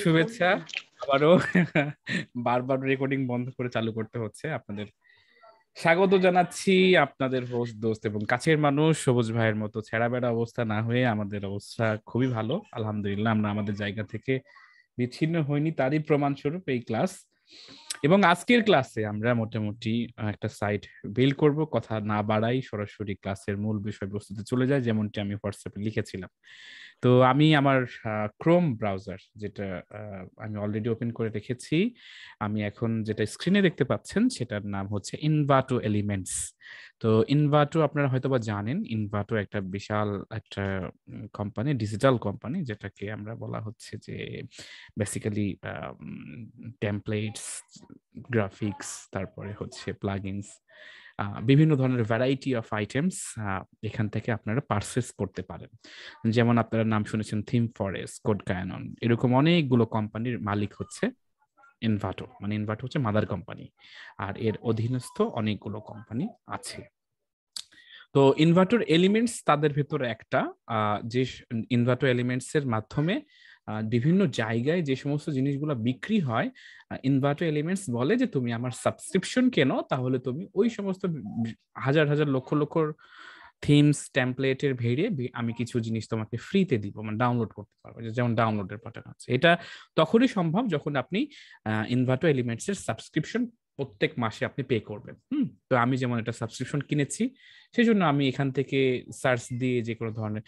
শুভেচ্ছা আবারও। বারবার রেকর্ডিং বন্ধ করে চালু করতে হচ্ছে। আপনাদের স্বাগত জানাচ্ছি, আপনাদের হোস্ট দোস্ত এবং কাছের মানুষ সবুজ ভাইয়ের মতো ছেঁড়া বেড়া অবস্থা না হয়ে আমাদের অবস্থা খুবই ভালো, আলহামদুলিল্লাহ। আমরা আমাদের জায়গা থেকে বিচ্ছিন্ন হয়নি, তারই প্রমাণস্বরূপ এই ক্লাস। এবং আজকের ক্লাসে আমরা মোটামুটি একটা সাইট বিল্ড করব। কথা না বাড়াই সরাসরি ক্লাসের মূল বিষয়বস্তুতে চলে যায়, যেমনটি আমি হোয়াটসঅ্যাপে লিখেছিলাম। তো আমি আমার ক্রোম ব্রাউজার, যেটা আমি অলরেডি ওপেন করে রেখেছি, আমি এখন যেটা স্ক্রিনে দেখতে পাচ্ছেন সেটার নাম হচ্ছে ইনভাটো এলিমেন্টস। তো ইনভাটো আপনারা হয়তোবা জানেন, ইনভাটো একটা বিশাল একটা কোম্পানি, ডিজিটাল কোম্পানি, যেটাকে আমরা বলা হচ্ছে যে বেসিক্যালি টেমপ্লেটস, গ্রাফিক্স, তারপরে হচ্ছে প্লাগইনস, বিভিন্ন ধরনের ভ্যারাইটি অফ আইটেমস এখান থেকে আপনারা পারচেস করতে পারেন। যেমন আপনারা নাম শুনেছেন থিম ফরেস্ট, কোড কায়নন, এরকম অনেকগুলো কোম্পানির মালিক হচ্ছে ইনভাটো। মানে ইনভাটো হচ্ছে মাদার কোম্পানি, আর এর অধীনস্থ অনেকগুলো কোম্পানি আছে। তো ইনভার্টার এলিমেন্টস তাদের ভেতরে একটা, যে ইনভার্টার এলিমেন্টস এর মাধ্যমে বিভিন্ন জায়গায় যে সমস্ত জিনিসগুলো বিক্রি হয়, ইনভার্টার এলিমেন্টস বলে যে তুমি আমার সাবস্ক্রিপশন কেনো, তাহলে তুমি ওই সমস্ত হাজার হাজার লক্ষ লক্ষ থিমস টেমপ্লেটের ভেড়ে আমি কিছু জিনিস তোমাকে ফ্রিতে দিব, মানে ডাউনলোড করতে পারবো। যেমন ডাউনলোডের বাটন আছে, এটা তখনই সম্ভব যখন আপনি ইনভার্টার এলিমেন্টস এর সাবস্ক্রিপশন প্রত্যেক মাসে আপনি পে করবেন। তো আমি যেমন এটা সাবস্ক্রিপশন কিনেছি, সেই জন্য আমি এখান থেকে সার্চ দিয়ে যে কোনো ধরনের,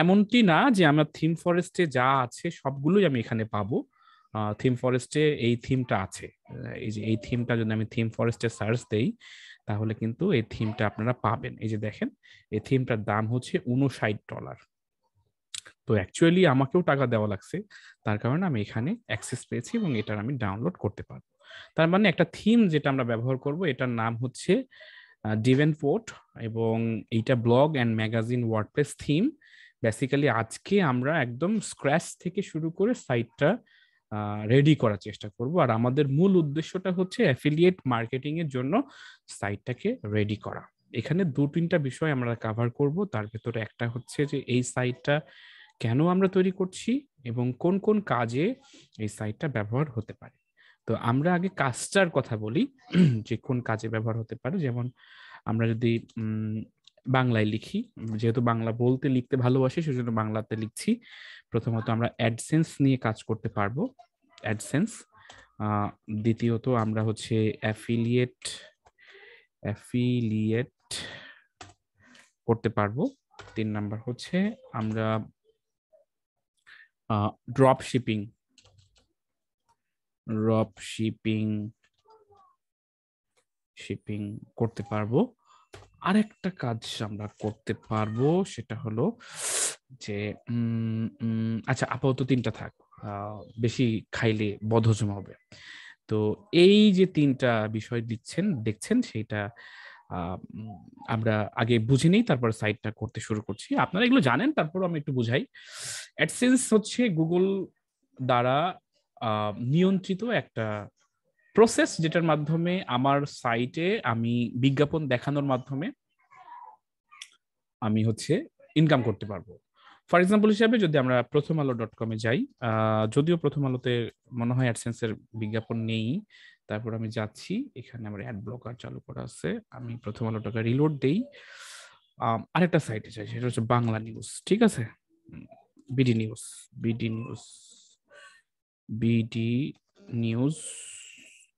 এমনটি না যে আমার থিম ফরেস্টে যা আছে সবগুলোই আমি এখানে পাবো। থিম ফরেস্টে এই থিমটা আছে, এই যে এই থিমটা যদি আমি থিম ফরেস্টে সার্চ দেই, তাহলে কিন্তু এই থিমটা আপনারা পাবেন। এই যে দেখেন, এই থিমটার দাম হচ্ছে $59। তো অ্যাকচুয়ালি আমাকেও টাকা দেওয়া লাগছে, তার কারণে আমি এখানে অ্যাক্সেস পেয়েছি এবং এটার আমি ডাউনলোড করতে পারবো। তার মানে একটা থিম যেটা আমরা ব্যবহার করব, এটার নাম হচ্ছে ডিভেনপোর্ট, এবং এইটা blog and magazine WordPress theme. Basically আজকে আমরা একদম স্ক্র্যাচ থেকে শুরু করে সাইটটা রেডি করার চেষ্টা করব, আর আমাদের মূল উদ্দেশ্যটা হচ্ছে অ্যাফিলিয়েট মার্কেটিং এর জন্য সাইটটাকে রেডি করা। এখানে দু তিনটা বিষয় আমরা কাভার করব। তার ভেতরে একটা হচ্ছে যে এই সাইটটা কেন আমরা তৈরি করছি এবং কোন কোন কাজে এই সাইটটা ব্যবহার হতে পারে। তো আমরা আগে কাজটার কথা বলি, যে কোন কাজে ব্যবহার হতে পারে। যেমন আমরা যদি বাংলায় লিখি, যেহেতু বাংলা বলতে লিখতে ভালোবাসি সেজন্য বাংলাতে লিখছি। প্রথমত আমরা অ্যাডসেন্স নিয়ে কাজ করতে পারবো, অ্যাডসেন্স। দ্বিতীয়ত আমরা হচ্ছে অ্যাফিলিয়েট অ্যাফিলিয়েট করতে পারবো। 3 নাম্বার হচ্ছে আমরা drop shipping drop shipping shipping করতে পারবো। আরেকটা কাজ আমরা করতে পারবো, সেটা হলো যে আচ্ছা, আপাতত 3টা থাক, বেশি খাইলে বদহজম হবে। তো এই যে 3টা বিষয় দেখছেন সেটা আমরা আগে বুঝে নিই, তারপর সাইটটা করতে শুরু করছি। আপনারা এগুলো জানেন, তারপর আমি একটু বুঝাই। অ্যাডসেন্স হচ্ছে গুগল দ্বারা নিয়ন্ত্রিত একটা প্রসেস, যেটার মাধ্যমে আমার সাইটে আমি বিজ্ঞাপন দেখানোর মাধ্যমে আমি হচ্ছে ইনকাম করতে পারবো। ফর এক্সাম্পল হিসাবে যদি আমরা প্রথম আলো .com-এ যাই, যদিও প্রথম আলোতে মনে হয় অ্যাডসেন্সের বিজ্ঞাপন নেই, তারপর আমি যাচ্ছি, এখানে আমার অ্যাড ব্লকার চালু করা আছে, আমি প্রথম আলোটাকে রিলোড দেই। আরেকটা সাইটে যাই, সেটা হচ্ছে বাংলা নিউজ, ঠিক আছে, BD news, BD news, BD news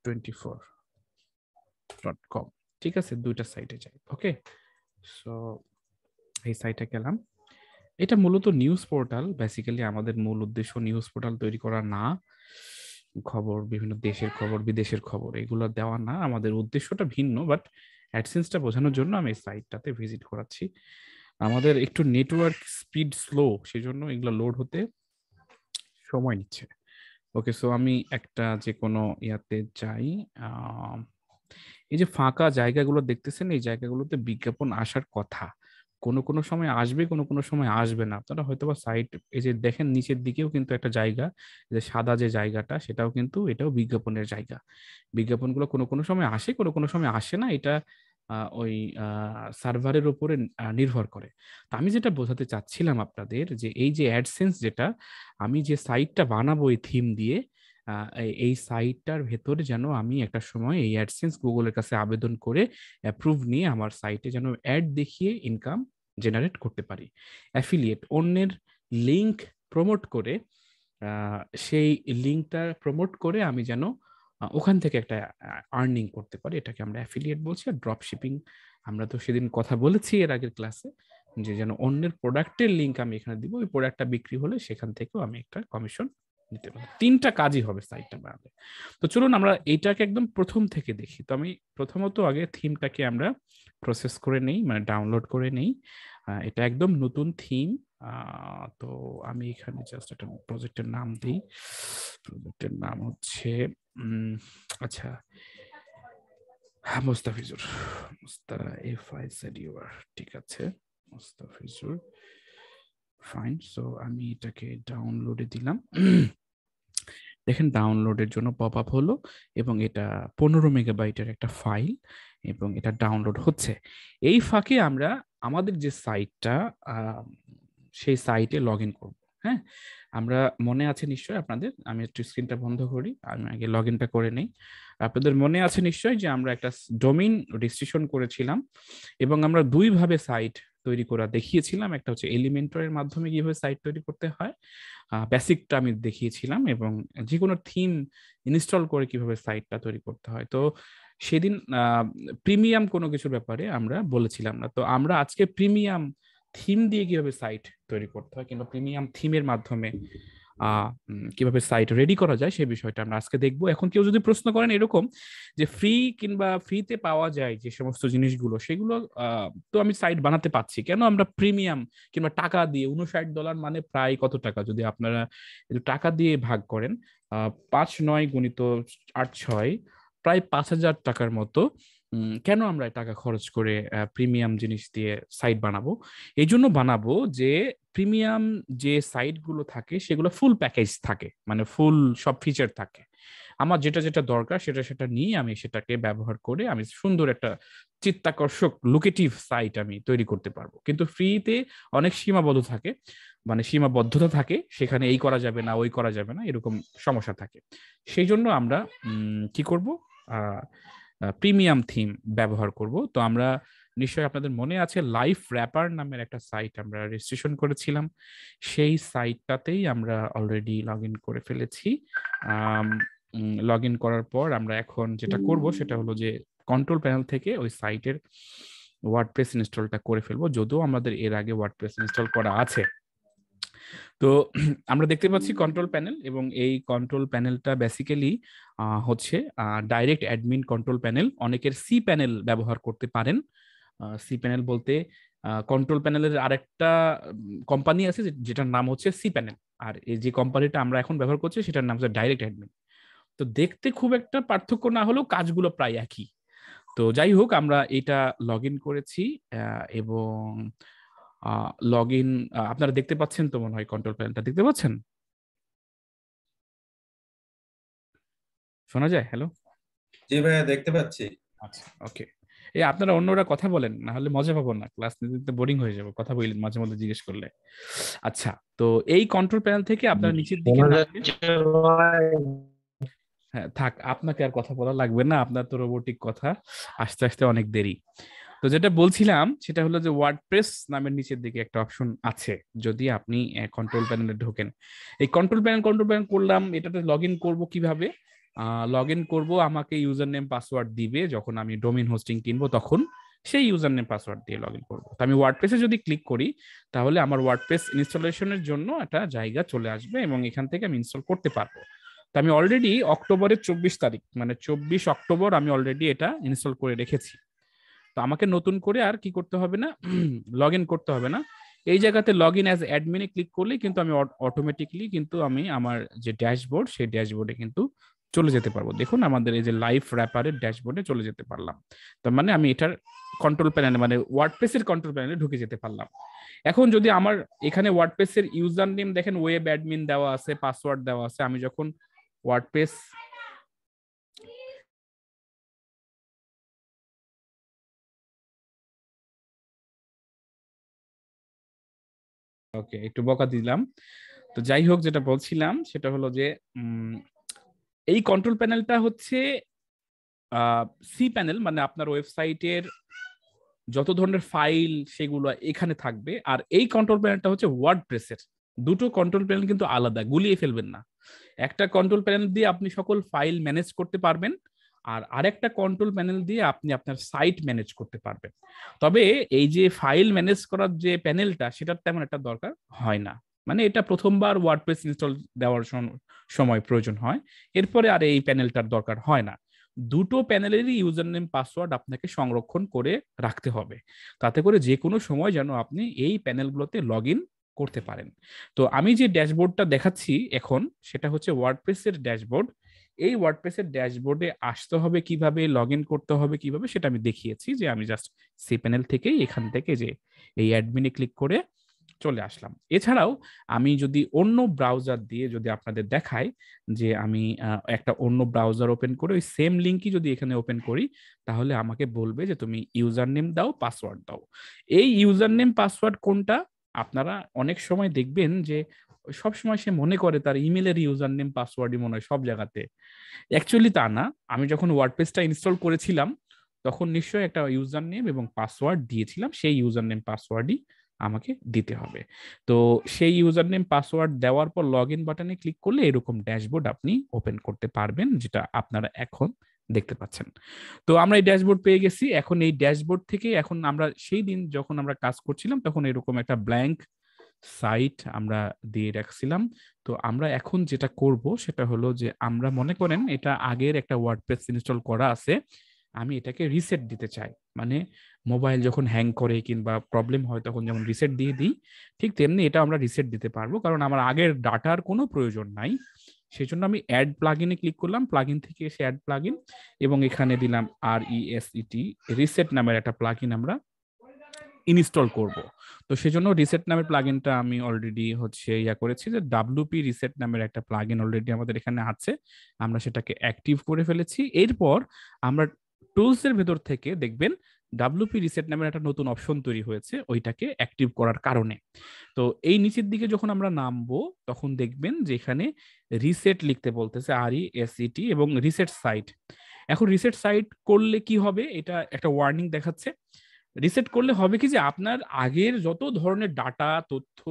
24.com, ঠিক আছে, 2টা সাইটে যাই। ওকে, সো এই সাইটে গেলাম। এটা মূলত নিউজ পোর্টাল। বেসিক্যালি আমাদের মূল উদ্দেশ্য নিউজ পোর্টাল তৈরি করা না, খবর, বিভিন্ন দেশের খবর, বিদেশের খবর এগুলো দেওয়া না, আমাদের উদ্দেশ্যটা ভিন্ন। বাট অ্যাডসেন্সটা বোঝানোর জন্য আমি সাইটটাতে ভিজিট করাচ্ছি। আমাদের একটু নেটওয়ার্ক স্পিড স্লো, সেজন্য এগুলো লোড হতে সময় নিচ্ছে। ওকে, সো আমি একটা যে কোনো ইয়াতে যাই। এই যে ফাঁকা জায়গাগুলো দেখতেছেন, এই জায়গাগুলোতে বিজ্ঞাপন আসার কথা, কোনো কোনো সময় আসবে, কোনো কোনো সময় আসবে না। আপনারা হয়তোবা সাইট, এই যে দেখেন নিচের দিকেও কিন্তু একটা জায়গা, যে সাদা যে জায়গাটা, সেটাও কিন্তু, এটাও বিজ্ঞাপনের জায়গা। বিজ্ঞাপনগুলো কোনো কোনো সময় আসে, কোনো কোনো সময় আসে না। এটা ওই সার্ভারের উপরে নির্ভর করে। তো আমি যেটা বোঝাতে চাচ্ছিলাম আপনাদের যে এই যে অ্যাডসেন্স যেটা, আমি যে সাইটটা বানাবো এই থিম দিয়ে, এই সাইটটার ভেতরে যেন আমি একটা সময় এই অ্যাডসেন্স গুগলের কাছে আবেদন করে অ্যাপ্রুভ নিয়ে আমার সাইটে যেন অ্যাড দেখিয়ে ইনকাম জেনারেট করতে পারি। অ্যাফিলিয়েট, অন্যের লিংক প্রমোট করে, সেই লিঙ্কটা প্রমোট করে আমি যেন ওখান থেকে একটা আর্নিং করতে পারি, এটাকে আমরা অ্যাফিলিয়েট বলছি। আর ড্রপ শিপিং, আমরা তো সেদিন কথা বলেছি এর আগের ক্লাসে, যে যেন অন্যের প্রোডাক্টের লিঙ্ক আমি এখানে দিব, ওই প্রোডাক্টটা বিক্রি হলে সেখান থেকেও আমি একটা কমিশন নিতে পারি। তিনটা কাজই হবে সাইটটা বানালে। তো চলুন আমরা এইটাকে একদম প্রথম থেকে দেখি। তো আমি প্রথমত আগে থিমটাকে আমরা প্রসেস করে নেই, মানে ডাউনলোড করে নেই। এটা একদম নতুন থিম। তো আমি এখানে জাস্ট একটা প্রজেক্টের নাম দিই। প্রজেক্টের নাম হচ্ছে আচ্ছা, মুস্তাফিজুর, মুস্তাফিজুর, ঠিক আছে, মুস্তাফিজুর, ফাইন। সো আমি এটাকে ডাউনলোডে দিলাম। দেখেন ডাউনলোডের জন্য পপ আপ হলো এবং এটা 15 মেগাবাইটের একটা ফাইল এবং এটা ডাউনলোড হচ্ছে। এই ফাঁকে আমরা আমাদের যে সাইটটা, সেই সাইটে লগ ইন করবো। হ্যাঁ, আমরা মনে আছে নিশ্চয়ই আপনাদের, আমি একটু স্ক্রিনটা বন্ধ করি, আমি আগে লগ ইনটা করে নেই। আপনাদের মনে আছে নিশ্চয়ই যে আমরা একটা ডোমেইন রেজিস্ট্রেশন করেছিলাম এবং আমরা দুইভাবে সাইট তৈরি করা দেখিয়েছিলাম। একটা হচ্ছে এলিমেন্টরের মাধ্যমে কিভাবে সাইট তৈরি করতে হয়, বেসিকটা আমি দেখিয়েছিলাম, এবং যে কোনো থিম ইনস্টল করে কিভাবে সাইটটা তৈরি করতে হয়। তো সেদিন প্রিমিয়াম কোনো কিছুর ব্যাপারে আমরা বলেছিলাম না। তো আমরা আজকে প্রিমিয়াম থিম দিয়ে কিভাবে সাইট তৈরি করতে হয় কিংবা প্রিমিয়াম থিমের মাধ্যমে কিভাবে সাইট রেডি করা যায় সেই বিষয়টা আমরা আজকে দেখবো। এখন কেউ যদি প্রশ্ন করেন এরকম যে ফ্রি কিংবা ফ্রিতে পাওয়া যায় যে সমস্ত জিনিসগুলো, সেগুলো তো আমি সাইট বানাতে পাচ্ছি, কেন আমরা প্রিমিয়াম কিংবা টাকা দিয়ে $59 মানে প্রায় কত টাকা, যদি আপনারা একটু টাকা দিয়ে ভাগ করেন, 5×9 × 8 = 6, প্রায় 5,000 টাকার মতো, কেন আমরা টাকা খরচ করে প্রিমিয়াম জিনিস দিয়ে সাইট বানাবো? এই জন্য বানাবো যে প্রিমিয়াম যে সাইটগুলো থাকে সেগুলো ফুল প্যাকেজ থাকে, মানে ফুল সব ফিচার থাকে। আমার যেটা যেটা দরকার সেটা সেটা নিয়ে আমি সেটাকে ব্যবহার করে আমি সুন্দর একটা চিত্তাকর্ষক লোকেটিভ সাইট আমি তৈরি করতে পারবো। কিন্তু ফ্রিতে অনেক সীমাবদ্ধ থাকে, মানে সীমাবদ্ধতা থাকে, সেখানে এই করা যাবে না, ওই করা যাবে না, এরকম সমস্যা থাকে। সেই জন্য আমরা কি করব, প্রিমিয়াম থিম ব্যবহার করব। তো আমরা নিশ্চয়ই আপনাদের মনে আছে লাইফ র্যাপার নামের একটা সাইট আমরা রেজিস্ট্রেশন করেছিলাম, সেই সাইটটাতেই আমরা অলরেডি লগ ইন করে ফেলেছি। লগ ইন করার পর আমরা এখন যেটা করব সেটা হলো যে কন্ট্রোল প্যানেল থেকে ওই সাইটের ওয়ার্ডপ্রেস ইনস্টলটা করে ফেলবো, যদিও আমাদের এর আগে ওয়ার্ডপ্রেস ইনস্টল করা আছে। তো আমরা দেখতে পাচ্ছি কন্ট্রোল প্যানেল, এবং এই কন্ট্রোল প্যানেলটা বেসিক্যালি হচ্ছে ডাইরেক্ট অ্যাডমিন কন্ট্রোল প্যানেল। অনেকের সি প্যানেল ব্যবহার করতে পারেন। সি প্যানেল বলতে কন্ট্রোল প্যানেলের আরেকটা কোম্পানি আছে যেটার নাম হচ্ছে সি প্যানেল, আর এই যে কোম্পানিটা আমরা এখন ব্যবহার করছি সেটার নাম হচ্ছে ডাইরেক্ট অ্যাডমিন। তো দেখতে খুব একটা পার্থক্য না হলেও কাজগুলো প্রায় একই। তো যাই হোক, আমরা এটা লগ ইন করেছি এবং লগ ইন আপনারা দেখতে পাচ্ছেন তো, মনে হয় কন্ট্রোল প্যানেলটা দেখতে পাচ্ছেন, শোনা যায়? হ্যালো? জি ভাইয়া, দেখতে পাচ্ছি। আচ্ছা, ওকে। এই আপনারা অন্যরা কথা বলেন, না হলে মজা পাবো না, ক্লাস নিতে নিতে বোরিং হয়ে যাবে, কথা বললেন মাঝে মধ্যে জিজ্ঞেস করলে। আচ্ছা, তো এই কন্ট্রোল প্যানেল থেকে আপনারা নিচের দিকে শোনা নামলে, যাচ্ছে ভাই? হ্যাঁ থাক, আপনাকে আর কথা বলা লাগবে না, আপনার তো রোবোটিক কথা, আস্তে আস্তে অনেক দেরি। তো যেটা বলছিলাম সেটা হলো যে ওয়ার্ডপ্রেস নামের নিচের দিকে একটা অপশন আছে, যদি আপনি কন্ট্রোল প্যানেলে ঢোকেন। এই কন্ট্রোল প্যানেল করলাম, এটাতে লগ ইন করবো কিভাবে? লগ ইন করবো, আমাকে ইউজার নেম পাসওয়ার্ড দিবে, যখন আমি ডোমেইন হোস্টিং কিনবো তখন সেই ইউজার নেম পাসওয়ার্ড দিয়ে লগ ইন করবো। তো আমি ওয়ার্ডপ্রেসে যদি ক্লিক করি তাহলে আমার ওয়ার্ডপ্রেস ইনস্টলেশনের জন্য একটা জায়গা চলে আসবে এবং এখান থেকে আমি ইনস্টল করতে পারবো। তো আমি অলরেডি অক্টোবরের 24 তারিখ, মানে 24 অক্টোবর আমি অলরেডি এটা ইনস্টল করে রেখেছি। তো আমাকে নতুন করে আর কি করতে হবে না, লগ ইন করতে হবে না। এই জায়গাতে লগ ইন অ্যাজ অ্যাডমিনে ক্লিক করলেই কিন্তু আমি অটোমেটিকলি কিন্তু আমি আমার যে ড্যাশবোর্ড সেই ড্যাশবোর্ডে কিন্তু চলে যেতে পারবো। দেখুন আমাদের এই যে লাইফ র্যাপারের ড্যাশবোর্ডে চলে যেতে পারলাম। তার মানে আমি এটার কন্ট্রোল প্যানেলে, মানে ওয়ার্ডপ্রেসের কন্ট্রোল প্যানেলে ঢুকে যেতে পারলাম। এখন যদি আমার এখানে ওয়ার্ডপ্রেসের ইউজার নেম দেখেন, ওয়েব অ্যাডমিন দেওয়া আছে, পাসওয়ার্ড দেওয়া আছে। আমি যখন ওয়ার্ডপ্রেস ওকে, একটু বকা দিলাম। তো যাই হোক, যেটা বলছিলাম সেটা হলো যে এই কন্ট্রোল প্যানেলটা হচ্ছে সি প্যানেল, মানে আপনার ওয়েবসাইটের যত ধরনের ফাইল সেগুলো এখানে থাকবে। আর এই কন্ট্রোল প্যানেলটা হচ্ছে ওয়ার্ডপ্রেসের। দুটো কন্ট্রোল প্যানেল কিন্তু আলাদা, গুলিয়ে ফেলবেন না। একটা কন্ট্রোল প্যানেল দিয়ে আপনি সকল ফাইল ম্যানেজ করতে পারবেন, আর আরেকটা কন্ট্রোল প্যানেল দিয়ে আপনি আপনার সাইট ম্যানেজ করতে পারবেন। তবে এই যে ফাইল ম্যানেজ করার যে প্যানেলটা, সেটার তেমন একটা দরকার হয় না। মানে এটা প্রথমবার ওয়ার্ডপ্রেস ইনস্টল দেওয়ার সময় প্রয়োজন হয়, এরপরে আর এই প্যানেলটার দরকার হয় না। দুটো প্যানেলেরই ইউজার নেম পাসওয়ার্ড আপনাকে সংরক্ষণ করে রাখতে হবে, তাতে করে যে কোনো সময় যেন আপনি এই প্যানেলগুলোতে লগ ইন করতে পারেন। তো আমি যে ড্যাশবোর্ডটা দেখাচ্ছি এখন, সেটা হচ্ছে ওয়ার্ডপ্রেসের ড্যাশবোর্ড। এই ওয়ার্ডপ্রেসের ড্যাশবোর্ডে আসতে হবে কিভাবে, লগ ইন করতে হবে কিভাবে, সেটা আমি দেখিয়েছি। যে আমি জাস্ট সি প্যানেল থেকেই এখান থেকে যে এই অ্যাডমিনে ক্লিক করে চলে আসলাম। এছাড়াও আমি যদি অন্য ব্রাউজার দিয়ে যদি আপনাদের দেখাই, যে আমি একটা অন্য ব্রাউজার ওপেন করে ওই সেম লিঙ্কই যদি এখানে ওপেন করি, তাহলে আমাকে বলবে যে তুমি ইউজার নেম দাও, পাসওয়ার্ড দাও। এই ইউজার নেম পাসওয়ার্ড কোনটা? আপনারা অনেক সময় দেখবেন যে সব সময় সে মনে করে তার ইমেলের ইউজার নেম পাসওয়ার্ডই মনে হয় সব জায়গাতে। অ্যাকচুয়ালি তা না। আমি যখন ওয়ার্ডপ্রেসটা ইনস্টল করেছিলাম, তখন নিশ্চয়ই একটা ইউজার নেম এবং পাসওয়ার্ড দিয়েছিলাম। সেই ইউজার নেম পাসওয়ার্ডই আমাকে দিতে হবে। তো সেই ইউজার নেম পাসওয়ার্ড দেওয়ার পর লগ ইন বাটনে ক্লিক করলে এরকম ড্যাশবোর্ড আপনি ওপেন করতে পারবেন, যেটা আপনারা এখন দেখতে পাচ্ছেন। তো আমরা এই ড্যাশবোর্ড পেয়ে গেছি। এখন এই ড্যাশবোর্ড থেকে এখন আমরা সেই দিন যখন আমরা কাজ করছিলাম, তখন এরকম একটা ব্ল্যাঙ্ক সাইট আমরা দিয়ে রাখছিলাম। তো আমরা এখন যেটা করব সেটা হলো যে, আমরা মনে করেন এটা আগের একটা ওয়ার্ডপ্রেস ইনস্টল করা আছে, আমি এটাকে রিসেট দিতে চাই। মানে মোবাইল যখন হ্যাং করে কিংবা প্রবলেম হয় তখন যেমন রিসেট দিয়ে দিই, ঠিক তেমনি এটা আমরা রিসেট দিতে পারবো, কারণ আমার আগের ডাটার কোনো প্রয়োজন নাই। সেই জন্য আমি অ্যাড প্লাগইনে ক্লিক করলাম, প্লাগইন থেকে এসে অ্যাড প্লাগইন, এবং এখানে দিলাম RESET, রিসেট নামের একটা প্লাগইন আমরা ইনস্টল করব। তো সেজন্য রিসেট নামের প্লাগইনটা আমি অলরেডি হচ্ছে করেছি, যে WP রিসেট নামের একটা প্লাগইন অলরেডি আমাদের এখানে আছে, আমরা সেটাকে অ্যাক্টিভ করে ফেলেছি। এরপর আমরা টুলস এর ভেতর থেকে দেখবেন WP রিসেট নামের একটা নতুন অপশন তৈরি হয়েছে, ওইটাকে অ্যাক্টিভ করার কারণে। তো এই নিচের দিকে যখন আমরা নামবো, তখন দেখবেন যে এখানে রিসেট লিখতে বলতেছে, RESET, এবং রিসেট সাইট। এখন রিসেট সাইট করলে কি হবে, এটা একটা ওয়ার্নিং দেখাচ্ছে। রিসেট করলে হবে কি, যে আপনার আগের যত ধরনের ডাটা, তথ্য,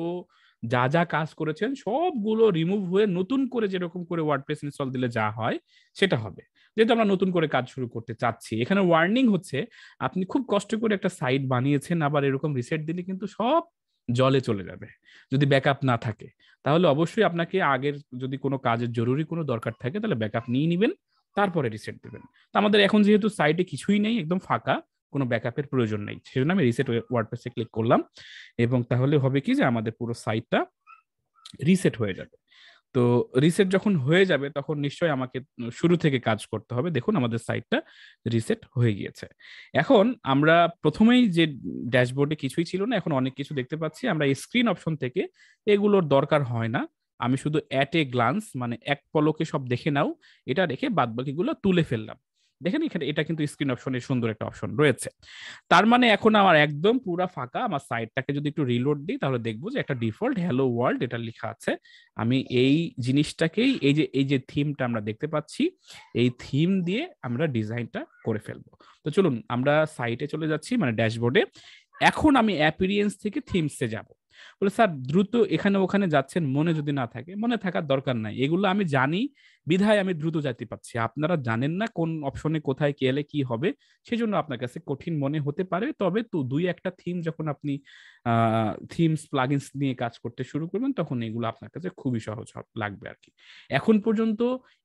যা যা কাজ করেছেন সবগুলো রিমুভ হয়ে নতুন করে যেরকম করে ওয়ার্ডপ্রেস ইনস্টল দিলে যা হয় সেটা হবে। যেহেতু আমরা নতুন করে কাজ শুরু করতে চাচ্ছি, এখানে ওয়ার্নিং হচ্ছে আপনি খুব কষ্ট করে একটা সাইট বানিয়েছেন, আবার এরকম রিসেট দিলে কিন্তু সব জলে চলে যাবে যদি ব্যাকআপ না থাকে। তাহলে অবশ্যই আপনাকে আগের যদি কোনো কাজের জরুরি কোনো দরকার থাকে, তাহলে ব্যাকআপ নিয়ে নেবেন, তারপরে রিসেট দেবেন। তো আমাদের এখন যেহেতু সাইটে কিছুই নেই, একদম ফাঁকা, কোনো ব্যাকআপের প্রয়োজন নেই, সেজন্য আমি রিসেট ওয়ার্ডপ্রেসে ক্লিক করলাম, এবং তাহলে হবে কি, যে আমাদের পুরো সাইটটা রিসেট হয়ে যাবে। তো রিসেট যখন হয়ে যাবে, তখন নিশ্চয়ই আমাকে শুরু থেকে কাজ করতে হবে। দেখুন আমাদের সাইটটা রিসেট হয়ে গিয়েছে। এখন আমরা প্রথমেই যে ড্যাশবোর্ডে কিছুই ছিল না, এখন অনেক কিছু দেখতে পাচ্ছি। আমরা স্ক্রিন অপশন থেকে এগুলোর দরকার হয় না, আমি শুধু অ্যাট এ গ্লান্স, মানে এক পলকে সব দেখে নাও, এটা রেখে বাদ বাকিগুলো তুলে ফেললাম। দেখেন এখানে এটা কিন্তু স্ক্রিন অপশনে সুন্দর একটা অপশন রয়েছে। তার মানে এখন আমার একদম পুরা ফাঁকা। আমার সাইটটাকে যদি একটু রিলোড দিই, তাহলে দেখবো যে একটা ডিফল্ট হ্যালো ওয়ার্ল্ড এটা লেখা আছে। আমি এই জিনিসটাকেই, এই যে থিমটা আমরা দেখতে পাচ্ছি, এই থিম দিয়ে আমরা ডিজাইনটা করে ফেলবো। তো চলুন আমরা সাইটে চলে যাচ্ছি, মানে ড্যাশবোর্ডে। এখন আমি অ্যাপিরিয়েন্স থেকে থিমসে যাব। বলে স্যার দ্রুত এখানে ওখানে যাচ্ছেন, মনে যদি না থাকে, মনে থাকার দরকার নাই, এগুলো আমি জানি বিধায় আমি দ্রুত যেতে পারছি। আপনারা জানেন না কোন অপশনে কোথায় গেলে কি হবে, সেজন্য আপনার কাছে কঠিন মনে হতে পারে। তবে তো দুই একটা থিম যখন আপনি থিমস প্লাগইনস নিয়ে কাজ করতে শুরু করবেন, তখন এগুলো আপনার কাছে খুবই সহজ লাগবে আর কি। এখন পর্যন্ত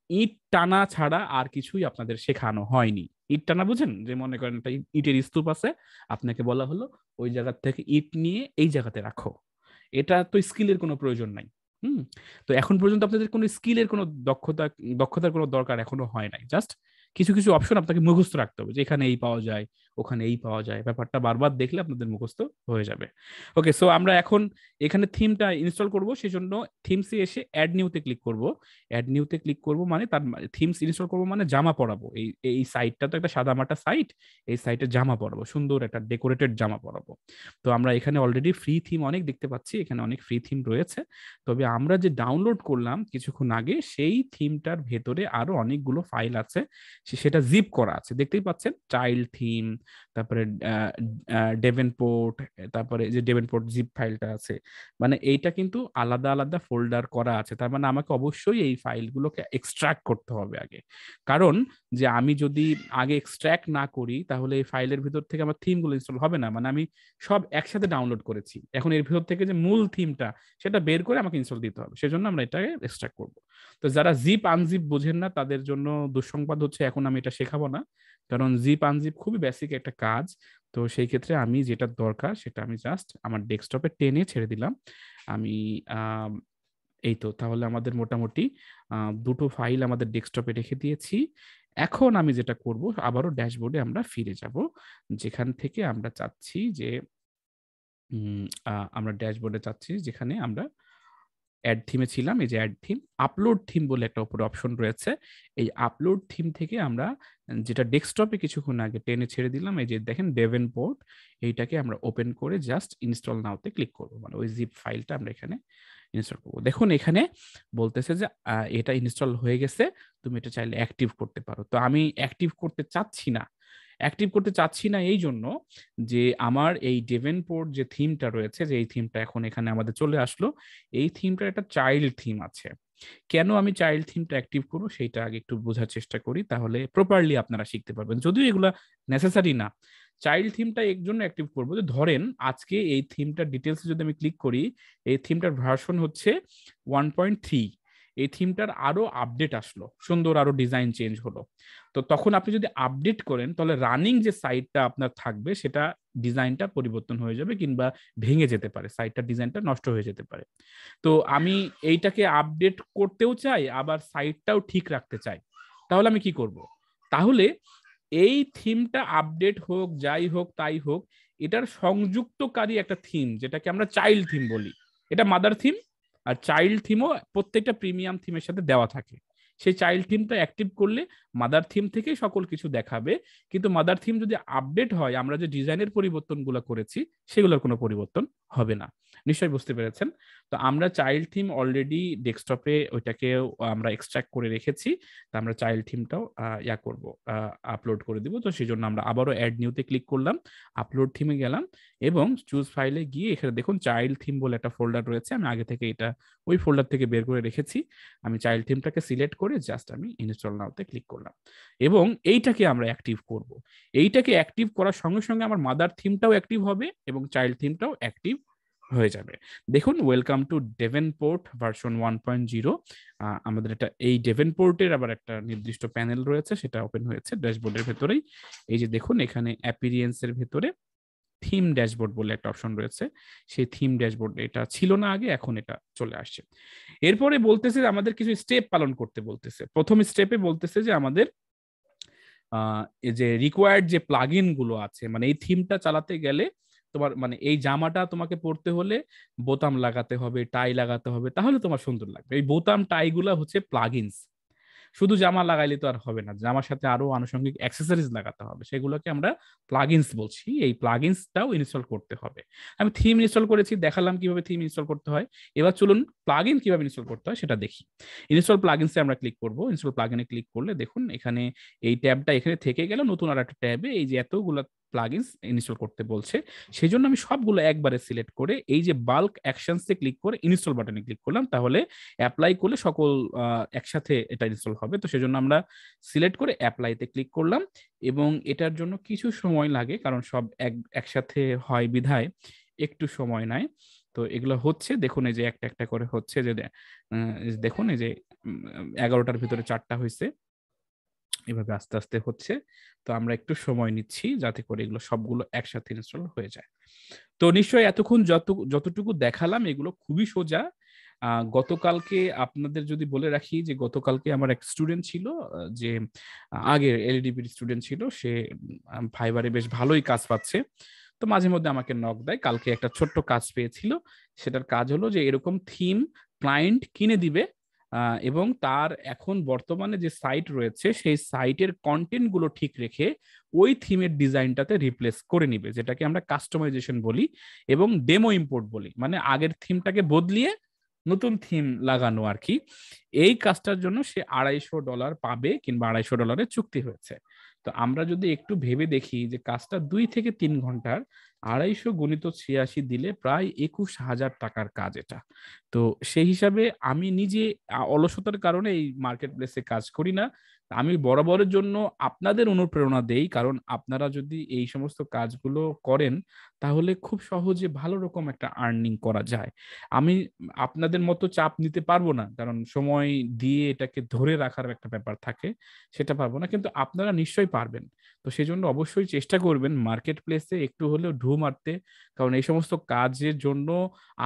ইট টানা ছাড়া আর কিছুই আপনাদের শেখানো হয়নি। ইট টানা বুঝেন, যে মনে করেন একটা ইটের স্তূপ আছে, আপনাকে বলা হলো ওই জায়গা থেকে ইট নিয়ে এই জায়গাতে রাখো, এটা তো স্কিলের কোনো প্রয়োজন নাই। হুম। তো এখন পর্যন্ত আপনাদের কোনো স্কিলের কোনো দক্ষতার কোনো দরকার এখনো হয় নাই। জাস্ট কিছু কিছু অপশন আপনাকে মুখস্থ রাখতে হবে, যে এখানে এই পাওয়া যায়, ওখানে এই পাওয়া যায়, ব্যাপারটা বারবার দেখলে আপনাদের মুখস্থ হয়ে যাবে। ওকে, সো আমরা এখন এখানে থিমটা ইনস্টল করব, সেই জন্য থিমসে এসে অ্যাড নিউতে ক্লিক করব। অ্যাড নিউতে ক্লিক করব মানে তার থিমস ইনস্টল করব মানে জামা পরাবো। এই সাইটটা তো একটা সাদামাটা সাইট, এই সাইটে জামা পরাবো, সুন্দর একটা ডেকোরেটেড জামা পরাবো। তো আমরা এখানে অলরেডি ফ্রি থিম অনেক দেখতে পাচ্ছি, এখানে অনেক ফ্রি থিম রয়েছে। তবে আমরা যে ডাউনলোড করলাম কিছুক্ষণ আগে, সেই থিমটার ভেতরে আরো অনেকগুলো ফাইল আছে, সেটা জিপ করা আছে, দেখতেই পাচ্ছেন। চাইল্ড থিম, তারপরে ডেভেনপোর্ট, তারপরে যে ডেভেনপোর্ট জিপ ফাইলটা আছে, মানে এইটা কিন্তু আলাদা আলাদা ফোল্ডার করা আছে। তার মানে আমাকে অবশ্যই এই ফাইলগুলোকে এক্সট্রাক্ট করতে হবে আগে, কারণ যে আমি যদি আগে এক্সট্রাক্ট না করি তাহলে এই ফাইলের ভিতর থেকে আমার থিমগুলো ইনস্টল হবে না। মানে আমি সব একসাথে ডাউনলোড করেছি, এখন এর ভিতর থেকে যে মূল থিমটা সেটা বের করে আমাকে ইনস্টল দিতে হবে, সেজন্য আমরা এটাকে এক্সট্রাক্ট করব। তো যারা জিপ আনজিপ বোঝেন না তাদের জন্য দুঃসংবাদ হচ্ছে, এখন আমি এটা শেখাবো না, কারণ জিপ আনজিপ খুবই বেসিক একটা কাজ। তো সেই ক্ষেত্রে আমি যেটা দরকার সেটা আমি জাস্ট আমার ডেস্কটপে টেনে ছেড়ে দিলাম। আমি এই তো, তাহলে আমাদের মোটামুটি দুটো ফাইল আমাদের ডেস্কটপে রেখে দিয়েছি। এখন আমি যেটা করব, আবারও ড্যাশবোর্ডে আমরা ফিরে যাব, যেখান থেকে আমরা চাচ্ছি যে আমরা ড্যাশবোর্ডে চাচ্ছি যেখানে আমরা অ্যাড থিমে ছিলাম। এই যে অ্যাড থিম, আপলোড থিম বলে একটা উপরে অপশন রয়েছে, এই আপলোড থিম থেকে আমরা যেটা ডেস্কটপে কিছুক্ষণ আগে টেনে ছেড়ে দিলাম, এই যে দেখেন ডেভেনপোর্ট, এইটাকে আমরা ওপেন করে জাস্ট ইনস্টল নাওতে ক্লিক করব, মানে ওই জিপ ফাইলটা আমরা এখানে ইনস্টল করবো। দেখুন এখানে বলতেছে যে এটা ইনস্টল হয়ে গেছে, তুমি এটা চাইলে অ্যাক্টিভ করতে পারো। তো আমি অ্যাক্টিভ করতে চাচ্ছি না, অ্যাক্টিভ করতে চাচ্ছি না এই জন্য যে আমার এই ডেভেনপোর্ট যে থিমটা রয়েছে, যে এই থিমটা এখন এখানে আমাদের চলে আসলো, এই থিমটার একটা চাইল্ড থিম আছে। কেন আমি চাইল্ড থিমটা অ্যাক্টিভ করবো সেইটা আগে একটু বোঝার চেষ্টা করি, তাহলে প্রপারলি আপনারা শিখতে পারবেন, যদিও এগুলা নেসেসারি না। চাইল্ড থিমটা এর জন্য অ্যাক্টিভ করবো যে ধরেন আজকে এই থিমটার ডিটেলসে যদি আমি ক্লিক করি, এই থিমটার ভার্সন হচ্ছে 1.3, এই থিমটার আরো আপডেট আসলো, সুন্দর আরো ডিজাইন চেঞ্জ হলো। তো তখন আপনি যদি আপডেট করেন তাহলে রানিং যে সাইটটা আপনার থাকবে সেটা ডিজাইনটা পরিবর্তন হয়ে যাবে, কিংবা ভেঙে যেতে পারে, সাইটটার ডিজাইনটা নষ্ট হয়ে যেতে পারে। তো আমি এইটাকে আপডেট করতেও চাই, আবার সাইটটাও ঠিক রাখতে চাই, তাহলে আমি কি করব? তাহলে এই থিমটা আপডেট হোক, যাই হোক তাই হোক, এটার সংযুক্তকারী একটা থিম যেটাকে আমরা চাইল্ড থিম বলি, এটা মাদার থিম, আর চাইল্ড থিমও প্রত্যেকটা প্রিমিয়াম থিমের সাথে দেওয়া থাকে। সেই চাইল্ড থিমটা অ্যাক্টিভ করলে মাদার থিম থেকে সকল কিছু দেখাবে, কিন্তু মাদার থিম যদি আপডেট হয়, আমরা যে ডিজাইনের পরিবর্তনগুলো করেছি সেগুলোর কোনো পরিবর্তন হবে না। নিশ্চয়ই বুঝতে পেরেছেন। তো আমরা চাইল্ড থিম অলরেডি ডেস্কটপে ওইটাকে আমরা এক্সট্রাক্ট করে রেখেছি, তো আমরা চাইল্ড থিমটাও ইয়া করব, আপলোড করে দিব। তো সেই জন্য আমরা আবারও অ্যাড নিউতে ক্লিক করলাম, আপলোড থিমে গেলাম, এবং চুজ ফাইলে গিয়ে এখানে দেখুন চাইল্ড থিম বলে একটা ফোল্ডার রয়েছে, আমি আগে থেকে এটা ওই ফোল্ডার থেকে বের করে রেখেছি। আমি চাইল্ড থিমটাকে সিলেক্ট করে জাস্ট আমি ইনস্টল নাওতে ক্লিক করলাম, এবং এইটাকে আমরা অ্যাক্টিভ করব। এইটাকে অ্যাক্টিভ করার সঙ্গে সঙ্গে আমার মাদার থিমটাও অ্যাক্টিভ হবে এবং চাইল্ড থিমটাও অ্যাক্টিভ হয়ে যাবে। দেখুন, ওয়েলকাম টু ডেভেনপোর্ট ভার্সন 1.0। আমাদের এটা এই ডেভেনপোর্টের আবার একটা নির্দিষ্ট প্যানেল রয়েছে, সেটা ওপেন হয়েছে ড্যাশবোর্ডের ভেতরেই। এই যে দেখুন এখানে অ্যাপিরিয়েন্সের ভেতরে থিম ড্যাশবোর্ড বলে একটা অপশন রয়েছে, সেই থিম ড্যাশবোর্ড এটা ছিল না আগে, এখন এটা চলে আসছে। এরপরে বলতেছে যে আমাদের কিছু স্টেপ পালন করতে বলতেছে। প্রথম স্টেপে বলতেছে যে আমাদের এই যে রিকোয়ার্ড যে প্লাগইন গুলো আছে, মানে এই থিমটা চালাতে গেলে তোমার মানে এই জামাটা তোমাকে পরতে হলে বোতাম লাগাতে হবে, টাই লাগাতে হবে, তাহলে তোমার সুন্দর লাগবে। এই বোতাম টাই গুলা হচ্ছে প্লাগইনস। শুধু জামা লাগাইলে তো আর হবে না, জামার সাথে আরো আনুষঙ্গিক অ্যাক্সেসরিজ লাগাতে হবে, সেগুলোকে আমরা প্লাগইনস বলছি। এই প্লাগইনসটাও ইনস্টল করতে হবে। আমি থিম ইনস্টল করেছি, দেখালাম কিভাবে থিম ইনস্টল করতে হয়। এবার চলুন প্লাগইন কিভাবে ইনস্টল করতে হয় সেটা দেখি। ইনস্টল প্লাগইনসে আমরা ক্লিক করব। ইনস্টল প্লাগইনে ক্লিক করলে দেখুন এখানে এই ট্যাবটা এখানে থেকে গেল, নতুন আর একটা ট্যাবে এই যে এতগুলো প্লাগইনস ইনস্টল করতে বলছে, সেই জন্য আমি সবগুলো একবারে সিলেক্ট করে এই যে বাল্ক অ্যাকশনসে ক্লিক করে ইনস্টল বাটনে ক্লিক করলাম, তাহলে অ্যাপ্লাই করলে সকল একসাথে এটা ইনস্টল হবে। তো সেজন্য আমরা সিলেক্ট করে অ্যাপ্লাইতে ক্লিক করলাম, এবং এটার জন্য কিছু সময় লাগে, কারণ সব একসাথে হয় বিধায় একটু সময় নেয়। তো এগুলো হচ্ছে, দেখুন এই যে একটা একটা করে হচ্ছে, যে দেখুন এই যে 11টার ভিতরে 4টা হয়েছে, এভাবে আস্তে আস্তে হচ্ছে। তো আমরা একটু সময় নিচ্ছি যাতে করে এগুলো সবগুলো একসাথে ইনস্টল হয়ে যায়। তো নিশ্চয়ই এতক্ষণ যতটুকু দেখালাম এগুলো খুবই সোজা। গতকালকে আপনাদের যদি বলে রাখি যে গতকালকে আমার এক স্টুডেন্ট ছিল, যে আগের এলডিপির স্টুডেন্ট ছিল, সে ফাইবারে বেশ ভালোই কাজ পাচ্ছে। তো মাঝে মধ্যে আমাকে নক দেয়। কালকে একটা ছোট্ট কাজ পেয়েছিল, সেটার কাজ হলো যে এরকম থিম ক্লায়েন্ট কিনে দিবে, এবং তার এখন বর্তমানে যে সাইট রয়েছে সেই সাইটের কন্টেন্ট গুলো ঠিক রেখে ওই থিমের ডিজাইনটাতে রিপ্লেস করে নিবে, যেটাকে আমরা কাস্টমাইজেশন বলি এবং ডেমো ইম্পোর্ট বলি, মানে আগের থিমটাকে বদলিয়ে নতুন থিম লাগানো আর কি। এই কাজটার জন্য সে $250 পাবে, কিংবা $250 চুক্তি হয়েছে। তো আমরা যদি একটু ভেবে দেখি যে কাজটা 2 থেকে 3 ঘন্টার, 250 × 86 দিলে প্রায় 21,000 টাকার কাজ এটা। তো সেই হিসাবে আমি নিজে অলসতার কারণে এই মার্কেট প্লেসে কাজ করি না। আমি বরাবরের জন্য আপনাদের অনুপ্রেরণা দেই, কারণ আপনারা যদি এই সমস্ত কাজগুলো করেন তাহলে খুব সহজে ভালো রকম একটা আর্নিং করা যায়। আমি আপনাদের মতো চাপ নিতে পারবো না, কারণ সময় দিয়ে এটাকে ধরে রাখার একটা ব্যাপার থাকে, সেটা পারবো না, কিন্তু আপনারা নিশ্চয়ই পারবেন। তো সেই জন্য অবশ্যই চেষ্টা করবেন মার্কেট প্লেসে একটু হলেও ঢু মারতে, কারণ এই সমস্ত কাজের জন্য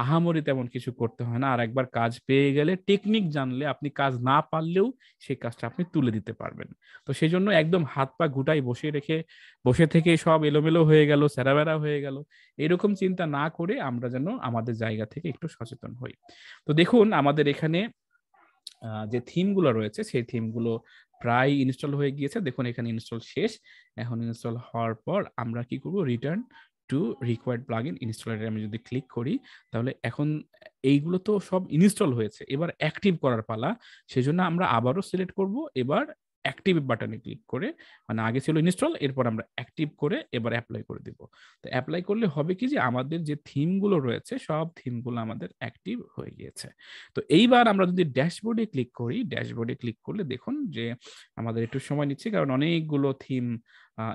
আহামরি তেমন কিছু করতে হয় না। আর একবার কাজ পেয়ে গেলে টেকনিক জানলে আপনি কাজ না পারলেও সেই কাজটা আপনি তুলে দিতে পারবেন। তো সেই জন্য একদম হাত পা গুটাই বসে থেকে সব এলোমেলো হয়ে গেল, স্যারাবেরা হয়ে গেল, এরকম চিন্তা না করে আমরা যেন আমাদের জায়গা থেকে একটু সচেতন হই। তো দেখুন আমাদের এখানে যে থিমগুলো রয়েছে সেই থিমগুলো প্রায় ইনস্টল হয়ে গিয়েছে। দেখুন এখানে ইনস্টল শেষ। এখন ইনস্টল হওয়ার পর আমরা কি করব, রিটার্ন টু রিকোয়ার্ড প্লাগইন ইনস্টলারে আমি যদি ক্লিক করি, তাহলে এখন এইগুলো তো সব ইনস্টল হয়েছে, এবার অ্যাক্টিভ করার পালা। সেজন্য আমরা আবারও সিলেক্ট করব, এবার অ্যাক্টিভ বাটনে ক্লিক করে, মানে আগে ছিল ইনস্টল, এরপর আমরা অ্যাক্টিভ করে এবার অ্যাপ্লাই করে দিব। তো অ্যাপ্লাই করলে হবে কি যে আমাদের যে থিমগুলো রয়েছে সব থিমগুলো আমাদের অ্যাক্টিভ হয়ে গিয়েছে। তো এইবার আমরা যদি ড্যাশবোর্ডে ক্লিক করি, ড্যাশবোর্ডে ক্লিক করলে দেখুন যে আমাদের একটু সময় নিচ্ছে, কারণ অনেকগুলো থিম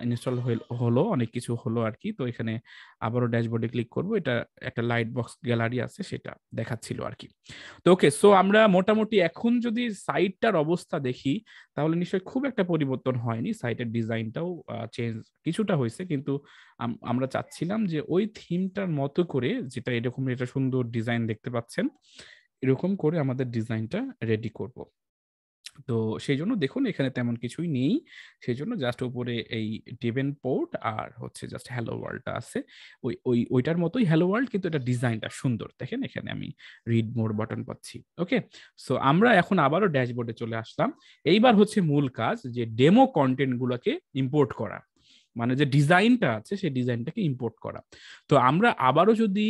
ইনস্টল হলো, অনেক কিছু হলো আর কি। তো এখানে আবারও ড্যাশবোর্ডে ক্লিক করব, এটা একটা লাইট বক্স গ্যালারি আছে সেটা দেখাচ্ছিল আর কি। তো ওকে, সো আমরা মোটামুটি এখন যদি সাইটটার অবস্থা দেখি তাহলে নিশ্চয়ই খুব একটা পরিবর্তন হয়নি, সাইটের ডিজাইনটাও চেঞ্জ কিছুটা হয়েছে, কিন্তু আমরা চাচ্ছিলাম যে ওই থিমটার মতো করে, যেটা এরকম এটা সুন্দর ডিজাইন দেখতে পাচ্ছেন, এরকম করে আমাদের ডিজাইনটা রেডি করব। তো সেই জন্য দেখুন এখানে তেমন কিছুই নেই, সেই জন্য জাস্ট উপরে এই ডেভেন পোর্ট আর হচ্ছে জাস্ট হ্যালো ওয়ার্ল্ডটা আছে, ওইটার মতোই হ্যালো ওয়ার্ল্ড, কিন্তু এটা ডিজাইনটা সুন্দর। দেখেন এখানে আমি রিড মোর বাটন পাচ্ছি। ওকে, সো আমরা এখন আবারও ড্যাশবোর্ডে চলে আসলাম। এইবার হচ্ছে মূল কাজ, যে ডেমো কন্টেন্ট গুলোকে ইম্পোর্ট করা, মানে যে ডিজাইনটা আছে সেই ডিজাইনটাকে ইম্পোর্ট করা। তো আমরা আবারও যদি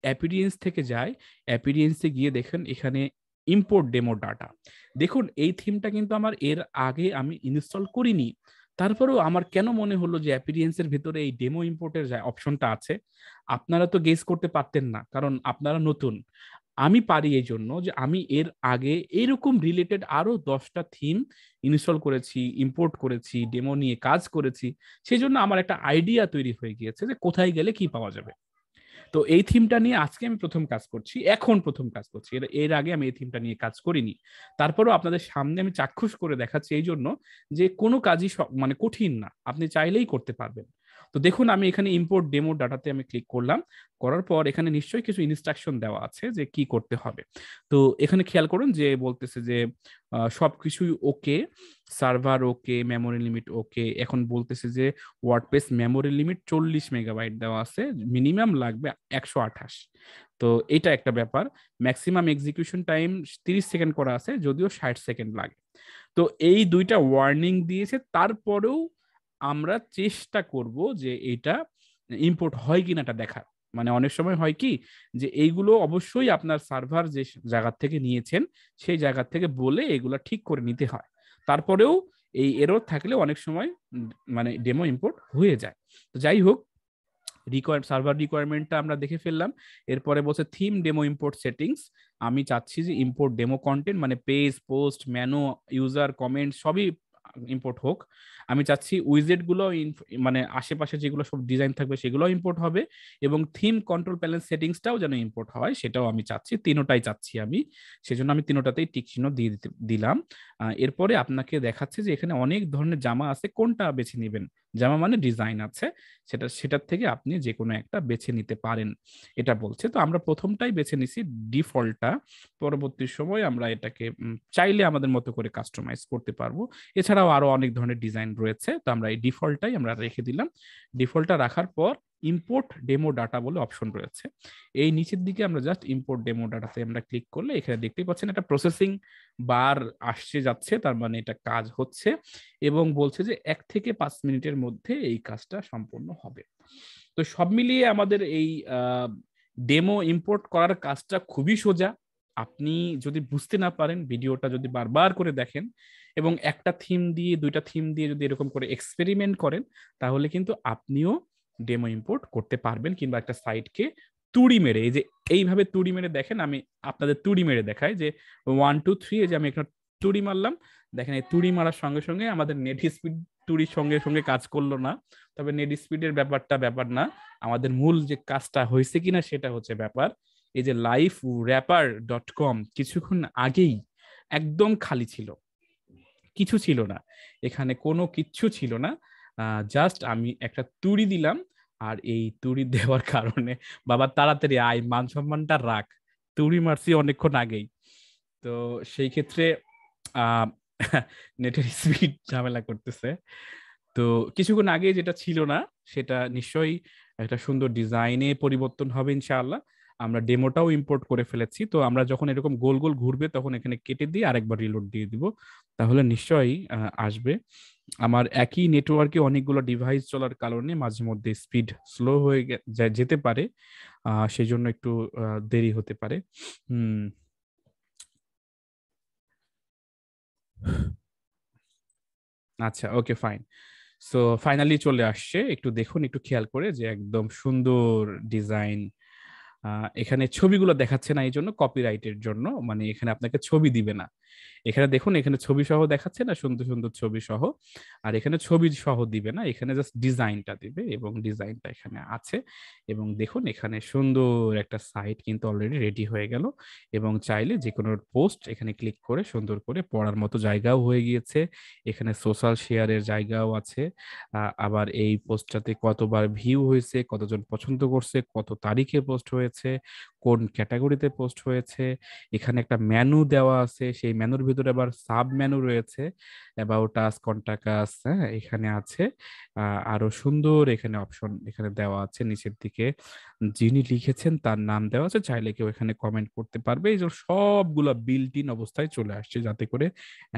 অ্যাপিরিয়েন্স থেকে যাই, অ্যাপিরিয়েন্সে গিয়ে দেখেন এখানে ইম্পোর্ট ডেমো ডাটা। দেখুন এই থিমটা কিন্তু আমার এর আগে আমি ইনস্টল করিনি, তারপরেও আমার কেন মনে হলো যে অ্যাপিরিয়েন্সের ভিতরে এই ডেমো ইম্পোর্টের যে অপশনটা আছে, আপনারা তো গেস করতে পারতেন না কারণ আপনারা নতুন। আমি পারি এই জন্য যে আমি এর আগে এরকম রিলেটেড আরো 10টা থিম ইনস্টল করেছি, ইম্পোর্ট করেছি, ডেমো নিয়ে কাজ করেছি, সেই জন্য আমার একটা আইডিয়া তৈরি হয়ে গিয়েছে যে কোথায় গেলে কি পাওয়া যাবে। তো এই থিমটা নিয়ে আজকে আমি প্রথম কাজ করছি, এখন প্রথম কাজ করছি, এর আগে আমি এই থিমটা নিয়ে কাজ করিনি। তারপরেও আপনাদের সামনে আমি চাক্ষুষ করে দেখাচ্ছি এই জন্য যে কোনো কাজই মানে কঠিন না, আপনি চাইলেই করতে পারবেন। তো দেখুন আমি এখানে ইম্পোর্ট ডেমো ডাটাতে আমি ক্লিক করলাম, করার পর এখানে নিশ্চয়ই কিছু ইনস্ট্রাকশন দেওয়া আছে যে কি করতে হবে। তো এখানে খেয়াল করুন যে বলতেছে যে সবকিছুই ওকে, সার্ভার ওকে, মেমোরি লিমিট ওকে। এখন বলতেছে যে ওয়ার্ডপ্রেস মেমোরি লিমিট 40 মেগাবাইট দেওয়া আছে, মিনিমাম লাগবে 128। তো এটা একটা ব্যাপার। ম্যাক্সিমাম এক্সিকিউশন টাইম 30 সেকেন্ড করা আছে, যদিও 60 সেকেন্ড লাগে। তো এই দুইটা ওয়ার্নিং দিয়েছে, তারপরেও আমরা চেষ্টা করব যে এটা ইম্পোর্ট হয় কিনা এটা দেখার। মানে অনেক সময় হয় কি যে এইগুলো অবশ্যই আপনার সার্ভার যে জায়গা থেকে নিয়েছেন সেই জায়গা থেকে বলে এগুলো ঠিক করে নিতে হয়, তারপরেও এই এরর থাকলে অনেক সময় মানে ডেমো ইম্পোর্ট হয়ে যায়। তো যাই হোক, সার্ভার রিকোয়ারমেন্টটা আমরা দেখে ফেললাম। এরপরে বলছে থিম ডেমো ইম্পোর্ট সেটিংস। আমি চাচ্ছি যে ইম্পোর্ট ডেমো কন্টেন্ট, মানে page, post, menu, user comment সবই ইম্পোর্ট হোক। আমি চাচ্ছি উইজেট গুলো, মানে আশেপাশে যেগুলো সব ডিজাইন থাকবে সেগুলো ইম্পোর্ট হবে, এবং থিম কন্ট্রোল প্যানেল সেটিংসটাও যেন ইম্পোর্ট হয় সেটাও আমি চাচ্ছি, তিনোটাই চাচ্ছি আমি। সেজন্য আমি তিনোটাতেই টিক চিহ্ন দিলাম। এরপরে আপনাকে দেখাচ্ছে যে এখানে অনেক ধরনের জামা আছে, কোনটা বেছে নেবেন। জামা মানে ডিজাইন আছে, সেটার থেকে আপনি যে কোনো একটা বেছে নিতে পারেন এটা বলছে। তো আমরা প্রথমটাই বেছে নিছি, ডিফল্টটা। পরবর্তী সময় আমরা এটাকে চাইলে আমাদের মতো করে কাস্টমাইজ করতে পারবো। এছাড়াও আরো অনেক ধরনের ডিজাইন রয়েছে, তো আমরা এই ডিফল্টটাই আমরা রেখে দিলাম। ডিফল্টটা রাখার পর ইম্পোর্ট ডেমো ডাটা বলে অপশন রয়েছে, এই নিচের দিকে আমরা জাস্ট ইম্পোর্ট ডেমো ডাটাতে আমরা ক্লিক করলে এখানে দেখতেই পাচ্ছেন একটা প্রসেসিং বার আসছে যাচ্ছে, তার মানে এটা কাজ হচ্ছে এবং বলছে যে 1 থেকে 5 মিনিটের মধ্যে এই কাজটা সম্পূর্ণ হবে। তো সব মিলিয়ে আমাদের এই ডেমো ইম্পোর্ট করার কাজটা খুবই সোজা। আপনি যদি বুঝতে না পারেন, ভিডিওটা যদি বারবার করে দেখেন এবং একটা থিম দিয়ে দুইটা থিম দিয়ে যদি এরকম করে এক্সপেরিমেন্ট করেন, তাহলে কিন্তু আপনিও ডেমো ইম্পোর্ট করতে পারবেন। কিংবা একটা সাইটকে তুড়ি মেরে, এই যে এইভাবে তুড়ি মেরে দেখেন, আমি আপনাদের তুড়ি মেরে দেখাই যে 1 2 3, এই যে আমি একটা তুড়ি মারলাম, দেখেন এই তুড়ি মারার সঙ্গে সঙ্গে আমাদের নেট স্পিড তুড়ির সঙ্গে সঙ্গে কাজ করলো না। তবে নেট স্পিডের ব্যাপার না, আমাদের মূল যে কাজটা হয়েছে কিনা সেটা হচ্ছে ব্যাপার। এই যে liferapper.com কিছুক্ষণ আগেই একদম খালি ছিল, কিছু ছিল না, এখানে কোনো কিচ্ছু ছিল না, জাস্ট আমি একটা তুড়ি দিলাম। আর এই তুড়ি দেওয়ার কারণে, বাবা তাড়াতাড়ি আয়, মান সম্মানটা রাখ, তুড়ি মারছি অনেকক্ষণ আগেই। তো সেই ক্ষেত্রে আহ নেটের স্পিড ঝামেলা করতেছে। তো কিছুক্ষণ আগে যেটা ছিল না, সেটা নিশ্চয়ই একটা সুন্দর ডিজাইনে পরিবর্তন হবে ইনশাআল্লাহ। আমরা ডেমোটাও ইম্পোর্ট করে ফেলেছি, তো আমরা যখন এরকম গোল গোল ঘুরবে তখন এখানে কেটে দিয়ে আরেকবার রিলোড দিয়ে দিব, তাহলে নিশ্চয়ই আসবে। আমার একই নেটওয়ার্কে অনেকগুলো ডিভাইস চলার কারণে মাঝে মধ্যে স্পিড স্লো হয়ে যেতে পারে, সেই জন্য একটু দেরি হতে পারে। হুম, আচ্ছা, ওকে, ফাইন। সো ফাইনালি চলে আসছে, একটু দেখুন, একটু খেয়াল করে যে একদম সুন্দর ডিজাইন। এখানে ছবিগুলো দেখাচ্ছে না, এই জন্য কপিরাইটের জন্য, মানে এখানে আপনাকে ছবি দিবে না। এখানে দেখুন, এখানে ছবি সহ দেখাচ্ছে না, সুন্দর সুন্দর ছবি সহ। আর এখানে ছবি সহ দিবে না, এখানে জাস্ট ডিজাইনটা দিবে এবং ডিজাইনটা এখানে আছে। এবং দেখুন এখানে সুন্দর একটা সাইট কিন্তু অলরেডি রেডি হয়ে গেল। এবং চাইলে যে কোনো পোস্ট এখানে ক্লিক করে সুন্দর করে পড়ার মতো জায়গাও হয়ে গিয়েছে। এখানে সোশ্যাল শেয়ারের জায়গাও আছে। আবার এই পোস্টটাতে কতবার ভিউ হয়েছে, কতজন পছন্দ করছে, কত তারিখে পোস্ট হয়েছে, কোন ক্যাটাগরিতে পোস্ট হয়েছে। এখানে একটা মেনু দেওয়া আছে, সেই মেনুর ভিতরে আবার সাব মেনু রয়েছে, অ্যাবাউট আস, কন্টাক্ট আস, হ্যাঁ এখানে আছে। আরো সুন্দর এখানে অপশন এখানে দেওয়া আছে নিচের দিকে, যিনি লিখেছেন তার নাম দেওয়া আছে, চাইলে কেউ এখানে কমেন্ট করতে পারবে। এই যে সবগুলা বিল্ট ইন অবস্থায় চলে আসছে, যাতে করে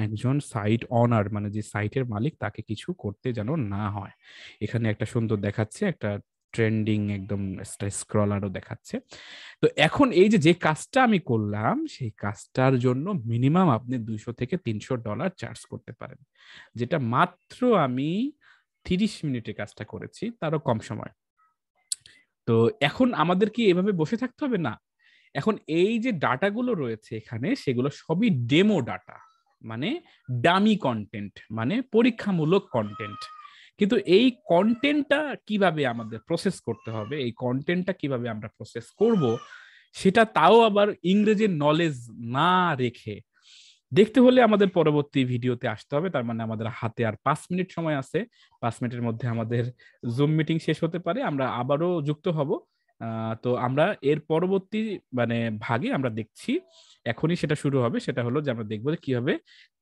একজন সাইট অনার, মানে যে সাইটের মালিক, তাকে কিছু করতে যেন না হয়। এখানে একটা সুন্দর দেখাচ্ছে, একটা ট্রেন্ডিং একদম স্ক্রলারও দেখাচ্ছে। তো এখন এই যে যে কাজটা আমি করলাম, সেই কাজটার জন্য মিনিমাম আপনি $200 থেকে $300 চার্জ করতে পারেন, যেটা মাত্র আমি 30 মিনিটে কাজটা করেছি, তারও কম সময়। তো এখন আমাদের কি এভাবে বসে থাকতে হবে? না। এখন এই যে ডাটাগুলো রয়েছে এখানে, সেগুলো সবই ডেমো ডাটা, মানে ডামি কন্টেন্ট, মানে পরীক্ষামূলক কন্টেন্ট। কিন্তু এই কন্টেন্টটা কিভাবে আমাদের প্রসেস করতে হবে, এই কন্টেন্টটা কিভাবে আমরা প্রসেস করব, সেটা তাও আবার ইংরেজির নলেজ না রেখে দেখতে হলে আমাদের পরবর্তী ভিডিওতে আসতে হবে। তার মানে আমাদের হাতে আর 5 মিনিট সময় আছে, 5 মিনিটের মধ্যে আমাদের জুম মিটিং শেষ হতে পারে, আমরা আবারও যুক্ত হব। তো আমরা এর পরবর্তী মানে ভাগে আমরা দেখছি, এখনই সেটা শুরু হবে, সেটা হলো যে আমরা দেখবো যে কিভাবে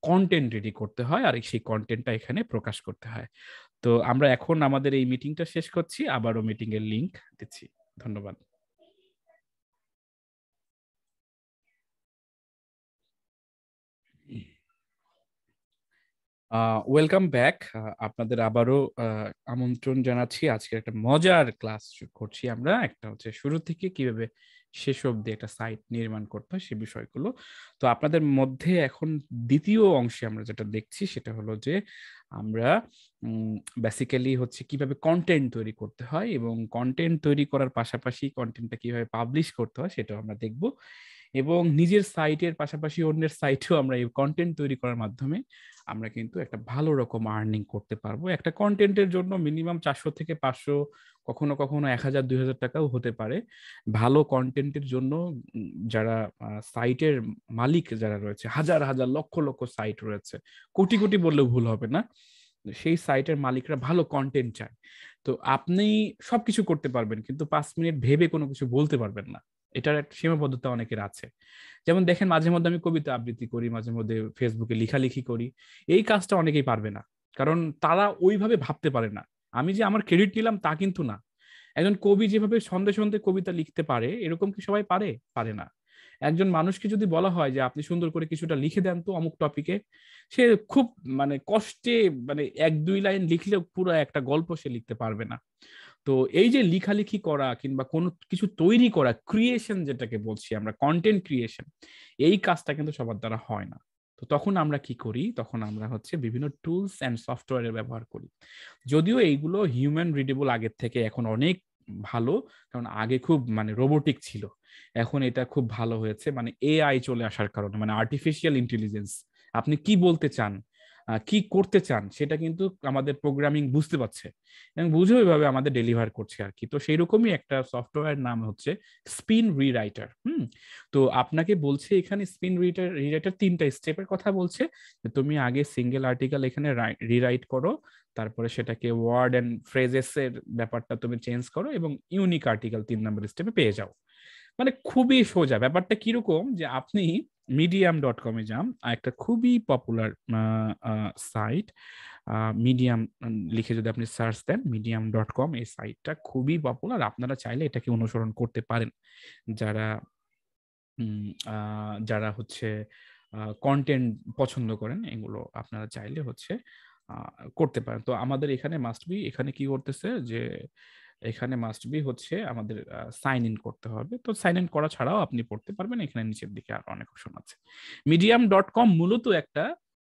কন্টেন্ট রেডি করতে হয় আর সেই কন্টেন্টটা এখানে প্রকাশ করতে হয়। তো আমরা এখন আমাদের এই মিটিংটা শেষ করছি, আবারও মিটিং এর লিংক দিচ্ছি। ধন্যবাদ। Welcome back. আপনাদের আবারও আমন্ত্রণ জানাচ্ছি। আজকে একটা মজার ক্লাস করছি আমরা, একটা হচ্ছে শুরু থেকে কিভাবে শেষ অবধি একটা সাইট নির্মাণ করতে হয় সে বিষয়গুলো। তো আপনাদের মধ্যে এখন দ্বিতীয় অংশে আমরা যেটা দেখছি সেটা হলো যে আমরা বেসিক্যালি হচ্ছে কিভাবে কন্টেন্ট তৈরি করতে হয় এবং কন্টেন্ট তৈরি করার পাশাপাশি কন্টেন্টটা কিভাবে পাবলিশ করতে হয় সেটাও আমরা দেখব। এবং নিজের সাইটের পাশাপাশি অন্যের সাইটেও আমরা এই কন্টেন্ট তৈরি করার মাধ্যমে আমরা কিন্তু একটা ভালো রকম আর্নিং করতে পারবো। একটা কন্টেন্টের জন্য মিনিমাম 400 থেকে 500, কখনো কখনো 1000 2000 টাকাও হতে পারে। ভালো কন্টেন্টের জন্য যারা সাইটের মালিক যারা রয়েছে, হাজার হাজার লক্ষ লক্ষ সাইট রয়েছে, কোটি কোটি বললেও ভুল হবে না, সেই সাইটের মালিকরা ভালো কন্টেন্ট চায়। তো আপনি সবকিছু করতে পারবেন, কিন্তু 5 মিনিট ভেবে কোনো কিছু বলতে পারবেন না। এটার একটা সীমাবদ্ধতা অনেকের আছে। যেমন দেখেন, মাঝে মধ্যে আমি কবিতা আবৃত্তি করি, মাঝে মধ্যে ফেসবুকে লেখালেখি করি। এই কাজটা অনেকেই পারবে না, কারণ তারা ওইভাবে ভাবতে পারে না। আমি যে আমার ক্রেডিট নিলাম তা কিন্তু না। একজন কবি যেভাবে সন্ধে সন্ধে কবিতা লিখতে পারে, এরকম কি সবাই পারে? পারে না। একজন মানুষকে যদি বলা হয় যে আপনি সুন্দর করে কিছুটা লিখে দেন তো অমুক টপিকে, সে খুব কষ্টে 1-2 লাইন লিখলেও পুরো একটা গল্প সে লিখতে পারবে না। তো এই যে লেখালেখি করা কিংবা কোনো কিছু তৈরি করা, ক্রিয়েশন যেটাকে বলছি আমরা, কন্টেন্ট ক্রিয়েশন, এই কাজটা কিন্তু সবার দ্বারা হয় না। তো তখন আমরা কি করি? তখন আমরা হচ্ছে বিভিন্ন টুলস অ্যান্ড সফটওয়্যারের ব্যবহার করি। যদিও এইগুলো হিউম্যান রিডেবল আগের থেকে এখন অনেক ভালো, কারণ আগে খুব রোবোটিক ছিল। এখন এটা খুব ভালো হয়েছে, এআই চলে আসার কারণে, আর্টিফিশিয়াল ইন্টেলিজেন্স। আপনি কি বলতে চান, কি করতে চান, সেটা কিন্তু আমাদের প্রোগ্রামিং বুঝতে পারছে এবং বুঝে ওইভাবে আমাদের ডেলিভার করছে আর কি। তো সেই রকমই একটা সফটওয়্যার নাম হচ্ছে স্পিন রিরাইটার। তো আপনাকে বলছে এখানে স্পিন রিরাইটার 3টা স্টেপের কথা বলছে। তুমি আগে সিঙ্গেল আর্টিকেল এখানে রিরাইট করো, তারপরে সেটাকে ওয়ার্ড এন্ড ফ্রেজেস এর ব্যাপারটা তুমি চেঞ্জ করো, এবং ইউনিক আর্টিকেল 3 নম্বর স্টেপে পেয়ে যাও। খুবই সোজা। ব্যাপারটা কিরকম, যে আপনি medium.com-এ যান, একটা খুবই পপুলার সাইট, মিডিয়াম লিখে যদি আপনি সার্চ দেন, medium.com, এই সাইটটা খুবই পপুলার। আপনারা চাইলে এটাকে অনুসরণ করতে পারেন। যারা যারা হচ্ছে কন্টেন্ট পছন্দ করেন, এগুলো আপনারা চাইলে হচ্ছে করতে পারেন। তো আমাদের এখানে মাস্ট বি, এখানে কি করতেছে যে এখানে মাস্ট বি হচ্ছে আমাদের সাইন ইন করতে হবে। তো সাইন ইন করা ছাড়াও আপনি পড়তে পারবেন, এখানে নিচের দিকে আর অনেক অপশন আছে। medium.com মূলত একটা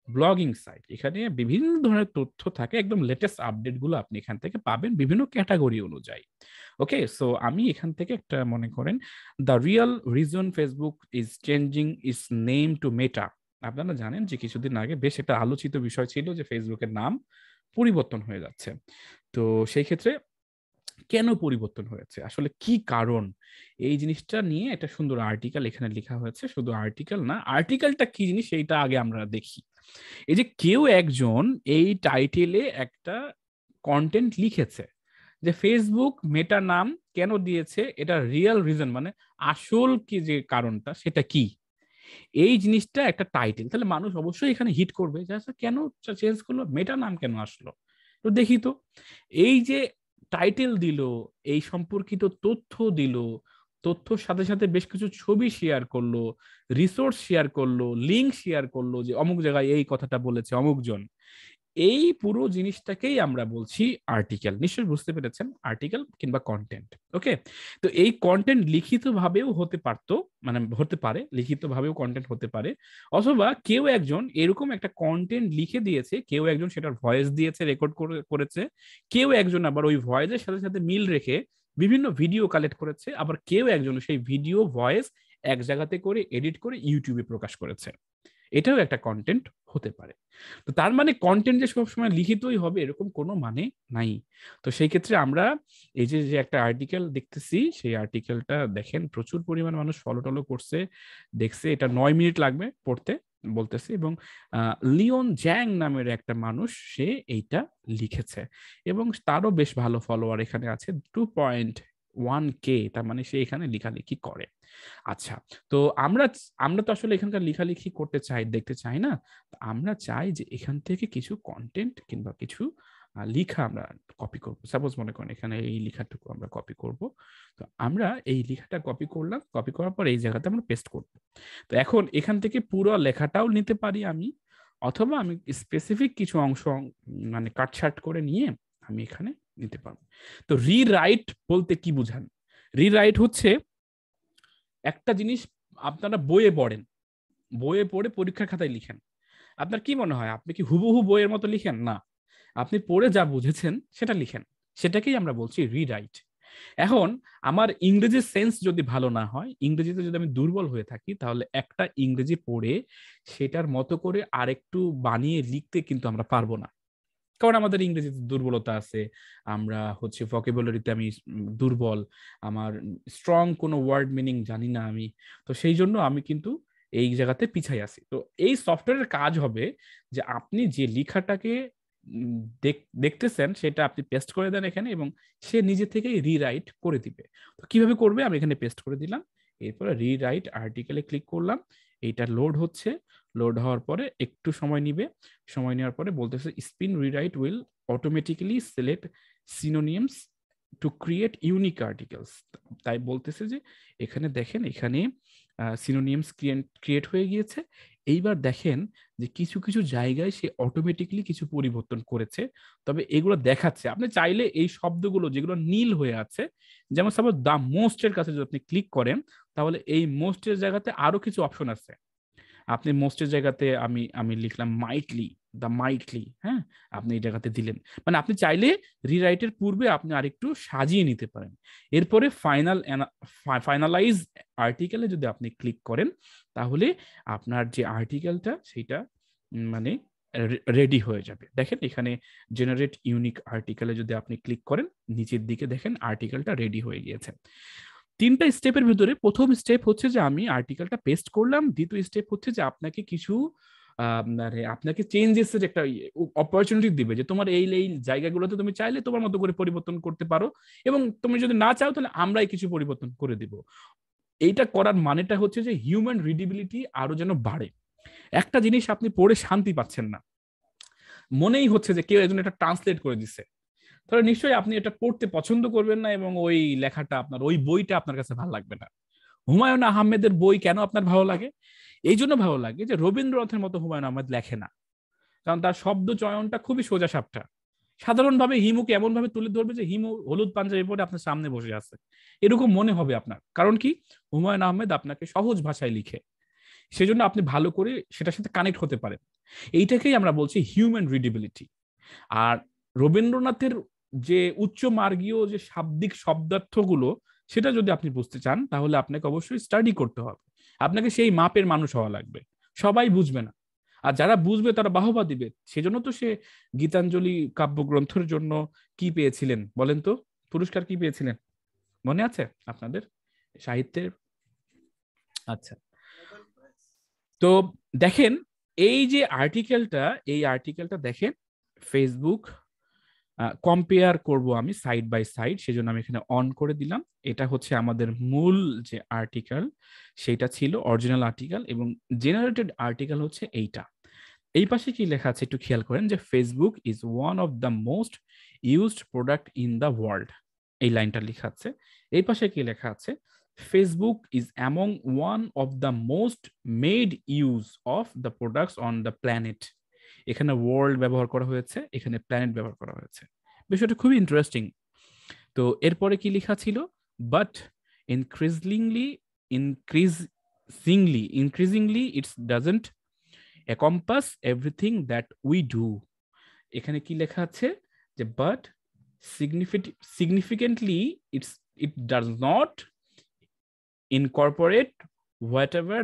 ব্লগিং সাইট। এখানে বিভিন্ন ধরনের তথ্য থাকে, একদম লেটেস্ট আপডেট গুলো আপনি এখান থেকে পাবেন বিভিন্ন ক্যাটাগরি অনুযায়ী। ওকে, সো আমি এখান থেকে একটা, মনে করেন, the real reason Facebook is changing is name to Meta. আপনারা জানেন যে কিছুদিন আগে বেশ একটা আলোচিত বিষয় ছিল যে ফেসবুকের নাম পরিবর্তন হয়ে যাচ্ছে। তো সেই ক্ষেত্রে কেন পরিবর্তন হয়েছে, আসলে কি কারণ, এই জিনিসটা নিয়ে একটা সুন্দর আর্টিকেল এখানে লেখা হয়েছে। শুধু আর্টিকেল না, আর্টিকেলটা কি জিনিস সেইটা আগে আমরা দেখি। এই যে কেউ একজন এই টাইটেলে একটা কন্টেন্ট লিখেছে যে ফেসবুক মেটা নাম কেন দিয়েছে, এটা রিয়েল রিজন, আসল কি যে কারণটা সেটা কি, এই জিনিসটা একটা টাইটেল, তাহলে মানুষ অবশ্যই এখানে হিট করবে যে আচ্ছা কেন চেঞ্জ করলো, মেটা নাম কেন আসলো, তো দেখি তো। এই যে টাইটেল দিল, এই সম্পর্কিত তথ্য দিল, তথ্যর সাথে সাথে বেশ কিছু ছবি শেয়ার করলো, রিসোর্স শেয়ার করলো, লিঙ্ক শেয়ার করলো যে অমুক জায়গায় এই কথাটা বলেছে অমুকজন, এই পুরো জিনিসটাকেই আমরা বলছি আর্টিকেল। নিশ্চয়ই বুঝতে পেরেছেন, আর্টিকেল কিংবা কন্টেন্ট। ওকে, তো এই কন্টেন্ট লিখিত ভাবেও হতে পারতো, হতে পারে, লিখিত ভাবেও কন্টেন্ট হতে পারে, অথবা কেউ একজন এরকম একটা কন্টেন্ট লিখে দিয়েছে, কেউ একজন সেটার ভয়েস দিয়েছে, রেকর্ড করেছে, কেউ একজন আবার ওই ভয়েসের সাথে সাথে মিল রেখে বিভিন্ন ভিডিও কালেক্ট করেছে, আবার কেউ একজন সেই ভিডিও ভয়েস এক জায়গাতে করে এডিট করে ইউটিউবে প্রকাশ করেছে। এটাও একটা কন্টেন্ট হতে পারে। তো তার কন্টেন্ট যে সবসময় লিখিতই হবে এরকম কোনো মানে নাই। তো সেই ক্ষেত্রে আমরা এই যে যে একটা আর্টিকেল দেখতেছি, সেই আর্টিকেলটা দেখেন প্রচুর পরিমাণ মানুষ ফলো টলো করছে, দেখছে। এটা 9 মিনিট লাগবে পড়তে বলতেছি, এবং লিওন জ্যাং নামের একটা মানুষ সে এইটা লিখেছে, এবং তারও বেশ ভালো ফলোয়ার এখানে আছে, 2.1K। তার সে এখানে লেখালেখি করে। আচ্ছা, তো আমরা আমরা তো আসলে এখানকার লেখালেখি করতে চাই, দেখতে চাই না। আমরা চাই যে এখান থেকে কিছু কন্টেন্ট কিংবা কিছু লেখা আমরা কপি করব। সাপোজ মনে করেন এখানে এই লেখাটুকু আমরা কপি করব। তো আমরা এই লেখাটা কপি করলাম, কপি করার পর এই জায়গাতে আমরা পেস্ট করব। তো এখন এখান থেকে পুরো লেখাটাও নিতে পারি আমি, অথবা আমি স্পেসিফিক কিছু অংশ কাটছাট করে নিয়ে আমি এখানে নিতে পারবো। তো রিরাইট বলতে কি বুঝান? রিরাইট হচ্ছে একটা জিনিস আপনারা বইয়ে পড়েন, বইয়ে পড়ে পরীক্ষার খাতায় লিখেন, আপনার কি মনে হয় আপনি কি হুবহু বইয়ের মতো লিখেন? না, আপনি পড়ে যা বুঝেছেন সেটা লিখেন, সেটাকেই আমরা বলছি রিরাইট। এখন আমার ইংরেজির সেন্স যদি ভালো না হয়, ইংরেজিতে যদি আমি দুর্বল হয়ে থাকি, তাহলে একটা ইংরেজি পড়ে সেটার মতো করে আরেকটু বানিয়ে লিখতে কিন্তু আমরা পারবো না, কারণ আমাদের ইংরেজিতে দুর্বলতা আছে। আমরা হচ্ছে ভোকাবুলারিতে আমি দুর্বল, আমার স্ট্রং কোনো ওয়ার্ড মিনিং জানি না আমি। তো সেই জন্য আমি কিন্তু এই জায়গাতে পিছাই আছি। তো এই সফটওয়্যারের কাজ হবে যে আপনি যে লেখাটাকে দেখতেছেন সেটা আপনি পেস্ট করে দেন এখানে এবং সে নিজে থেকেই রিরাইট করে দিবে। তো কিভাবে করবে আমি এখানে পেস্ট করে দিলাম, এরপরে রিরাইট আর্টিকেলে ক্লিক করলাম, এইটা লোড হচ্ছে, লোড হওয়ার পরে একটু সময় নিবে, সময় নেওয়ার পরে বলতেছে spin rewrite will automatically select synonyms to create unique articles. তাই বলতেছে যে এখানে দেখেন এখানে সিনোনিমস ক্রিয়েট হয়ে গিয়েছে। এইবার দেখেন যে কিছু কিছু জায়গায় সে অটোমেটিক্যালি কিছু পরিবর্তন করেছে, তবে এগুলো দেখাচ্ছে। আপনি চাইলে এই শব্দগুলো যেগুলো নীল হয়ে আছে, যেমন সাপোজ দ্য মোস্ট এর কাছে যদি আপনি ক্লিক করেন, তাহলে এই মোস্ট এর জায়গাতে আরো কিছু অপশন আছে। আপনি মোস্টের জায়গাতে আমি আমি লিখলাম মাইটলি, দ্য মাইটলি, হ্যাঁ, আপনি এই জায়গাতে দিলেন। মানে আপনি চাইলে রিরাইটের পূর্বে আপনি আরেকটু সাজিয়ে নিতে পারেন। এরপরে ফাইনালাইজ আর্টিকেলে যদি আপনি ক্লিক করেন, তাহলে আপনার যে আর্টিকেলটা সেটা মানে রেডি হয়ে যাবে। দেখেন এখানে জেনারেট ইউনিক আর্টিকেলে যদি আপনি ক্লিক করেন, নিচের দিকে দেখেন আর্টিকেলটা রেডি হয়ে গিয়েছে। তিনটা স্টেপের ভিতরে প্রথম স্টেপ হচ্ছে যে আমি আর্টিকেলটা পেস্ট করলাম, দ্বিতীয় স্টেপ হচ্ছে যে আপনাকে কিছু আপনাকে চেঞ্জেসের একটা অপরচুনিটি দিবে, যে তোমার এই এই জায়গাগুলোতে তুমি চাইলে তোমার মতো করে পরিবর্তন করতে পারো, এবং তুমি যদি না চাও তাহলে আমরাই কিছু পরিবর্তন করে দিব। এইটা করার মানেটা হচ্ছে যে হিউম্যান রিডেবিলিটি আরো যেন বাড়ে। একটা জিনিস আপনি পড়ে শান্তি পাচ্ছেন না, মনেই হচ্ছে যে কেউ একজন এটা ট্রান্সলেট করে দিচ্ছে, তাহলে নিশ্চয়ই আপনি এটা পড়তে পছন্দ করবেন না এবং ওই লেখাটা আপনার, ওই বইটা আপনার কাছে ভালো লাগবে না। হুমায়ুন আহমেদের বই কেন আপনার ভালো লাগে? এই জন্য ভালো লাগে যে রবীন্দ্রনাথের মতো হুমায়ুন আহমেদ লেখে না, কারণ তার শব্দ চয়নটা খুবই সোজা সাপটা। সাধারণভাবে হিমুকে এমন ভাবে তুলে ধরবে যে হিমু হলুদ পাঞ্জাবি পরে আপনার সামনে বসে আছে, এরকম মনে হবে আপনার। কারণ কি, হুমায়ুন আহমেদ আপনাকে সহজ ভাষায় লিখে, সেজন্য আপনি ভালো করে সেটার সাথে কানেক্ট হতে পারেন। এইটাকেই আমরা বলছি হিউম্যান রিডেবিলিটি। আর রবীন্দ্রনাথের যে উচ্চ মার্গীয় যে শাব্দিক শব্দার্থগুলো, সেটা যদি আপনি বুঝতে চান তাহলে আপনাকে অবশ্যই স্টাডি করতে হবে, আপনাকে সেই মাপের মানুষ হওয়া লাগবে। সবাই বুঝবে না, আর যারা বুঝবে তারা বাহবা দিবে। সেজন্য তো সে গীতাঞ্জলি কাব্যগ্রন্থের জন্য কি পেয়েছিলেন বলেন তো? পুরস্কার কি পেয়েছিলেন মনে আছে আপনাদের সাহিত্যের? আচ্ছা, তো দেখেন এই যে আর্টিকেলটা, এই আর্টিকেলটা দেখেন ফেসবুক কম্পেয়ার করব আমি সাইড বাই সাইড, সেজন্য আমি এখানে অন করে দিলাম। এটা হচ্ছে আমাদের মূল যে আর্টিকেল, সেটা ছিল অরিজিনাল আর্টিকেল, এবং জেনারেটেড আর্টিকেল হচ্ছে এইটা। এই পাশে কি লেখা আছে একটু খেয়াল করেন, যে Facebook is one of the most used product in the world, এই লাইনটা লেখা আছে। এই পাশে কি লেখা আছে, Facebook is among one of the most made use of the products on the planet. এখানে ওয়ার্ল্ড ব্যবহার করা হয়েছে, এখানে প্ল্যানেট ব্যবহার করা হয়েছে, বিষয়টা খুবই ইন্টারেস্টিং। তো এরপরে কি লেখা ছিল, but increasingly it's doesn't encompass everything that we do। এখানে কি লেখা আছে, যে but significantly it does not incorporate whatever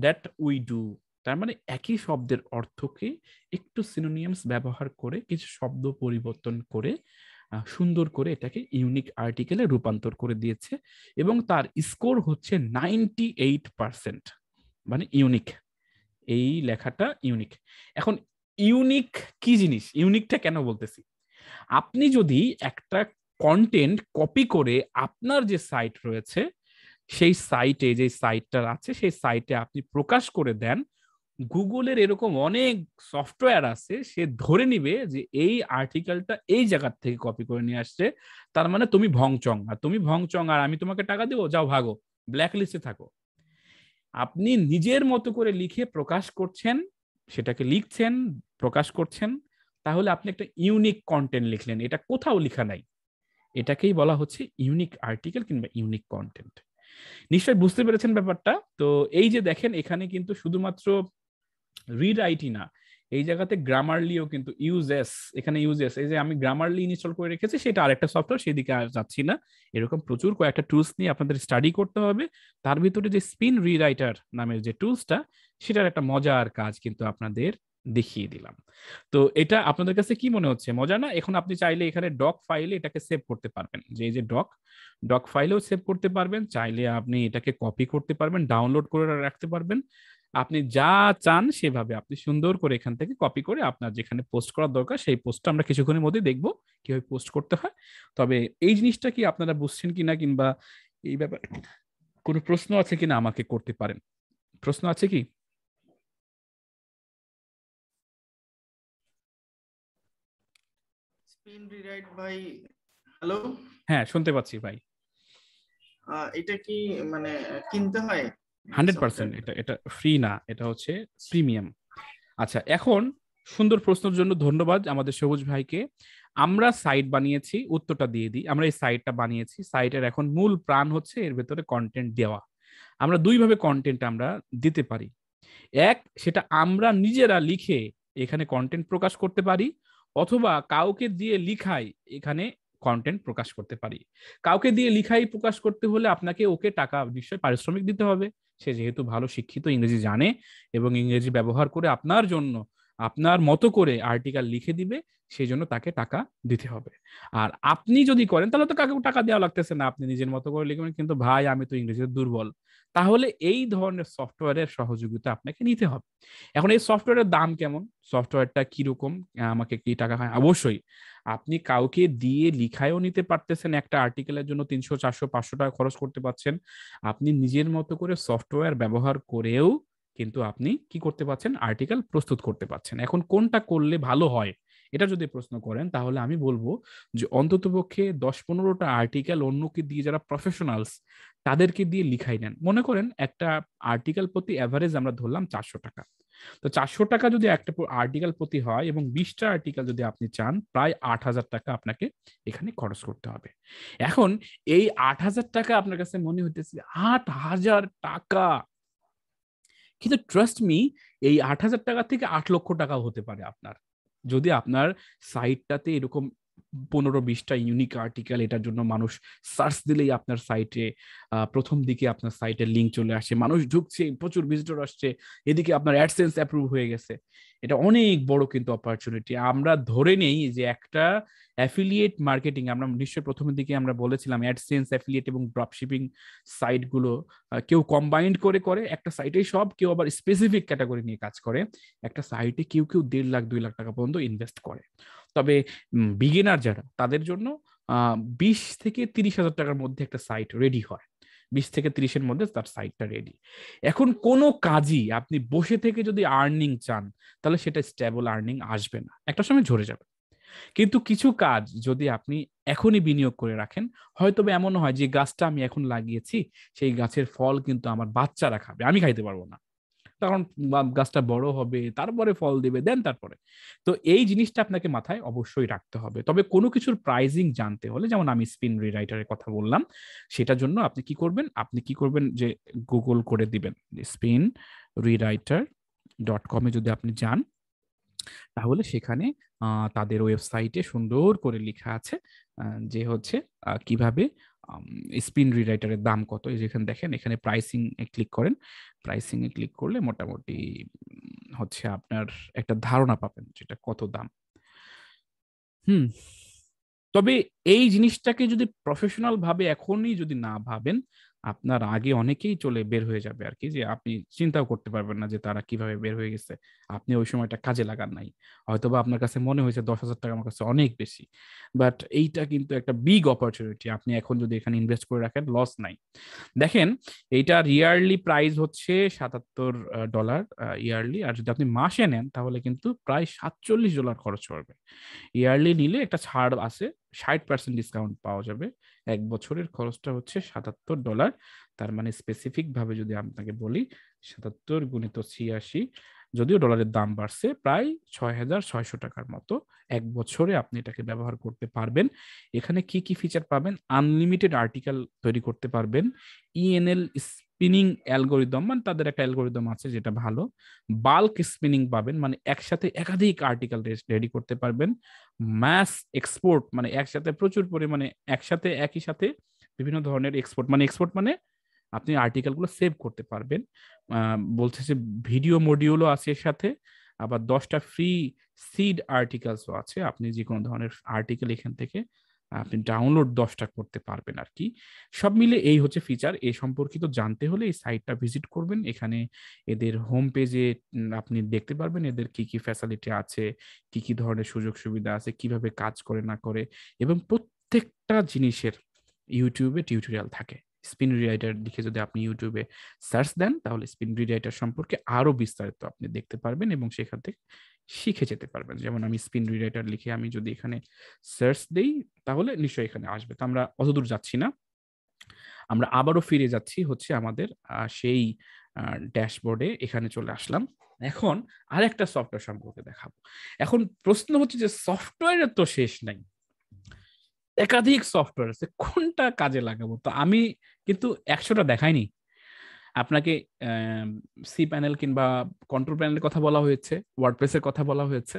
that we do। তার মানে একই শব্দের অর্থকে একটু সিনোনিমস ব্যবহার করে, কিছু শব্দ পরিবর্তন করে সুন্দর করে এটাকে ইউনিক আর্টিকেলে রূপান্তর করে দিয়েছে, এবং তার স্কোর হচ্ছে 98%, মানে ইউনিক। এই লেখাটা ইউনিক। এখন ইউনিক কি জিনিস, ইউনিকটা কেন বলতেছি, আপনি যদি একটা কন্টেন্ট কপি করে আপনার যে সাইট রয়েছে সেই সাইটে, যে সাইটটা আছে সেই সাইটে আপনি প্রকাশ করে দেন, গুগলের এরকম অনেক সফটওয়্যার আছে, সে ধরে নিবে যে এই আর্টিকেলটা এই জায়গার থেকে কপি করে নিয়ে আসছে, তার মানে তুমি ভংচং, আর তুমি ভংচং আর আমি তোমাকে টাকা দেবো, যাও ভাগো, ব্ল্যাক লিস্টে থাকো। আপনি নিজের মতো করে লিখে প্রকাশ করছেন, সেটাকে লিখছেন, প্রকাশ করছেন, তাহলে আপনি একটা ইউনিক কন্টেন্ট লিখলেন, এটা কোথাও লেখা নাই। এটাকেই বলা হচ্ছে ইউনিক আর্টিকেল কিংবা ইউনিক কন্টেন্ট। নিশ্চয়ই বুঝতে পেরেছেন ব্যাপারটা। তো এই যে দেখেন এখানে কিন্তু শুধুমাত্র রিরাইটই না, এই জায়গাতে গ্রামারলিও কিন্তু ইউজেস, এখানে ইউজেস, এই যে আমি গ্রামারলি ইনস্টল করে রেখেছি, সেটা আরেকটা সফটওয়্যার, সেদিকে আর যাচ্ছি না। এরকম প্রচুর কয়েকটা টুলস নিয়ে আপনাদের স্টাডি করতে হবে। তার ভিতরে যে স্পিন রিরাইটার নামের যে টুলসটা, সেটার একটা মজার কাজ কিন্তু আপনাদের দেখিয়ে দিলাম। তো এটা আপনাদের কাছে কি মনে হচ্ছে, মজা না? এখন আপনি চাইলে এখানে ডক ফাইলে এটাকে সেভ করতে পারবেন, যে এই যে ডক ফাইলেও সেভ করতে পারবেন, চাইলে আপনি এটাকে কপি করতে পারবেন, ডাউনলোড করে রাখতে পারবেন, আপনি যা চান সেভাবে আপনি সুন্দর করে এখান থেকে কপি করে আপনার যেখানে পোস্ট করার দরকার সেই পোস্টটা আমরা কিছুক্ষণের মধ্যে দেখবো কিভাবে পোস্ট করতে হয়। তবে এই জিনিসটা কি আপনারা বুঝছেন কিনা, কিংবা এই ব্যাপারে কোনো প্রশ্ন আছে কিনা আমাকে করতে পারেন। প্রশ্ন আছে কি? স্পিন রিরাইট ভাই, হ্যালো। হ্যাঁ, শুনতে পাচ্ছি ভাই। এটা কি মানে কিনতে হয়? 100% এটা এটা ফ্রি না, এটা হচ্ছে প্রিমিয়াম। আচ্ছা, এখন সুন্দর প্রশ্নের জন্য ধন্যবাদ আমাদের সবুজ ভাইকে। আমরা সাইট বানিয়েছি, উত্তরটা দিয়ে দিই। আমরা এই সাইটটা বানিয়েছি, সাইটের এখন মূল প্রাণ হচ্ছে এর ভেতরে কন্টেন্ট দেওয়া। আমরা দুইভাবে কন্টেন্ট আমরা দিতে পারি। এক, সেটা আমরা নিজেরা লিখে এখানে কন্টেন্ট প্রকাশ করতে পারি, অথবা কাউকে দিয়ে লিখাই এখানে কন্টেন্ট প্রকাশ করতে পারি। কাউকে দিয়ে লিখাই প্রকাশ করতে হলে আপনাকে ওকে টাকা নিশ্চয়ই পারিশ্রমিক দিতে হবে। সে যেহেতু ভালো শিক্ষিত, ইংরেজি জানে এবং ইংরেজি ব্যবহার করে আপনার জন্য আপনার মতো করে আর্টিকেল লিখে দিবে, সেই জন্য তাকে টাকা দিতে হবে। আর আপনি যদি করেন তাহলে তো কাউকে টাকা দেওয়া লাগতেছে না, আপনি নিজের মতো করে লিখবেন। কিন্তু ভাই আমি তো ইংরেজিতে দুর্বল, তাহলে এই ধরনের সফটওয়্যারের সহযোগিতা আপনাকে নিতে হবে। এখন এই সফটওয়্যারের দাম কেমন, সফটওয়্যারটা কিরকম, আমাকে কি টাকা হয়? অবশ্যই আপনি কাউকে দিয়ে লিখায়ও নিতে পারতেছেন, একটা আর্টিকেলের জন্য 300 400 500 টাকা খরচ করতে পারছেন। আপনি নিজের মতো করে সফটওয়্যার ব্যবহার করেও কিন্তু আপনি কি করতে পারছেন, আর্টিকেল প্রস্তুত করতে পারছেন। এখন কোনটা করলে ভালো হয় এটা যদি প্রশ্ন করেন, তাহলে আমি বলবো যে অন্ততপক্ষে 10-15টা আর্টিকেল অন্যকে দিয়ে, যারা প্রফেশনালস তাদেরকে দিয়ে লিখাই নেন। মনে করেন একটা আর্টিকেল প্রতি অ্যাভারেজ আমরা ধরলাম 400 টাকা। তো 400 টাকা যদি একটা আর্টিকেল প্রতি হয় এবং 20টা আর্টিকেল যদি আপনি চান, প্রায় 8,000 টাকা আপনাকে এখানে খরচ করতে হবে। এখন এই 8,000 টাকা আপনার কাছে মনে হইতেছে 8,000 টাকা, কিন্তু ট্রাস্ট মি, এই 8,000 টাকা থেকে 8 লক্ষ টাকাও হতে পারে আপনার, যদি আপনার সাইটটাতে এরকম 15-20টা ইউনিক আর্টিকেল, এটার জন্য মানুষ সার্চ দিলেই আপনার সাইটে প্রথম দিকে আপনার সাইটের লিঙ্ক চলে আসে, মানুষ ঢুকছে, প্রচুর ভিজিটর আসছে, এদিকে আপনার অ্যাডসেন্স অ্যাপ্রুভ হয়ে গেছে। এটা অনেক বড় কিন্তু অপরচুনিটি। আমরা ধরে নেই যে একটা অ্যাফিলিয়েট মার্কেটিং, আমরা নিশ্চয়ই প্রথমের দিকে আমরা বলেছিলাম অ্যাডসেন্স, অ্যাফিলিয়েট এবং ড্রপশিপিং সাইটগুলো কেউ কম্বাইন্ড করে করে একটা সাইটে সব, কেউ আবার স্পেসিফিক ক্যাটাগরি নিয়ে কাজ করে। একটা সাইটে কেউ কেউ 1.5 লাখ 2 লাখ টাকা পর্যন্ত ইনভেস্ট করে। তবে বিগিনার যারা, তাদের জন্য 20 থেকে 30 হাজার টাকার মধ্যে একটা সাইট রেডি হয়। 20 থেকে 30-এর মধ্যে তার সাইটটা রেডি। এখন কোনো কাজই আপনি বসে থেকে যদি আর্নিং চান, তাহলে সেটা স্টেবল আর্নিং আসবে না, একটা সময় ঝরে যাবে। কিন্তু কিছু কাজ যদি আপনি এখনই বিনিয়োগ করে রাখেন, হয়তো এমন হয় যে গাছটা আমি এখন লাগিয়েছি, সেই গাছের ফল কিন্তু আমার বাচ্চারা খাবে, আমি খাইতে পারবো না। তখন গাছটা বড় হবে, তারপরে ফল দিবে, দেন তারপরে। তো এই জিনিসটা আপনাকে মাথায় অবশ্যই রাখতে হবে। তবে কোনো কিছুর প্রাইজিং জানতে হলে, যেমন আমি স্পিন রিরাইটারের কথা বললাম, সেটার জন্য আপনি কি করবেন, যে গুগল করে দিবেন স্পিন রিরাইটার .com-এ যদি আপনি যান, তাহলে সেখানে তাদের ওয়েবসাইটে সুন্দর করে লেখা আছে যে হচ্ছে কিভাবে স্পিন রিরাইটারের দাম কত। এই যেখানে দেখেন, এখানে প্রাইসিং এ ক্লিক করেন। প্রাইসিং এ ক্লিক করলে মোটামুটি হচ্ছে আপনার একটা ধারণা পাবেন যেটা কত দাম। তবে এই জিনিসটাকে যদি প্রফেশনাল ভাবে এখনই যদি না ভাবেন, আপনার আগে অনেকেই চলে বের হয়ে যাবে আর কি, যে আপনি চিন্তাও করতে পারবেন না যে তারা কিভাবে বের হয়ে গেছে। আপনি ওই সময়টা কাজে লাগান নাই, হয়তোবা আপনার কাছে মনে হয়েছে 10,000 টাকা আমার কাছে অনেক বেশি, বাট এইটা কিন্তু একটা বিগ অপরচুনিটি। আপনি এখন যদি এখানে ইনভেস্ট করে রাখেন, লস নাই। দেখেন, এইটার ইয়ারলি প্রাইস হচ্ছে $77 ইয়ারলি, আর যদি আপনি মাসে নেন তাহলে কিন্তু প্রায় $47 খরচ পড়বে। ইয়ারলি নিলে একটা ছাড় আছে, 60% ডিসকাউন্ট পাওয়া যাবে। 1 বছরের খরচটা হচ্ছে $77। তার মানে স্পেসিফিক ভাবে যদি আপনাকে বলি, 77 গুণিত 86, যদিও ডলারের দাম বাড়ছে, প্রায় 6,600 টাকার মতো 1 বছরে আপনি এটাকে ব্যবহার করতে পারবেন। এখানে কি কি ফিচার পাবেন? আনলিমিটেড আর্টিকেল তৈরি করতে পারবেন। ইএনএল স্পিনিং অ্যালগোরিদম, মানে তাদের একটা অ্যালগোরিদম আছে যেটা ভালো। বাল্ক স্পিনিং পাবেন, মানে একসাথে একাধিক আর্টিকেল রেডি করতে পারবেন। ম্যাস এক্সপোর্ট, মানে একসাথে প্রচুর পরিমাণে একসাথে একই সাথে বিভিন্ন ধরনের এক্সপোর্ট, মানে আপনি আর্টিকেলগুলো সেভ করতে পারবেন। বলছে যে ভিডিও মডিউলও আছে এর সাথে, আবার 10টা ফ্রি সিড আর্টিকেলসও আছে। আপনি যে কোনো ধরনের আর্টিকেল এখান থেকে আপনি ডাউনলোড 10টা করতে পারবেন আর কি। সব মিলে এই হচ্ছে ফিচার। এই সম্পর্কিত জানতে হলে এই সাইটটা ভিজিট করবেন। এখানে এদের হোম পেজে আপনি দেখতে পারবেন এদের কি কি ফ্যাসিলিটি আছে, কি কি ধরনের সুযোগ সুবিধা আছে, কিভাবে কাজ করে না করে, এবং প্রত্যেকটা জিনিসের ইউটিউবে টিউটোরিয়াল থাকে। স্পিন রিরাইটার লিখে যদি আপনি ইউটিউবে সার্চ দেন তাহলে স্পিন রিরাইটার সম্পর্কে আরো বিস্তারিত আপনি দেখতে পারবেন এবং সেখান থেকে শিখে যেতে পারবেন। যেমন আমি স্পিন রিরাইটার লিখে আমি যদি এখানে সার্চ দেই তাহলে নিশ্চয়ই এখানে আসবে। তো আমরা অতদূর যাচ্ছি না, আমরা আবারও ফিরে যাচ্ছি হচ্ছে আমাদের সেই ড্যাশবোর্ডে। এখানে চলে আসলাম। এখন আরেকটা সফটওয়্যার সম্পর্কে দেখাবো। এখন প্রশ্ন হচ্ছে যে সফটওয়্যারের তো শেষ নাই, একাধিক সফটওয়্যার আছে, কোনটা কাজে লাগাবো? তো আমি কিন্তু 100টা দেখাইনি আপনাকে। সি প্যানেল কিংবা কন্ট্রোল প্যানেলের কথা বলা হয়েছে, ওয়ার্ডপ্রেসের কথা বলা হয়েছে,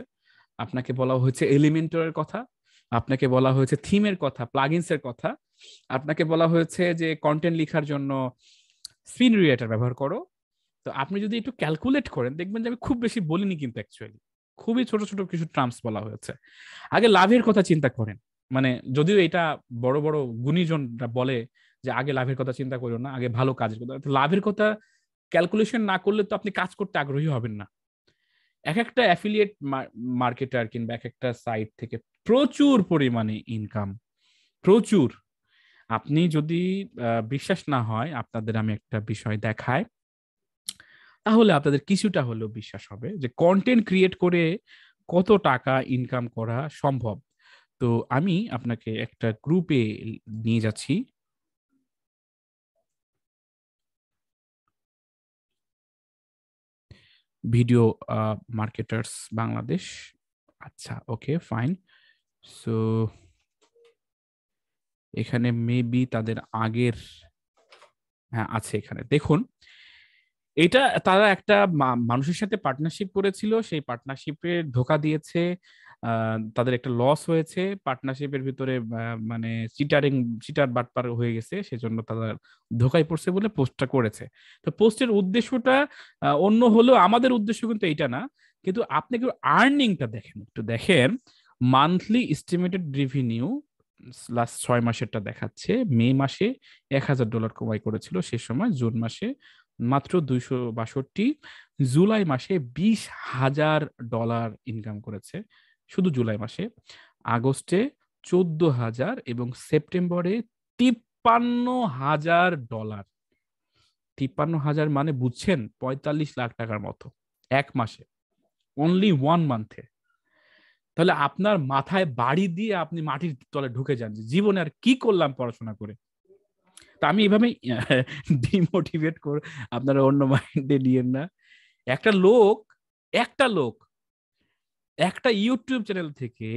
আপনাকে বলা হয়েছে এলিমেন্টরের কথা, আপনাকে বলা হয়েছে থিমের কথা, প্লাগইনসের কথা, আপনাকে বলা হয়েছে যে কন্টেন্ট লেখার জন্য স্পিন রিরাইটার ব্যবহার করো। তো আপনি যদি একটু ক্যালকুলেট করেন দেখবেন যে আমি খুব বেশি বলিনি, কিন্তু অ্যাকচুয়ালি খুবই ছোট ছোট কিছু টার্মস বলা হয়েছে। আগে লাভের কথা চিন্তা করেন, মানে যদিও এটা বড় বড় গুণীজনরা বলে যে আগে লাভের কথা চিন্তা করো না, আগে ভালো কাজের কথা। লাভের কথা ক্যালকুলেশন না করলে তো আপনি কাজ করতে আগ্রহী হবেন না। এক একটা অ্যাফিলিয়েট মার্কেটার কিংবা এক একটা সাইট থেকে প্রচুর পরিমাণে ইনকাম, প্রচুর। আপনি যদি বিশ্বাস না হয় আপনাদের আমি একটা বিষয় দেখাই, তাহলে আপনাদের কিছুটা হলেও বিশ্বাস হবে যে কন্টেন্ট ক্রিয়েট করে কত টাকা ইনকাম করা সম্ভব। তো আমি আপনাকে একটা গ্রুপে নিয়ে যাচ্ছি। Video marketers Bangladesh. আচ্ছা, ওকে, ফাইন। সো এখানে মেবি তাদের আগের, হ্যাঁ আছে এখানে, দেখুন। এটা তারা একটা মানুষের সাথে পার্টনারশিপ করেছিল, সেই পার্টনারশিপে ধোকা দিয়েছে, তাদের একটা লস হয়েছে পার্টনারশিপের ভিতরে, মানে চিটার বাটপার হয়ে গেছে, সেজন্য তারা ধোকায় পড়ছে বলে পোস্টটা করেছে। তো পোস্টের উদ্দেশ্যটা অন্য হলেও আমাদের উদ্দেশ্য কিন্তু এইটা না। কিন্তু আপনি একটু আর্নিংটা দেখেন, একটু দেখেন। মান্থলি এস্টিমেটেড রেভিনিউ লাস্ট 6 মাসেরটা দেখাচ্ছে। মে মাসে $1000 কমাই করেছিল সে সময়, জুন মাসে মাত্র 262, জুলাই মাসে $20,000 ইনকাম করেছে শুধু জুলাই মাসে, আগস্টে 14,000 এবং সেপ্টেম্বরে $53,000। 53,000 মানে বুঝছেন 45 লাখ টাকার মতো এক মাসে, অনলি 1 মান্থে। তাহলে আপনার মাথায় বাড়ি দিয়ে আপনি মাটির তলে ঢুকে যান যে জীবনে আর কি করলাম পড়াশোনা করে। তা আমি এভাবেই ডিমোটিভেট করে আপনারা অন্য মাইন্ডে নিয়েন না। একটা লোক একটা ইউটিউব চ্যানেল থেকে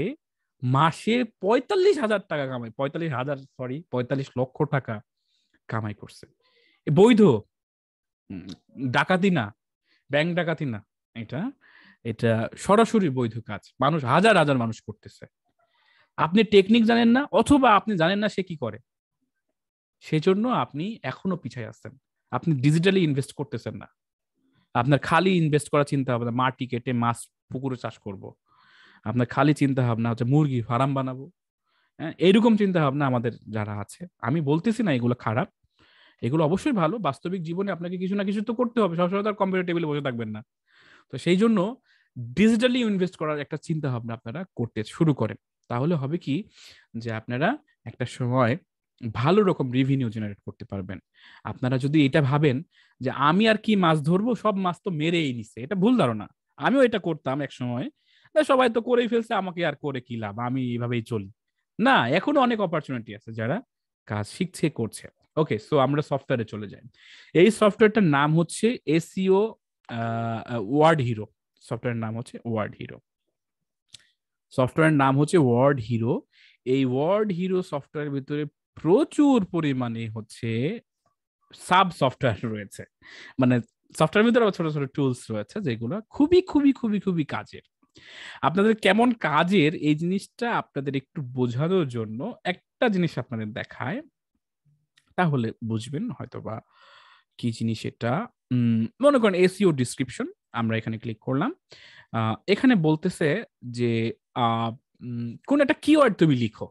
মাসে 45,000 টাকা কামাই, 45 লক্ষ টাকা কামাই করছে। বৈধ, ডাকাতি না, ব্যাংক ডাকাতি না, এটা এটা সরাসরি বৈধ কাজ, মানুষ হাজার হাজার মানুষ করতেছে। আপনি টেকনিক জানেন না, অথবা আপনি জানেন না সে কি করে, সেজন্য আপনি এখনো পিছায় আছেন। আপনি ডিজিটালি ইনভেস্ট করতেছেন না। আপনার খালি ইনভেস্ট করার চিন্তা ভাবনা মাটি কেটে মাছ পুকুরে চাষ করব, আপনার খালি চিন্তা ভাবনা হচ্ছে মুরগি ফার্ম বানাবো। হ্যাঁ, এইরকম চিন্তা ভাবনা আমাদের যারা আছে, আমি বলতেছি না এগুলো খারাপ, এগুলো অবশ্যই ভালো। বাস্তবিক জীবনে আপনাকে কিছু না কিছু তো করতে হবে, সবসময় তার কম্পিউটার টেবিলে বসে থাকবেন না। তো সেই জন্য ডিজিটালি ইনভেস্ট করার একটা চিন্তা ভাবনা আপনারা করতে শুরু করেন। তাহলে হবে কি যে আপনারা একটা সময় ভালো রকম রেভিনিউ জেনারেট করতে পারবেন। আপনারা যদি এটা ভাবেন যে আমি আর কি মাছ ধরবো, সব মাছ তো মেরেই নিছে, এটা ভুল ধারণা। আমিও এটা করতাম এক সময়, সবাই তো করেই ফেলছে, আমাকে আর করে কি লাভ, আমি এইভাবেই চলি। না, এখনো অনেক অপরচুনিটি আছে যারা কাজ শিখছে, করছে। ওকে, সো আমরা সফটওয়্যারে চলে যাই। এই সফটওয়্যারটার নাম হচ্ছে এসইও ওয়ার্ড হিরো। সফটওয়্যারের নাম হচ্ছে ওয়ার্ড হিরো। সফটওয়্যারের নাম হচ্ছে ওয়ার্ড হিরো। এই ওয়ার্ড হিরো সফটওয়্যারের ভিতরে প্রচুর পরিমাণে হচ্ছে সাব সফটওয়্যার রয়েছে, মানে সফটওয়্যারের ভিতরে ছোট ছোট টুলস রয়েছে যেগুলো খুবই খুবই খুবই খুবই কাজের। আপনাদের কেমন কাজের এই জিনিসটা আপনাদের একটু বোঝানোর জন্য একটা জিনিস আপনাদের দেখায়, তাহলে বুঝবেন হয়তোবা কি জিনিস এটা। মনে করেন এসইও ডিসক্রিপশন, আমরা এখানে ক্লিক করলাম। এখানে বলতেছে যে কোন একটা কিওয়ার্ড তুমি লিখো।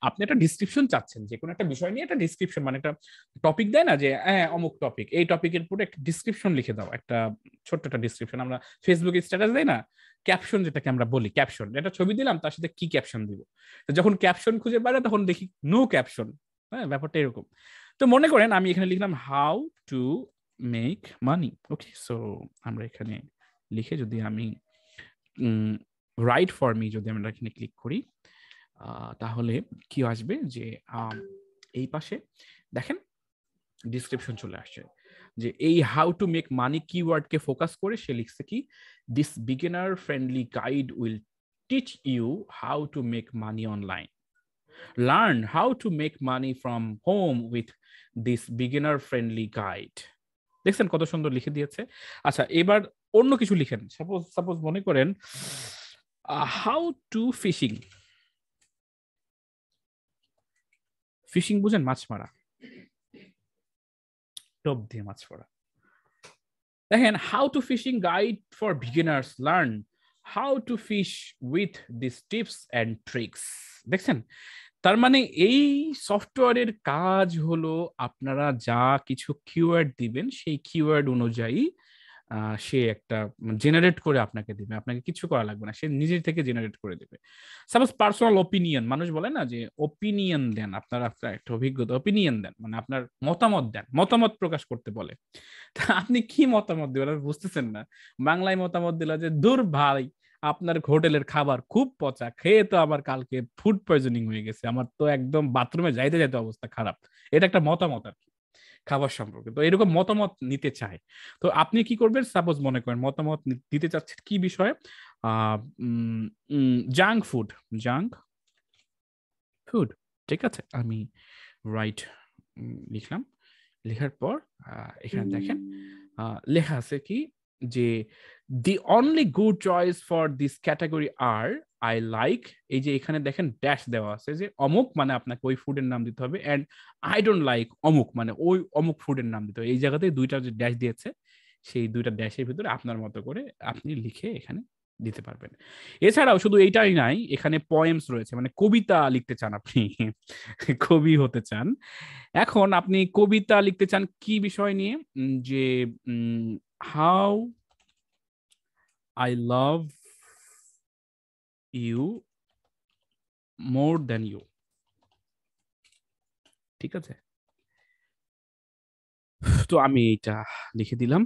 আপনি একটা ডিসক্রিপশন চাচ্ছেন, যে কোনো একটা বিষয় নিয়ে একটা ডিসক্রিপশন, মানে একটা টপিক দেয় না যে হ্যাঁ অমুক টপিক, এই টপিকের উপরে একটা ডিসক্রিপশন লিখে দাও, একটা ছোট্ট একটা ডিসক্রিপশন। আমরা ফেসবুকে স্ট্যাটাস দেই না, ক্যাপশন যেটাকে আমরা বলি, ক্যাপশন, একটা ছবি দিলাম তার সাথে কি ক্যাপশন দিব। তো যখন ক্যাপশন খুঁজে পাই না তখন দেখি নো ক্যাপশন। হ্যাঁ, ব্যাপারটা এরকম। তো মনে করেন আমি এখানে লিখলাম how to make money. Okay, so আমরা এখানে লিখে যদি আমি রাইট ফর মি যদি আমরা এখানে ক্লিক করি, তাহলে কি আসবে যে এই পাশে দেখেন ডিসক্রিপশন চলে আসছে, যে এই হাউ টু মেক মানি কিওয়ার্ডকে ফোকাস করে সে লিখছে কি, this beginner friendly guide will teach you how to make money online, learn how to make money from home with this beginner friendly guide. দেখছেন কত সুন্দর লিখে দিয়েছে। আচ্ছা, এবার অন্য কিছু লিখেন। সাপোজ মনে করেন হাউ টু ফিশিং। ফিশিং বুঝেন? মাছ মারা, টোপ দিয়ে মাছ পড়া। দেখেন how to fishing guide for beginners, learn how to fish with this tips and tricks. দেখছেন, তার মানে এই সফটওয়্যারের কাজ হলো আপনারা যা কিছু কিওয়ার্ড দিবেন সেই কিওয়ার্ড অনুযায়ী সে একটা জেনারেট করে আপনাকে দিবে, আপনাকে কিছু করা লাগবে না, সে নিজে থেকে জেনারেট করে দিবে। সাপোজ পার্সোনাল ওপিনিয়ন, মানুষ বলে না যে ওপিনিয়ন দেন, আপনারা একটা অভিজ্ঞতা, ওপিনিয়ন দেন মানে আপনার মতামত দেন, মতামত প্রকাশ করতে বলে। তা আপনি কি মতামত দিবেন বুঝতেছেন না, বাংলায় মতামত দিল যে দূর ভাই আপনার হোটেলের খাবার খুব পচা, খেয়ে তো আবার কালকে ফুড পয়জনিং হয়ে গেছে, আমার তো একদম বাথরুমে যাইতে যাইতে অবস্থা খারাপ। এটা একটা মতামত আর কি খাবার সম্পর্কে। তো এরকম মতামত নিতে চায়, তো আপনি কি করবেন? সাপোজ মনে করেন মতামত দিতে চাচ্ছেন কি বিষয়ে, জাঙ্ক ফুড, জাঙ্ক ফুড। ঠিক আছে, আমি রাইট লিখলাম। লেখার পর এখানে দেখেন লেখা আছে কি, যে the only good choice for this category আর আই লাইক। এই যে এখানে দেখেন ড্যাশ দেওয়া আছে, যে অমুক মানে আপনাকে ওই ফুডের নাম দিতে হবে, অ্যান্ড আই ডোন্ট লাইক অমুক মানে ওই অমুক ফুডের নাম দিতে হবে। এই জায়গাতে দুইটা যে ড্যাশ দিয়েছে, সেই দুইটা ড্যাশের ভিতরে আপনার মতো করে আপনি লিখে এখানে দিতে পারবেন। এছাড়াও শুধু এইটাই নাই, এখানে পোয়েমস রয়েছে, মানে কবিতা লিখতে চান আপনি, কবি হতে চান, এখন আপনি কবিতা লিখতে চান কি বিষয় নিয়ে, যে how I love you more than you. ঠিক আছে, তো আমি এটা লিখে দিলাম।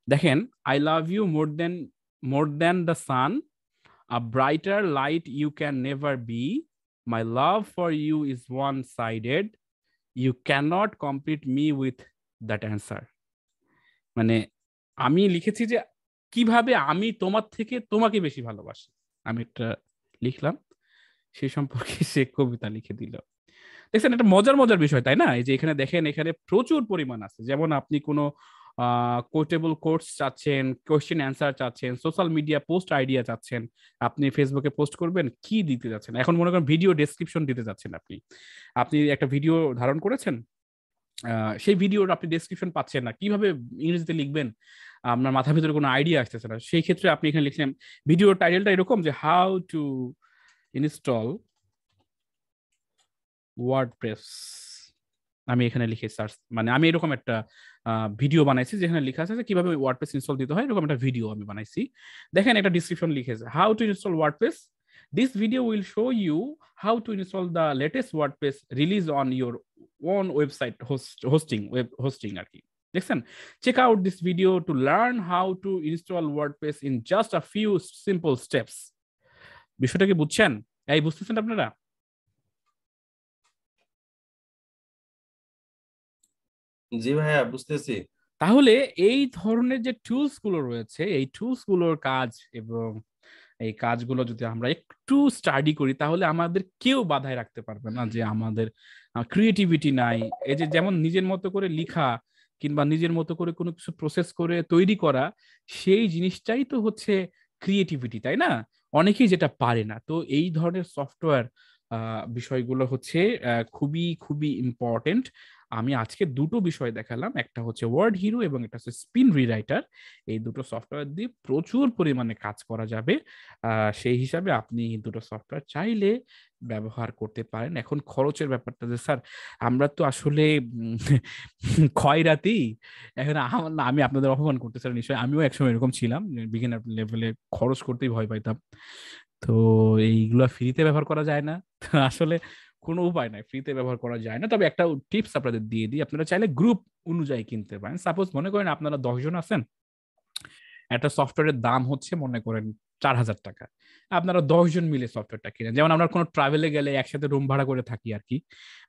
দেখেন, I love you more than the sun, a brighter light you can never be, my love for you is one sided, you can not complete me with that answer. মানে আমি লিখেছি যে কিভাবে আমি তোমার থেকে তোমাকে বেশি ভালোবাসি, আমি একটা লিখলাম, সে সম্পর্কে সে কবিতা লিখে দিল। দেখছেন, একটা মজার মজার বিষয় তাই না? এই যে এখানে দেখেন, এখানে প্রচুর পরিমাণ আছে, যেমন আপনি কোনো কোটেবল কোটস চাচ্ছেন, কোয়েশ্চেন অ্যান্সার চাচ্ছেন, সোশ্যাল মিডিয়া পোস্ট আইডিয়া চাচ্ছেন, আপনি ফেসবুকে পোস্ট করবেন, কি দিতে যাচ্ছেন, এখন মনে করেন ভিডিও ডেসক্রিপশন দিতে যাচ্ছেন, আপনি আপনি একটা ভিডিও ধারণ করেছেন, সেই ভিডিওর আপনি ডেসক্রিপশন পাচ্ছেন না, কিভাবে ইংরেজিতে লিখবেন আপনার মাথার ভিতরে কোনো আইডিয়া আসতেছে না, সেই ক্ষেত্রে আপনি এখানে লিখলেন, ভিডিওর টাইটেলটা এরকম যে হাউ টু ইনস্টল ওয়ার্ডপ্রেস। আমি এখানে লিখে সার্চ, মানে আমি এরকম একটা ভিডিও বানাইছি যেখানে লেখা আছে যে কিভাবে ওয়ার্ডপ্রেস ইনস্টল দিতে হয়, এরকম একটা ভিডিও আমি বানাইছি। দেখেন একটা ডিসক্রিপশন লিখেছে, how to install WordPress, this video will show you how to install the latest WordPress release on your own website hosting আর কি। দেখছেন, check out this video to learn how to install WordPress in just a few simple steps. বিষয়টা কি বুঝছেন? এই বুঝতেছেন আপনারা? জি ভাইয়া, বুঝতেছি। তাহলে এই ধরনের যে টুলস গুলো রয়েছে, এই টুলস গুলোর কাজ এবং এই কাজগুলো যদি আমরা একটু স্টাডি করি, তাহলে আমাদের কেউ বাধায় রাখতে পারবে না যে আমাদের ক্রিয়েটিভিটি নাই। এই যে যেমন নিজের মতো করে লিখা কিংবা নিজের মতো করে কোনো কিছু প্রসেস করে তৈরি করা, সেই জিনিসটাই তো হচ্ছে ক্রিয়েটিভিটি, তাই না? অনেকেই যেটা পারে না। তো এই ধরনের সফটওয়্যার বিষয়গুলো হচ্ছে খুবই খুবই ইম্পর্টেন্ট। আমি আজকে দুটো বিষয় দেখালাম, একটা হচ্ছে ওয়ার্ড হিরো এবং একটা হচ্ছে স্পিন রিরাইটার। এই দুটো সফটওয়্যার দিয়ে প্রচুর পরিমাণে কাজ করা যাবে। সেই হিসাবে আপনি দুটো সফটওয়্যার চাইলে ব্যবহার করতে পারেন। এখন খরচের ব্যাপারটা যে স্যার আমরা তো আসলে খয়রাতি, এখন আমি আপনাদের অপমান করতে স্যার নিশ্চয়ই, আমিও একসময় এরকম ছিলাম, বিগিনার লেভেলে খরচ করতেই ভয় পাইতাম। তো এইগুলো ফ্রিতে ব্যবহার করা যায় না, আসলে কোনো উপায় নাই, ফ্রিতে ব্যবহার করা যায় না। তবে একটা টিপস আপনাদের দিয়ে দিই, আপনারা চাইলে গ্রুপ অনুযায়ী কিনতে পারেন। সাপোজ মনে করেন আপনারা 10 জন আছেন, একটা সফটওয়্যারের দাম হচ্ছে মনে করেন 4,000 টাকা, আপনারা 10 জন মিলে সফটওয়্যারটা কিনেন। যেমন আমরা কোনো ট্রাভেলে গেলে একসাথে রুম ভাড়া করে থাকি আর কি,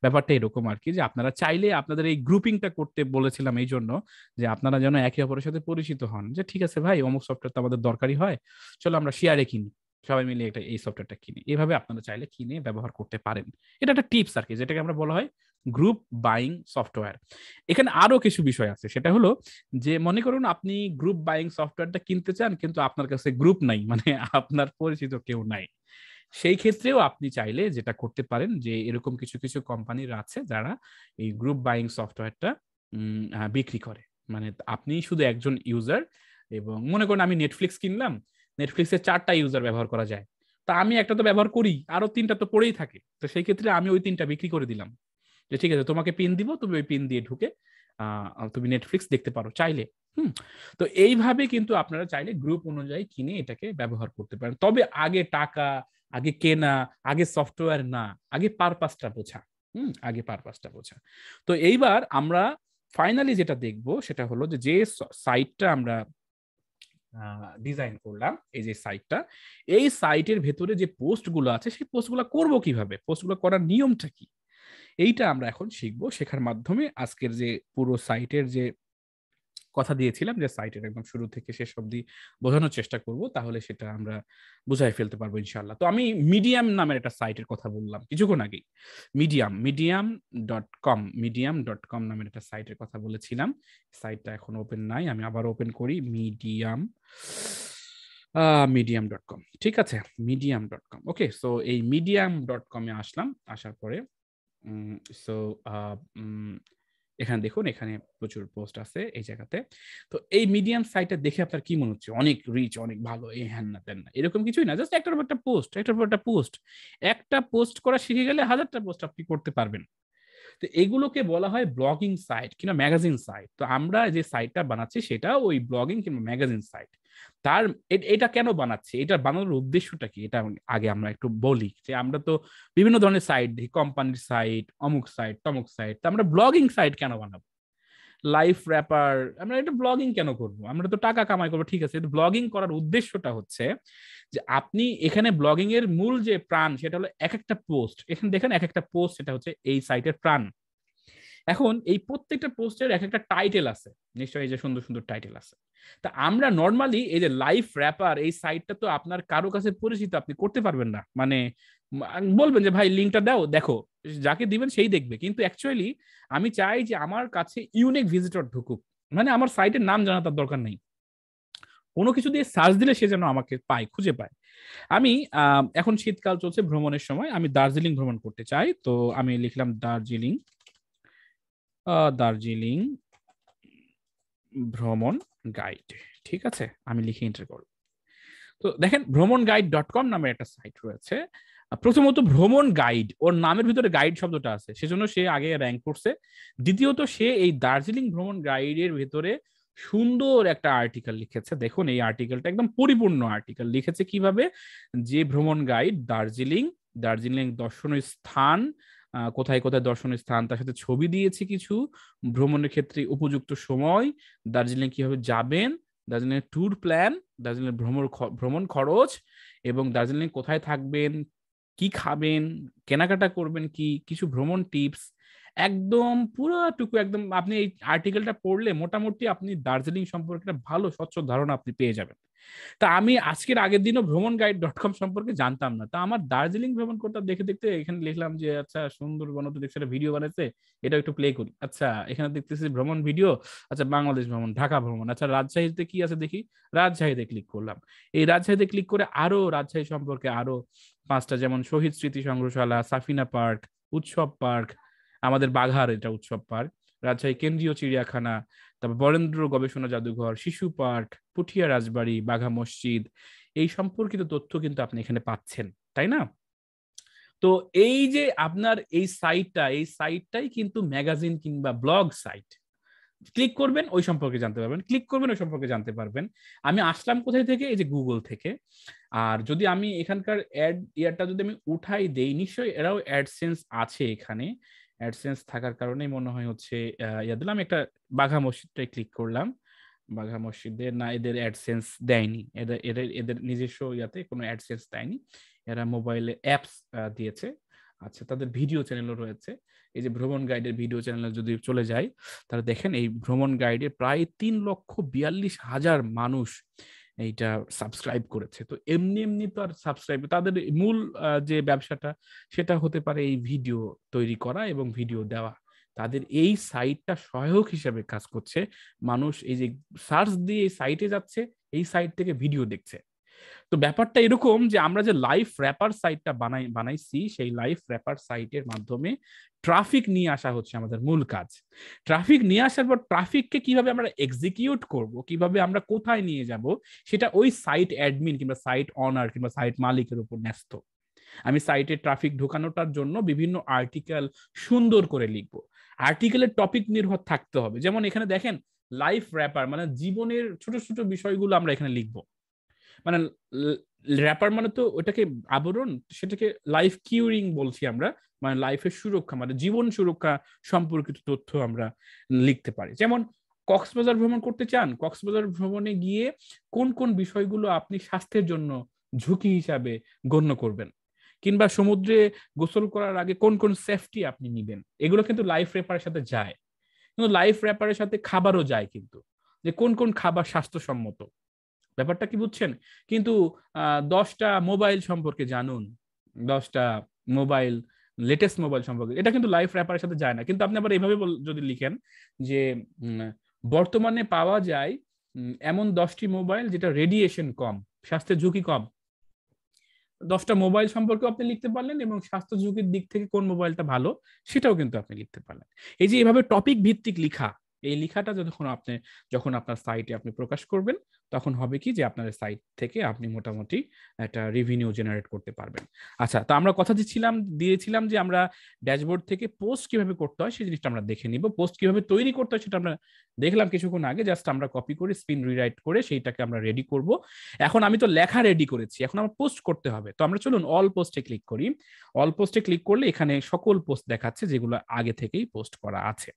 ব্যাপারটা এরকম আর কি, যে আপনারা চাইলে আপনাদের এই গ্রুপিংটা করতে বলেছিলাম এই জন্য যে আপনারা যেন একে অপরের সাথে পরিচিত হন, যে ঠিক আছে ভাই অমুক সফটওয়্যার তো আমাদের দরকারি হয়, চলো আমরা শেয়ারে কিনি, সবাই মিলে একটা এই সফটওয়্যারটা কিনি। এভাবে আপনারা চাইলে কিনে ব্যবহার করতে পারেন। এটা একটা টিপস আর কি, যেটাকে আমরা বলা হয় গ্রুপ বাইং সফটওয়্যার। এখানে আরো কিছু বিষয় আছে, সেটা হলো যে মনে করুন আপনি গ্রুপ বাইং সফটওয়্যারটা কিনতে চান কিন্তু আপনার কাছে গ্রুপ নাই, মানে আপনার পরিচিত কেউ নাই। সেই ক্ষেত্রেও আপনি চাইলে যেটা করতে পারেন যে এরকম কিছু কিছু কোম্পানির আছে যারা এই গ্রুপ বাইং সফটওয়্যারটা বিক্রি করে। মানে আপনি শুধু একজন ইউজার, এবং মনে করেন আমি নেটফ্লিক্স কিনলাম, নেটফ্লিক্সের 4টা ইউজার ব্যবহার করা যায়, তা আমি একটা তো ব্যবহার করি, আরো 3টা তো পড়েই থাকে, তো সেই ক্ষেত্রে আমি ওই 3টা বিক্রি করে দিলাম, যে ঠিক আছে তোমাকে পিন দিব, তুমি ওই পিন দিয়ে ঢুকে তুমি নেটফ্লিক্স দেখতে পারো চাইলে। তো এইভাবে কিন্তু আপনারা চাইলে গ্রুপ অনুযায়ী কিনে এটাকে ব্যবহার করতে পারেন। তবে আগে টাকা, আগে কেনা, আগে সফটওয়্যার না, আগে পারপাসটা বোঝা। আগে পারপাসটা বোঝা। তো এইবার আমরা ফাইনালি যেটা দেখবো সেটা হলো যে সাইটটা আমরা ডিজাইন করলাম, এই যে সাইটটা, এই সাইটের ভেতরে যে পোস্টগুলো আছে সেই পোস্টগুলো করবো কিভাবে, পোস্টগুলো করার নিয়মটা কি, এইটা আমরা এখন শিখবো। শেখার মাধ্যমে আজকের যে পুরো সাইটের যে কথা দিয়েছিলাম, যে সাইটের একদম শুরু থেকে শেষ অবধি বোঝানোর চেষ্টা করব, তাহলে সেটা আমরা বুঝাই ফেলতে পারবো ইনশাআল্লাহ। তো আমি মিডিয়াম নামের একটা সাইটের কথা বললাম কিছুক্ষণ আগেই, মিডিয়াম.কম নামের একটা সাইটের কথা বলেছিলাম। সাইটটা এখন ওপেন নাই, আমি আবার ওপেন করি, মিডিয়াম.কম, ঠিক আছে, মিডিয়াম.কম। ওকে, সো এই মিডিয়াম.কমে আসলাম, আসার পরে সো এখানে দেখুন, এখানে প্রচুর পোস্ট আছে এই জায়গাতে। তো এই মিডিয়াম সাইটটা দেখে আপনার কি মনে হচ্ছে, অনেক রিচ, অনেক ভালো, এই হ্যান না তেন না, এরকম কিছুই না, জাস্ট একটার পর একটা পোস্ট, একটার পর একটা পোস্ট, একটা পোস্ট করা শিখে গেলে 1000টা পোস্ট আপনি করতে পারবেন। তো এগুলোকে বলা হয় ব্লগিং সাইট কিংবা ম্যাগাজিন সাইট। তো আমরা যে সাইটটা বানাচ্ছি সেটা ওই ব্লগিং কিংবা ম্যাগাজিন সাইট। তার এটা কেন বানাচ্ছি, এটা বানানোর উদ্দেশ্যটা কি, এটা আগে আমরা একটু বলি। যে আমরা তো বিভিন্ন ধরনের সাইট দেখি, কোম্পানির সাইট, অমুক সাইট, তমুক সাইট, তো আমরা ব্লগিং সাইট কেন বানাবো, লাইফ র্যাপার, আমরা এটা ব্লগিং কেন করব, আমরা তো টাকা কামাই করবো, ঠিক আছে। ব্লগিং করার উদ্দেশ্যটা হচ্ছে যে আপনি এখানে ব্লগিং এর মূল যে প্রাণ সেটা হলো এক একটা পোস্ট, এখানে দেখেন এক একটা পোস্ট, সেটা হচ্ছে এই সাইটের প্রাণ। এখন এই প্রত্যেকটা পোস্টের এক একটা টাইটেল আছে, নিশ্চয়ই যে সুন্দর সুন্দর টাইটেল আছে। তা আমরা নর্মালি এই যে লাইফ র্যাপার, এই সাইটটা তো আপনার কারো কাছে পরিচিত আপনি করতে পারবেন না, মানে বলবেন যে ভাই লিঙ্কটা দাও দেখো, যাকে দিবেন সেই দেখবে, কিন্তু অ্যাকচুয়ালি আমি চাই যে আমার কাছে ইউনিক ভিজিটর ঢুকুক, মানে আমার সাইটের নাম জানা তার দরকার নেই, কোনো কিছু দিয়ে সার্চ দিলে সে যেন আমাকে পায়, খুঁজে পায়। আমি এখন শীতকাল চলছে, ভ্রমণের সময়, আমি দার্জিলিং ভ্রমণ করতে চাই, তো আমি লিখলাম দার্জিলিং ভ্রমণ গাইড, ঠিক আছে, আমি লিখে এন্টার করব। তো দেখেন ভ্রমণগাইড.কম নামের একটা সাইট রয়েছে। প্রথমত ভ্রমণ গাইড, ওর নামের ভিতরে গাইড শব্দটা আছে, সেজন্য সে আগে র্যাঙ্ক করছে। দ্বিতীয়ত সে এই দার্জিলিং ভ্রমণ গাইডের ভেতরে সুন্দর একটা আর্টিকেল লিখেছে। দেখুন এই আর্টিকেলটা একদম পরিপূর্ণ আর্টিকেল লিখেছে, কিভাবে যে ভ্রমণ গাইড দার্জিলিং দর্শনীয় স্থান, কোথায় কোথায় দর্শনীয় স্থান, তার সাথে ছবি দিয়েছে কিছু, ভ্রমণের ক্ষেত্রে উপযুক্ত সময়, দার্জিলিং কিভাবে যাবেন, দার্জিলিং ট্যুর প্ল্যান, দার্জিলিং ভ্রমণ খরচ, এবং দার্জিলিং কোথায় থাকবেন, কি খাবেন, কেনাকাটা করবেন, কি কিছু ভ্রমণ টিপস, একদম পুরোটুকু একদম। আপনি এই আর্টিকেলটা পড়লে মোটামুটি আপনি দার্জিলিং সম্পর্কে একটা ভালো স্বচ্ছ ধারণা আপনি পেয়ে যাবেন। তা আমি আজকের আগের দিনও ভ্রমণগাইড.কম সম্পর্কে জানতাম না, তা আমার দার্জিলিং ভ্রমণ করতে দেখতে দেখতে এখানে লিখলাম যে আচ্ছা সুন্দরবন তো দেখছি একটা ভিডিও বানাইছে, এটা একটু প্লে করি। আচ্ছা এখানে দেখতেছি ভ্রমণ ভিডিও, আচ্ছা বাংলাদেশ ভ্রমণ, ঢাকা ভ্রমণ, আচ্ছা রাজশাহীতে কি আছে দেখি, রাজশাহীতে ক্লিক করলাম। এই রাজশাহীতে ক্লিক করে আরো রাজশাহী সম্পর্কে আরো 5টা, যেমন শহীদ স্মৃতি সংগ্রহশালা, সাফিনা পার্ক, উৎসব পার্ক, আমাদের বাঘার এটা উৎসব পার্ক, রাজশাহী কেন্দ্রীয় চিড়িয়াখানা, তারপর বরেন্দ্র গবেষণা জাদুঘর, শিশু পার্ক, পুঠিয়া রাজবাড়ি, বাঘা মসজিদ, এই সম্পর্কিত তথ্য কিন্তু আপনি এখানে পাচ্ছেন, তাই না? তো এই যে আপনার এই সাইটটাই কিন্তু ম্যাগাজিন কিংবা ব্লগ সাইট। ক্লিক করবেন ওই সম্পর্কে জানতে পারবেন, ক্লিক করবেন ওই সম্পর্কে জানতে পারবেন। আমি আসলাম কোথায় থেকে? এই যে গুগল থেকে। আর যদি আমি এখানকার ইয়ারটা যদি আমি উঠাই দেই, নিশ্চয়ই এরাও অ্যাডসেন্স আছে এখানে। অ্যাডসেন্স থাকার কারণেই মনে হয় হচ্ছে ইয়া দিলাম, একটা বাঘা মসজিদটাই ক্লিক করলাম। বাঘা মসজিদে না, এদের অ্যাডসেন্স দেয়নি, এদের এদের এদের নিজস্ব ইয়াতে কোনো অ্যাডসেন্স দেয়নি, এরা মোবাইলে অ্যাপস দিয়েছে। আচ্ছা, তাদের ভিডিও চ্যানেলও রয়েছে। এই যে ভ্রমণ গাইডের ভিডিও চ্যানেলে যদি চলে যাই, তাহলে দেখেন এই ভ্রমণ গাইডে প্রায় 3,42,000 মানুষ এইটা সাবস্ক্রাইব করেছে। তো এমনি এমনি তো আর সাবস্ক্রাইব, তাদের মূল যে ব্যবসাটা সেটা হতে পারে এই ভিডিও তৈরি করা এবং ভিডিও দেওয়া। তাদের এই সাইটটা সহায়ক হিসেবে কাজ করছে। মানুষ এই যে সার্চ দিয়ে এই সাইটে যাচ্ছে, এই সাইট থেকে ভিডিও দেখছে। তো ব্যাপারটা এরকম যে আমরা যে লাইভ র্যাপার সাইটটা বানাইছি, সেই লাইভ র্যাপার সাইটের মাধ্যমে ট্রাফিক নিয়ে আসা হচ্ছে আমাদের মূল কাজ। ট্রাফিক নিয়ে আসার পর ট্রাফিককে কিভাবে আমরা এক্সিকিউট করব, কিভাবে আমরা কোথায় নিয়ে যাব, সেটা ওই সাইট অ্যাডমিন কিংবা সাইট অনার কিংবা সাইট মালিকের উপর ন্যস্ত। আমি সাইটে ট্রাফিক ঢোকানোটার জন্য বিভিন্ন আর্টিকেল সুন্দর করে লিখবো। আর্টিকেলের টপিক নির্ভর থাকতে হবে। যেমন এখানে দেখেন লাইফ র্যাপার, মানে জীবনের ছোট ছোট বিষয়গুলো আমরা এখানে লিখবো। মানে র্যাপার মানে তো ওটাকে আবরণ, সেটাকে লাইফ কিউরিং বলছি আমরা, মানে লাইফের সুরক্ষা, মানে জীবন সুরক্ষা সম্পর্কিত তথ্য আমরা লিখতে পারি। যেমন কক্সবাজার ভ্রমণ করতে চান, কক্সবাজার ভ্রমণে গিয়ে কোন কোন বিষয়গুলো আপনি স্বাস্থ্যের জন্য ঝুঁকি হিসাবে গণ্য করবেন, কিংবা সমুদ্রে গোসল করার আগে কোন কোন সেফটি আপনি নিবেন, এগুলো কিন্তু লাইফ র্যাপারের সাথে যায়। কিন্তু লাইফ র্যাপারের সাথে খাবারও যায়, কিন্তু যে কোন কোন খাবার স্বাস্থ্যসম্মত, ব্যাপারটা কি বুঝছেন? কিন্তু 10টা মোবাইল সম্পর্কে জানুন, 10টা মোবাইল, লেটেস্ট মোবাইল সম্পর্কে, এটা কিন্তু লাইফ র্যাপারের সাথে যায় না। কিন্তু আপনি আবার এইভাবে যদি লিখেন যে বর্তমানে পাওয়া যায় এমন 10টি মোবাইল যেটা রেডিয়েশন কম, স্বাস্থ্যের ঝুঁকি কম, 10টা মোবাইল সম্পর্কে আপনি লিখতে পারলেন, এবং স্বাস্থ্য ঝুঁকির দিক থেকে কোন মোবাইলটা ভালো সেটাও কিন্তু আপনি লিখতে পারলেন। এই যে এভাবে টপিক ভিত্তিক লিখা, এই লেখাটা যখন আপনার সাইটে আপনি প্রকাশ করবেন, তখন হবে কি যে আপনার সাইট থেকে আপনি মোটামুটি একটা রেভিনিউ জেনারেট করতে পারবেন। আচ্ছা, তো আমরা কথা দিয়েছিলাম যে আমরা ড্যাশবোর্ড থেকে পোস্ট কিভাবে করতে হয় সেই জিনিসটা আমরা দেখে নিব। পোস্ট কিভাবে তৈরি করতে হয় সেটা আমরা দেখলাম কিছুক্ষণ আগে, জাস্ট আমরা কপি করে স্পিন রিরাইট করে সেইটাকে আমরা রেডি করব। এখন আমি তো লেখা রেডি করেছি, এখন আমার পোস্ট করতে হবে। তো আমরা চলুন অল পোস্টে ক্লিক করি। অল পোস্টে ক্লিক করলে এখানে সকল পোস্ট দেখাচ্ছে যেগুলো আগে থেকেই পোস্ট করা আছে।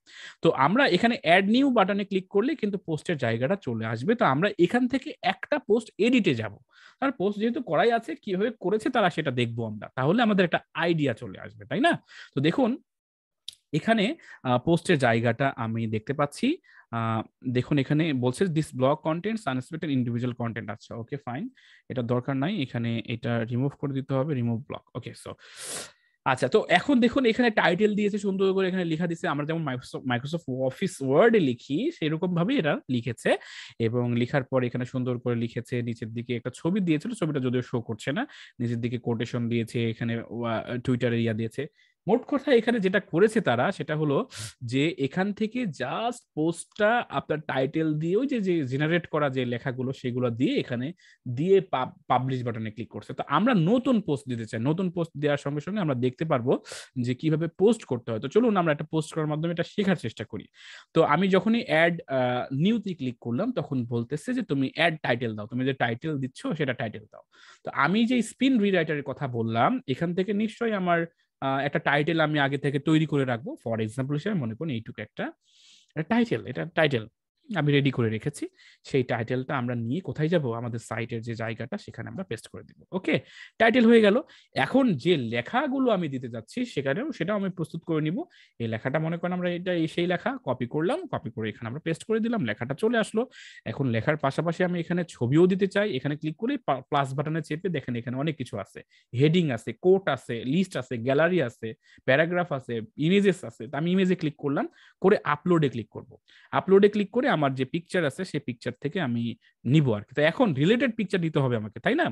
তো আমরা এখানে অ্যাড নিউ বাটনে ক্লিক করলে কিন্তু পোস্টের জায়গাটা চলে আসবে। তো আমরা এখান থেকে একটা পোস্ট এডিটে যাব, আর পোস্ট যেহেতু করাই আছে, কিভাবে করেছে তারা সেটা দেখবো আমরা, তাহলে আমাদের একটা আইডিয়া চলে আসবে, তাই না? তো দেখুন এখানে পোস্টের জায়গাটা আমি দেখতে পাচ্ছি। দেখুন এখানে বলছে this blog contents unexpected individual content. আচ্ছা, ওকে ফাইন, এটা দরকার নাই, এখানে এটা রিমুভ করে দিতে হবে, রিমুভ ব্লক। ওকে, সো আচ্ছা, তো এখন দেখুন এখানে টাইটেল দিয়েছে সুন্দর করে, এখানে লেখা দিচ্ছে আমরা যেমন মাইক্রোসফট অফিস ওয়ার্ডে লিখি সেরকম ভাবে এরা লিখেছে, এবং লেখার পর এখানে সুন্দর করে লিখেছে। নিচের দিকে একটা ছবি দিয়েছিল, ছবিটা যদিও শো করছে না, নিচের দিকে কোটেশন দিয়েছে, এখানে টুইটারে ইয়া দিয়েছে। মোট কথা এখানে যেটা করেছে তারা সেটা হলো যে এখান থেকে জাস্ট পোস্টটা আপনার টাইটেল দিয়ে ওই যে জেনারেট করা যে লেখাগুলো সেগুলো দিয়ে এখানে দিয়ে পাবলিশ বাটনে ক্লিক করছে। তো আমরা নতুন পোস্ট দিতে চাই, নতুন পোস্ট দেওয়ার সঙ্গে সঙ্গে আমরা দেখতে পারবো যে কিভাবে পোস্ট করতে হয়। তো চলুন আমরা একটা পোস্ট করার মাধ্যমে এটা শেখার চেষ্টা করি। তো আমি যখনই অ্যাড নিউতে ক্লিক করলাম তখন বলতেছে যে তুমি অ্যাড টাইটেল দাও, তুমি যে টাইটেল দিচ্ছ সেটা টাইটেল দাও। তো আমি যে স্পিন রিরাইটারের কথা বললাম এখান থেকে নিশ্চয়ই আমার একটা টাইটেল আমি আগে থেকে তৈরি করে রাখবো। ফর এক্সাম্পল হিসেবে মনে করুন এইটুকু একটা টাইটেল, এটা টাইটেল আমি রেডি করে রেখেছি। সেই টাইটেলটা আমরা নিয়ে কোথায় যাব, আমাদের সাইটের যে জায়গাটা সেখানে আমরা পেস্ট করে দিব। ওকে, টাইটেল হয়ে গেল। এখন যে লেখাগুলো আমি দিতে যাচ্ছি সেটাও আমি প্রস্তুত করে নিব। এই লেখাটা মনে করেন আমরা এটা সেই লেখা কপি করলাম, কপি করে এখানে আমরা পেস্ট করে দিলাম, লেখাটা চলে আসলো। এখন লেখার পাশাপাশি আমি এখানে ছবিও দিতে চাই, এখানে ক্লিক করে প্লাস বাটনে চেপে দেখেন এখানে অনেক কিছু আছে, হেডিং আছে, কোট আছে, লিস্ট আছে, গ্যালারি আছে, প্যারাগ্রাফ আছে, ইমেজেস আছে। আমি ইমেজে ক্লিক করলাম, করে আপলোডে ক্লিক করব। আপলোডে ক্লিক করে আমার যে পিকচার আছে সেই পিকচার থেকে আমি নিব আর কি। তো এখন রিলেটেড পিকচার নিতে হবে আমাকে, তাই না?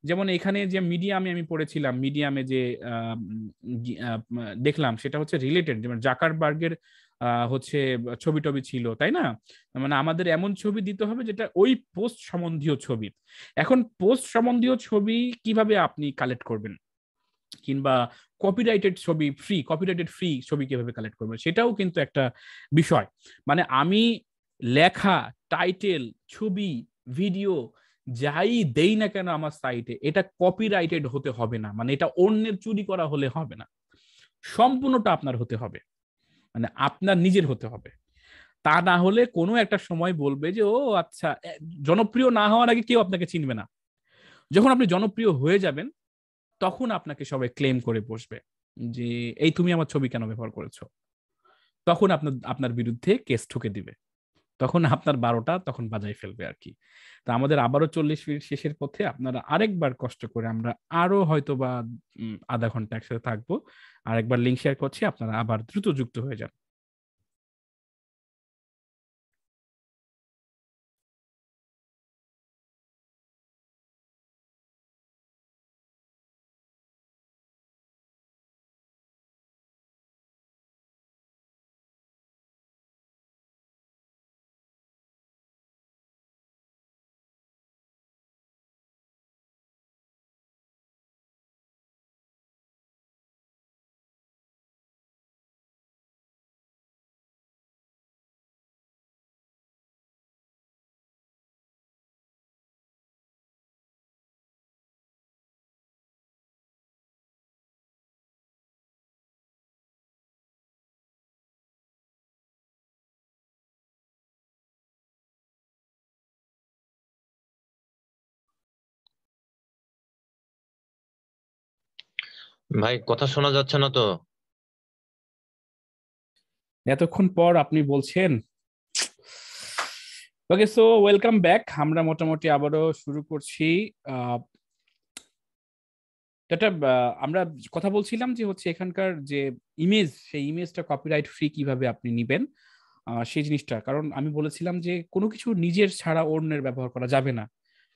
যেমন এখানে যে মিডিয়ামে আমি পড়েছিলাম, মিডিয়ামে যে দেখলাম সেটা হচ্ছে রিলেটেড, যেমন জাকারবার্গের হচ্ছে ছবি টবি ছিল, তাই না? মানে আমাদের এমন ছবি দিতে হবে যেটা ওই পোস্ট সম্বন্ধীয় ছবি। এখন পোস্ট সম্বন্ধীয় ছবি কিভাবে আপনি কালেক্ট করবেন, কিংবা কপিরাইটেড ফ্রি ছবি কিভাবে কালেক্ট করবেন, সেটাও কিন্তু একটা বিষয়। মানে আমি লেখা, টাইটেল, ছবি, ভিডিও যাই দেই না কেন আমার সাইটে, এটা কপিরাইটেড হতে হবে না, মানে এটা অন্যের চুরি করা হলে হবে না, সম্পূর্ণটা আপনার হতে হবে, মানে আপনার নিজের হতে হবে। তা না হলে কোনো একটা সময় বলবে যে ও আচ্ছা, জনপ্রিয় না হওয়ার আগে কেউ আপনাকে চিনবে না। যখন আপনি জনপ্রিয় হয়ে যাবেন তখন আপনাকে সবাই ক্লেম করে বসবে যে এই তুমি আমার ছবি কেন ব্যবহার করেছো, তখন আপনার বিরুদ্ধে কেস ঠুকে দিবে, তখন আপনার 12টা তখন বাজায় ফেলবে আর কি। তো আমাদের আবারও 40 মিনিট শেষের পথে, আপনারা আরেকবার কষ্ট করে, আমরা আরো হয়তো বা আধা ঘন্টা একসাথে থাকবো, আরেকবার লিঙ্ক শেয়ার করছি, আপনারা আবার দ্রুত যুক্ত হয়ে যান। ভাই কথা শোনা যাচ্ছে না তো। এতক্ষণ পর আপনি বলছেন। ওকে, সো ওয়েলকাম ব্যাক, আমরা মোটামুটি আবারও শুরু করছি। এটা আমরা কথা বলছিলাম যে হচ্ছে এখানকার যে ইমেজ, সেই ইমেজটা কপিরাইট ফ্রি কিভাবে আপনি নিবেন, সেই জিনিসটা। কারণ আমি বলেছিলাম যে কোনো কিছু নিজের ছাড়া অন্যের ব্যবহার করা যাবে না,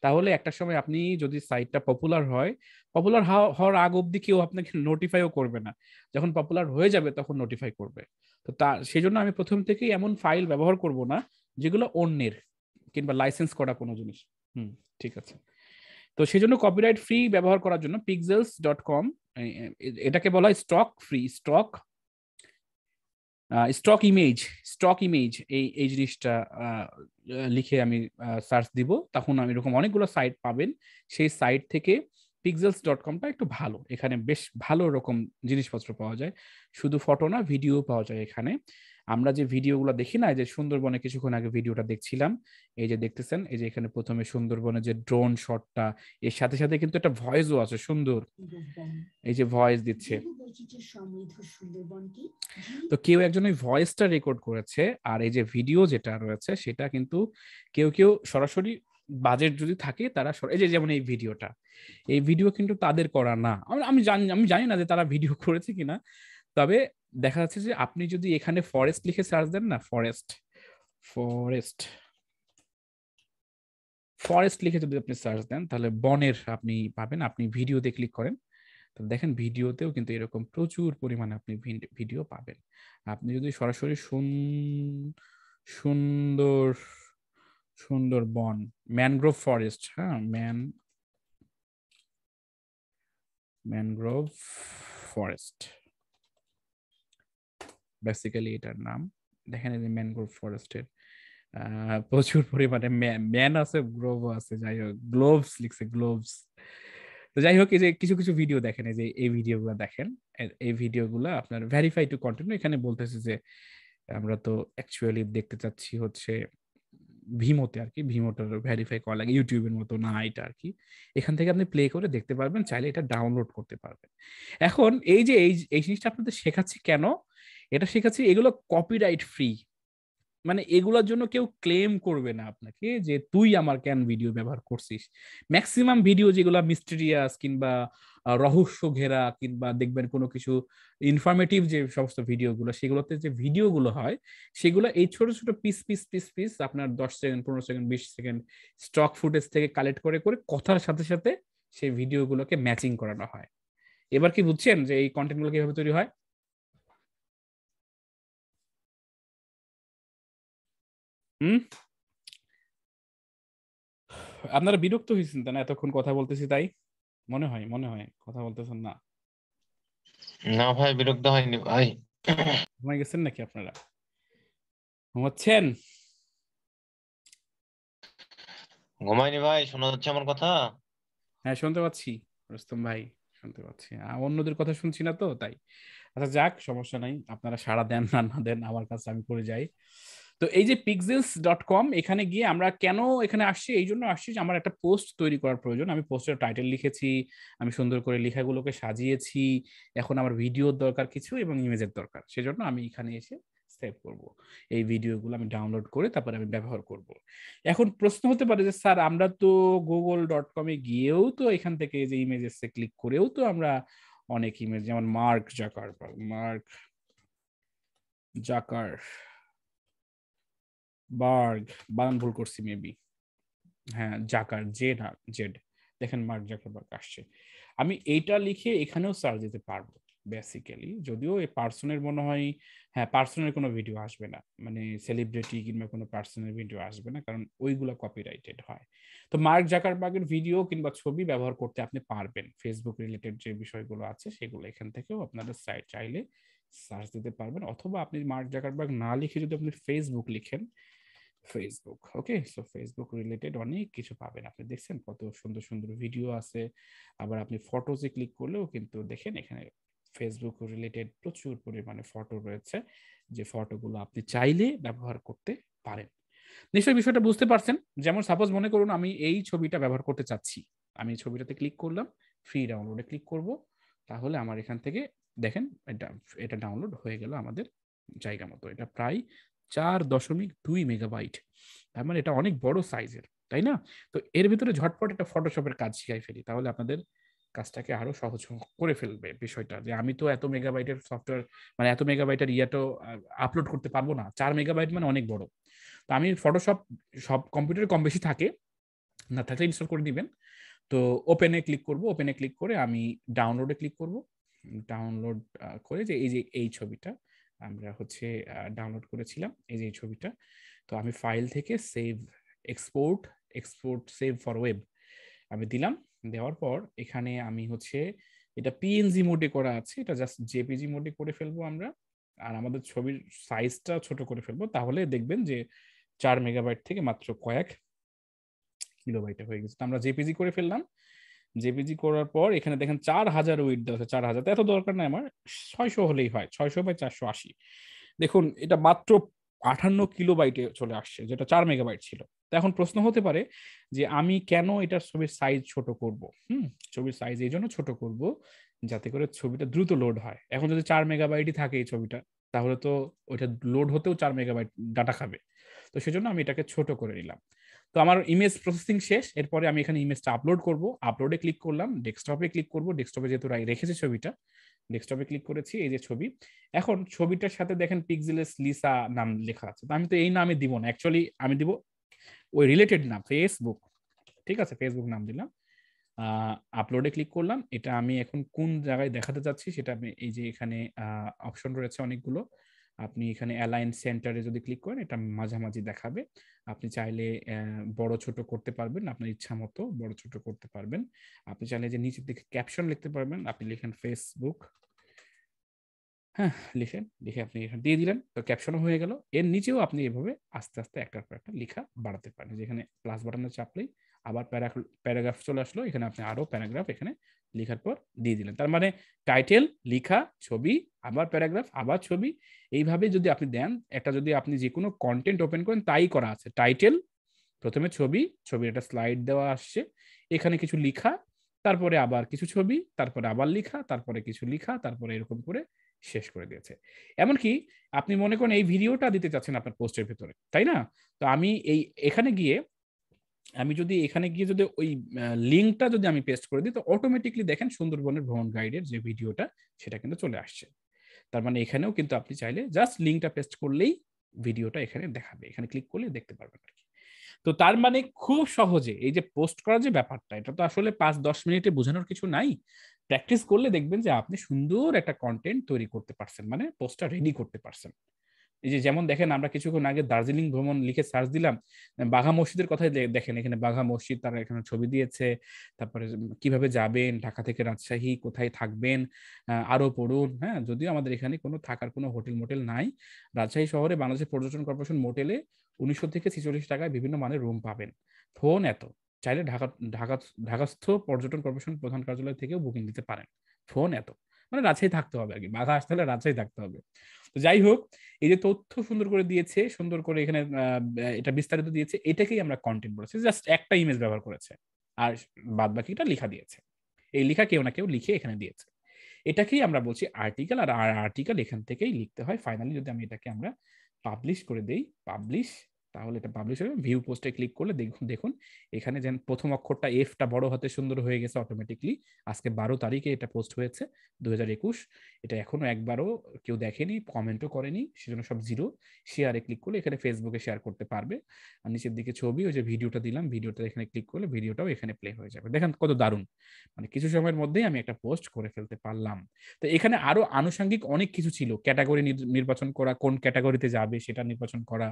তাহলে একটা সময় আপনি যদি সাইটটা পপুলার হয়, পপুলার হওয়ার আগ অব্দি কেউ আপনাকে নোটিফাইও করবে না, যখন পপুলার হয়ে যাবে তখন নোটিফাই করবে। তো সেই জন্য আমি প্রথম থেকেই এমন ফাইল ব্যবহার করব না যেগুলো অন্যের, কিংবা লাইসেন্স করা কোনো জিনিস। ঠিক আছে। তো সেই জন্য কপিরাইট ফ্রি ব্যবহার করার জন্য pixels.com, এটাকে বলা হয় স্টক ইমেজ, এই জিনিসটা লিখে আমি সার্চ দিব, তখন আমি এরকম অনেকগুলো সাইট পাবেন। সেই সাইট থেকে pixels.comটা একটু ভালো, এখানে বেশ ভালো রকম জিনিসপত্র পাওয়া যায়, শুধু ফটো না ভিডিও পাওয়া যায় এখানে। আমরা যে ভিডিওগুলো দেখি না, যে সুন্দরবনে কিছুক্ষণ আগে ভিডিওটা দেখছিলাম, এই যে দেখতেছেন, এই যে এখানে প্রথমে সুন্দরবনে যে ড্রোন শটটা, এর সাথে সাথে কিন্তু একটা ভয়েসও আছে সুন্দর, এই যে ভয়েস দিচ্ছে। তো কেউ একজন ওই ভয়েসটা রেকর্ড করেছে, আর এই যে ভিডিও যেটা রয়েছে সেটা কিন্তু কেউ সরাসরি, বাজেট যদি থাকে তারা, এই যে যেমন এই ভিডিও কিন্তু তাদের করা না। আমি জানি না যে তারা ভিডিও করেছে কিনা, তবে দেখা যাচ্ছে যে আপনি যদি এখানে ফরেস্ট লিখে সার্চ দেন না, ফরেস্ট লিখে যদি আপনি সার্চ দেন, তাহলে বনের আপনি পাবেন। আপনি ভিডিওতে ক্লিক করেন, তো দেখেন ভিডিওতেও কিন্তু এরকম প্রচুর পরিমাণে আপনি ভিডিও পাবেন। আপনি যদি সরাসরি সুন্দর সুন্দর বন, ম্যানগ্রোভ ফরেস্ট, হ্যাঁ, ম্যানগ্রোভ ফরেস্ট বেসিক্যালি এটার নাম। দেখেন এই যে ম্যানগ্রোভ ফরেস্টের প্রচুর পরিমাণে ম্যান আছে, গ্রোভ আছে, যাই হোক গ্লোভস লিখছে, গ্লোভস। তো যাই হোক, এই যে কিছু কিছু ভিডিও দেখেন, এই যে এই ভিডিওগুলো দেখেন, এই ভিডিওগুলো আপনার ভেরিফাই টু কন্টিনিউ, এখানে বলতেছে যে আমরা তো অ্যাকচুয়ালি দেখতে চাচ্ছি হচ্ছে ভিমোতে আর কি, ভিমোটার ভেরিফাই করা লাগে, ইউটিউবের মতো না এটা আর কি। এখান থেকে আপনি প্লে করে দেখতে পারবেন, চাইলে এটা ডাউনলোড করতে পারবেন। এখন এই যে এই জিনিসটা আপনাদের শেখাচ্ছি কেন, এটা শেখাচ্ছি, এগুলো কপিরাইট ফ্রি, মানে এগুলোর জন্য কেউ ক্লেম করবে না আপনাকে যে তুই আমার কেন ভিডিও ব্যবহার করছিস। ম্যাক্সিমাম ভিডিও যেগুলো মিস্টেরিয়াস কিংবা রহস্য ঘেরা কিংবা দেখবেন কোনো কিছু ইনফরমেটিভ যে সমস্ত ভিডিওগুলো, সেগুলোতে যে ভিডিওগুলো হয় সেগুলো এই ছোট ছোট পিস পিস পিস পিস আপনার 10 second 15 second 20 second stock footage থেকে কালেক্ট করে করে কথার সাথে সাথে সেই ভিডিওগুলোকে ম্যাচিং করানো হয়। এবার কি বুঝছেন যে এই কন্টেন্টগুলো কিভাবে তৈরি হয়? হুম, আপনারা বিরক্ত হয়েছেন তাই না? এতক্ষণ কথা বলতেছি তাই মনে হয় কথা বলতেছেন না। না ভাই, বিরক্ত হয়নি ভাই। ঘুমাই গেছেন নাকি আপনারা? ঘুমাচ্ছেন? ঘুমাইনি ভাই, শোনা যাচ্ছে আমার কথা? হ্যাঁ শুনতে পাচ্ছি রুস্তম ভাই, শুনতে পাচ্ছি। অন্যদের কথা শুনছি না তো তাই। আচ্ছা যাক, সমস্যা নাই, আপনারা সাড়া দেন না না দেন আমার কাছে আমি করে যাই। তো এই যে pixels.com, এখানে গিয়ে আমরা কেন এখানে আসছি, এই জন্য আসছি যে আমার একটা পোস্ট তৈরি করার প্রয়োজন। আমি পোস্টের টাইটেল লিখেছি, আমি সুন্দর করে লেখাগুলোকে সাজিয়েছি, এখন আমার ভিডিওর দরকার কিছু এবং ইমেজের দরকার, সেজন্য আমি এখানে এসে সেভ করব। এই ভিডিওগুলো আমি ডাউনলোড করে তারপরে আমি ব্যবহার করব। এখন প্রশ্ন হতে পারে যে স্যার আমরা তো google.com-এ গিয়েও তো এখান থেকে যে ইমেজেসে ক্লিক করেও তো আমরা অনেক ইমেজ, যেমন মার্ক জাকার বার্গ, বানান ভুল করছি মেবি, হ্যাঁ জাকার, জে না জেড, দেখেন মার্ক জাকারবার্গ আসছে। আমি এইটা লিখে এখানেও সার্চ দিতে পারবো বেসিক্যালি, যদিও এই পার্সনের মনে হয়, হ্যাঁ পার্সনের কোনো ভিডিও আসবে না, মানে সেলিব্রিটি কিংবা কোনো পার্সনের ভিডিও আসবে না, কারণ ওইগুলো কপিরাইটেড হয়। তো মার্ক জাকারবার্গের ভিডিও কিংবা ছবি ব্যবহার করতে আপনি পারবেন। ফেসবুক রিলেটেড যে বিষয়গুলো আছে সেগুলো এখান থেকেও আপনারা সাইট চাইলে সার্চ দিতে পারবেন, অথবা আপনি মার্ক জাকারবার্গ না লিখে যদি আপনি ফেসবুক লিখেন, ফেসবুক, ওকে, সো ফেসবুক রিলেটেড অনেক কিছু পাবেন। আপনি দেখছেন কত সুন্দর সুন্দর ভিডিও আছে, আবার আপনি ফটোজে ক্লিক করলেও কিন্তু দেখেন এখানে ফেসবুক রিলেটেড প্রচুর পরিমাণে ফটো রয়েছে, যে ফটোগুলো আপনি চাইলে ব্যবহার করতে পারেন। নিশ্চয়ই বিষয়টা বুঝতে পারছেন। যেমন সাপোজ মনে করুন আমি এই ছবিটা ব্যবহার করতে চাচ্ছি, আমি এই ছবিটাতে ক্লিক করলাম, ফ্রি ডাউনলোডে ক্লিক করব, তাহলে আমার এখান থেকে দেখেন এটা এটা ডাউনলোড হয়ে গেল আমাদের জায়গা মতো। এটা প্রায় 4.2 মেগাবাইট, তার মানে এটা অনেক বড় সাইজের, তাই না? তো এর ভিতরে ঝটপট একটা ফটোশপের কাজ শিখাই ফেলি, তাহলে আপনাদের কাজটাকে আরো সহজ করে ফেলবে বিষয়টা, যে আমি তো এত মেগাবাইটের সফটওয়্যার, মানে এত মেগাবাইটের ইয়াটো আপলোড করতে পারবো না। 4 মেগাবাইট মানে অনেক বড়। তো আমি ফটোশপ সব কম্পিউটারে কম বেশি থাকে, না থাকলে ইনস্টল করে দিবেন। তো ওপেনে ক্লিক করব, ওপেনে ক্লিক করে আমি ডাউনলোডে ক্লিক করব, ডাউনলোড করে যে এই ছবিটা আমরা হচ্ছে ডাউনলোড করেছিলাম, এই যে এই ছবিটা, তো আমি ফাইল থেকে save, export, save for web আমি দিলাম। দেওয়ার পর এখানে আমি হচ্ছে এটা পিএনজি মোডে করা আছে, এটা জাস্ট জেপিজি মোডে করে ফেলবো আমরা, আর আমাদের ছবির সাইজটা ছোট করে ফেলবো, তাহলে দেখবেন যে 4 মেগাবাইট থেকে মাত্র কয়েক কিলোবাইটে হয়ে গেছে। তো আমরা জেপিজি করে ফেললাম। জেপিজি করার পর এখানে দেখেন 4000 উইথ দেওয়া আছে, 4000 এত দরকার নাই আমার, 600 হলেই হয়, 600/480। দেখুন এটা মাত্র 58 কিলোবাইটে চলে আসছে, যেটা 4 মেগাবাইট ছিল। তো এখন প্রশ্ন হতে পারে যে আমি কেন এটার ছবির সাইজ ছোট করব? ছবির সাইজ এই জন্য ছোট করব যাতে করে ছবিটা দ্রুত লোড হয়। এখন যদি 4 মেগাবাইটই থাকে এই ছবিটা, তাহলে তো ওইটা লোড হতেও 4 মেগাবাইট ডাটা খাবে। তো সেজন্য আমি এটাকে ছোট করে নিলাম। তো আমার ইমেজ প্রসেসিং শেষ, এরপরে আমি এখানে ইমেজটা আপলোড করব, আপলোডে ক্লিক করলাম, ডেস্কটপে ক্লিক করব, ডেস্কটপে যেহেতু রেখেছে ছবিটা, ডেস্কটপে ক্লিক করেছি, এই যে ছবি। এখন ছবিটার সাথে দেখেন পিক্সেলেস লিসা নাম লেখা আছে, তো আমি তো এই নামে দিব না, অ্যাকচুয়ালি আমি দিব ওই রিলেটেড নাম, ফেসবুক, ঠিক আছে, ফেসবুক নাম দিলাম। আপলোডে ক্লিক করলাম, এটা আমি এখন কোন জায়গায় দেখাতে চাচ্ছি সেটা আমি, এই যে এখানে অপশন রয়েছে অনেকগুলো, আপনি এখানে অ্যালাইন সেন্টারে যদি ক্লিক করেন এটা মাঝামাঝি দেখাবে। আপনি চাইলে বড় ছোট করতে পারবেন, আপনার ইচ্ছা মতো বড় ছোট করতে পারবেন। আপনি চাইলে যে নিচের দিকে ক্যাপশন লিখতে পারবেন, আপনি লিখেন ফেসবুক, হ্যাঁ লিখে আপনি এখানে দিয়ে দিলেন, তো ক্যাপশনও হয়ে গেল। এর নিচেও আপনি এভাবে আস্তে আস্তে একটার পর একটা লেখা বাড়াতে পারেন, যেখানে প্লাস বাটনে চাপলেই আবার প্যারাগ্রাফ চলে আসলো, এখানে আপনি আরো প্যারাগ্রাফ এখানে লেখার পর দিয়ে দিলেন। তার মানে টাইটেল, লেখা, ছবি, আবার প্যারাগ্রাফ, আবার ছবি, এইভাবে যদি আপনি দেন, একটা যদি আপনি যে কোনো কন্টেন্ট ওপেন করেন তাই করা আছে, টাইটেল, প্রথমে ছবি, ছবির একটা স্লাইড দেওয়া আসছে, এখানে কিছু লেখা, তারপরে আবার কিছু ছবি, তারপরে আবার লেখা, তারপরে কিছু লেখা, তারপরে এরকম করে শেষ করে দিয়েছে। এমনকি আপনি মনে করেন এই ভিডিওটা দিতে চাচ্ছেন আপনার পোস্টের ভিতরে, তাই না? তো আমি এখানে গিয়ে যদি ওই লিঙ্কটা যদি আমি পেস্ট করে দিই, তো অটোমেটিকলি দেখেন সুন্দরবনের ভ্রমণ গাইডের যে ভিডিওটা সেটা কিন্তু চলে আসছে। তার মানে এখানেও কিন্তু আপনি চাইলে জাস্ট লিঙ্কটা পেস্ট করলেই ভিডিওটা এখানে দেখাবে, এখানে ক্লিক করলে দেখতে পারবেন আর কি। তো তার মানে খুব সহজে এই যে পোস্ট করার যে ব্যাপারটা, এটা তো আসলে 5-10 মিনিটে বোঝানোর কিছু নাই। প্র্যাকটিস করলে দেখবেন যে আপনি সুন্দর একটা কন্টেন্ট তৈরি করতে পারছেন, মানে পোস্টটা রেডি করতে পারছেন। এই যে যেমন দেখেন, আমরা কিছুক্ষণ আগে দার্জিলিং ভ্রমণ লিখে সার্চ দিলাম, বাঘা মসজিদের কথাই দেখেন, এখানে বাঘা মসজিদ তারা এখানে ছবি দিয়েছে, তারপরে কিভাবে যাবেন ঢাকা থেকে রাজশাহী, কোথায় থাকবেন আরো পড়ুন। হ্যাঁ, যদিও আমাদের এখানে কোনো থাকার কোনো হোটেল মোটেল নাই। রাজশাহী শহরে বাংলাদেশ পর্যটন কর্পোরেশন মোটেলে 1900 থেকে 46 টাকায় বিভিন্ন মানের রুম পাবেন। ফোন এত, চাইলে ঢাকাস্থ পর্যটন কর্পোরেশন প্রধান কার্যালয় থেকেও বুকিং দিতে পারেন। ফোন এত, মানে রাজশাহী থাকতে হবে আর কি, বাঘা আসতে হলে রাজশাহী থাকতে হবে। তো যাই হোক, এই যে তথ্য সুন্দর করে দিয়েছে, সুন্দর করে এখানে এটা বিস্তারিত দিয়েছে, এটাকেই আমরা কন্টেন্ট বলেছি। জাস্ট একটা ইমেজ ব্যবহার করেছে আর বাদ বাকিটা লেখা দিয়েছে। এই লেখা কেউ না কেউ লিখে এখানে দিয়েছে, এটাকেই আমরা বলছি আর্টিকেল। আর আর্টিকেল এখান থেকেই লিখতে হয়। ফাইনালি যদি আমি এটাকে আমরা পাবলিশ করে দেই, পাবলিশ, তাহলে এটা পাবলিশ হবে। ভিউ পোস্টে ক্লিক করলে দেখুন এখানে যেন প্রথম অক্ষরটা এফটা বড় হাতে সুন্দর হয়ে গেছে অটোমেটিকলি। আজকে 12 তারিখে এটা পোস্ট হয়েছে 2021। এটা এখনো একবারও কেউ দেখেনি, কমেন্টও করেনি, সেজন্য সব জিরো। শেয়ারে ক্লিক করলে এখানে ফেসবুকে শেয়ার করতে পারবে। আর নিচের দিকে ছবি, ওই যে ভিডিওটা দিলাম, ভিডিওটা এখানে ক্লিক করলে ভিডিওটাও এখানে প্লে হয়ে যাবে। দেখেন কত দারুণ, মানে কিছু সময়ের মধ্যেই আমি একটা পোস্ট করে ফেলতে পারলাম। তো এখানে আরো আনুষঙ্গিক অনেক কিছু ছিল, ক্যাটাগরি নির্বাচন করা, কোন ক্যাটাগরিতে যাবে সেটা নির্বাচন করা,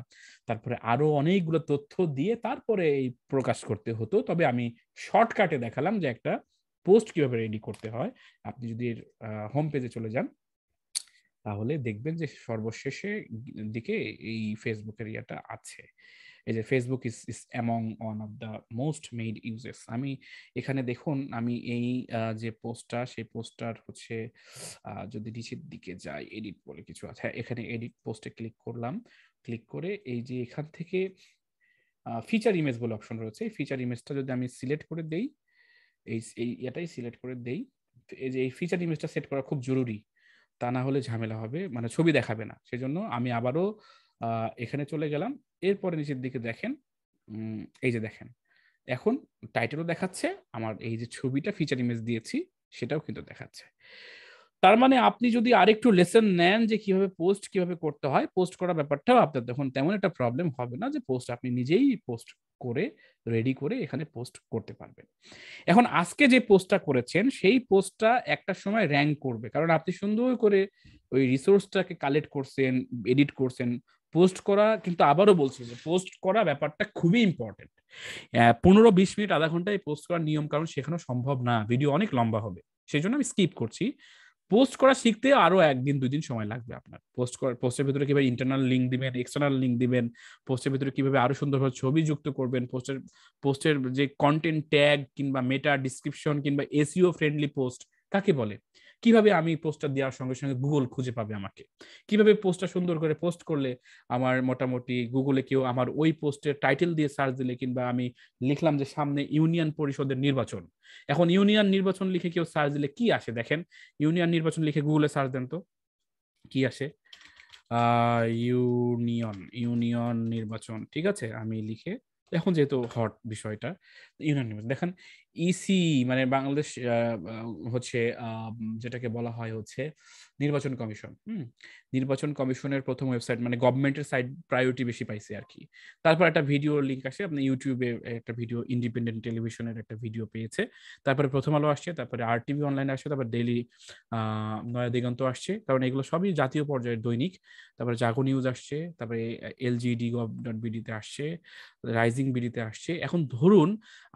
তারপরে আরো অনেকগুলো তথ্য দিয়ে তারপরে এই প্রকাশ করতে হতো। তবে আমি শর্টকাটে দেখালাম যে একটা পোস্ট কিভাবে রেডি করতে হয়। আপনি যদি হোম পেজে চলে যান, তাহলে দেখবেন যে সর্বশেষে দিকে এই ফেসবুকের ইয়াটা আছে। এই যে Facebook is among one of the most made uses. আমি এখানে দেখুন, আমি এই যে পোস্টটা, সেই পোস্টটার হচ্ছে যদি নিচের দিকে যাই, এডিট বলে কিছু আছে, হ্যাঁ, এখানে এডিট পোস্টে ক্লিক করলাম। ক্লিক করে এই যে এখান থেকে ফিচার ইমেজ বলে অপশন রয়েছে, এই ফিচার ইমেজটা যদি আমি সিলেক্ট করে দেই, এটাই সিলেক্ট করে দেই। এই যে এই ফিচার ইমেজটা সেট করা খুব জরুরি, তা না হলে ঝামেলা হবে, মানে ছবি দেখাবে না। সেজন্য আমি আবারও এখানে চলে গেলাম। এরপরে নিচের দিকে দেখেন, এই যে দেখেন এখন টাইটেলও দেখাচ্ছে, আমার এই যে ছবিটা ফিচার ইমেজ দিয়েছি সেটাও কিন্তু দেখাচ্ছে। তার মানে আপনি যদি আরেকটু লেসন নেন যে কিভাবে পোস্ট কিভাবে করতে হয়, পোস্ট করার ব্যাপারটাও আপনার তখন তেমন একটা প্রবলেম হবে না, যে পোস্ট আপনি নিজেই পোস্ট করে রেডি করে এখানে পোস্ট করতে পারবেন। এখন আজকে যে পোস্টটা করেছেন সেই পোস্টটা একটা সময় র্যাঙ্ক করবে, কারণ আপনি সুন্দর করে ওই রিসোর্সটাকে কালেক্ট করছেন, এডিট করছেন। পোস্ট করা কিন্তু আবারও বলছি যে পোস্ট করা ব্যাপারটা খুবই ইম্পর্টেন্ট। 15-20 মিনিট আধা ঘন্টায় পোস্ট করার নিয়ম কারণ শেখানো সম্ভব না, ভিডিও অনেক লম্বা হবে, সেই জন্য আমি স্কিপ করছি। পোস্ট করা শিখতে আরো 1-2 দিন সময় লাগবে আপনার। পোস্টের ভিতরে কিভাবে ইন্টারনাল লিঙ্ক দিবেন, এক্সটার্নাল লিঙ্ক দিবেন, পোস্টের ভিতরে কিভাবে আরো সুন্দরভাবে ছবি যুক্ত করবেন, পোস্টের যে কন্টেন্ট ট্যাগ কিংবা মেটা ডিসক্রিপশন কিংবা এসইও ফ্রেন্ডলি পোস্ট কাকে বলে, কিভাবে আমি পোস্টটা দেওয়ার সঙ্গে সঙ্গে গুগল খুঁজে পাবে আমাকে, কিভাবে পোস্টটা সুন্দর করে পোস্ট করলে আমার মোটামুটি গুগলে কেউ আমার ওই পোস্টের টাইটেল দিয়ে সার্চ দিলে, কিংবা আমি লিখলাম যে সামনে ইউনিয়ন পরিষদের নির্বাচন, এখন ইউনিয়ন নির্বাচন লিখে কেউ সার্চ দিলে কি আসে দেখেন, ইউনিয়ন নির্বাচন লিখে গুগলে সার্চ দেন তো কি আসে, ইউনিয়ন নির্বাচন, ঠিক আছে, আমি লিখে, এখন যেহেতু হট বিষয়টা ইউনিয়ন নির্বাচন, দেখেন ইসি মানে বাংলাদেশ হচ্ছে যেটাকে বলা হয় হচ্ছে নির্বাচন কমিশন। নির্বাচন কমিশনের প্রথম ওয়েবসাইট, মানে গভর্নমেন্টের সাইট প্রায়োরিটি বেশি পাইছে আর কি। তারপর একটা ভিডিও লিঙ্ক আসে, আপনি ইউটিউবে একটা ভিডিও, ইন্ডিপেন্ডেন্ট টেলিভিশনের একটা ভিডিও পেয়েছে, তারপরে প্রথম আলো আসছে, তারপরে RTV অনলাইন আসছে, তারপর ডেইলি নয়া দিগন্ত আসছে, কারণ এগুলো সবই জাতীয় পর্যায়ের দৈনিক। তারপরে জাগো নিউজ আসছে, তারপরে LGD.gov.bd-তে আসছে, রাইজিং বিডিতে আসছে। এখন ধরুন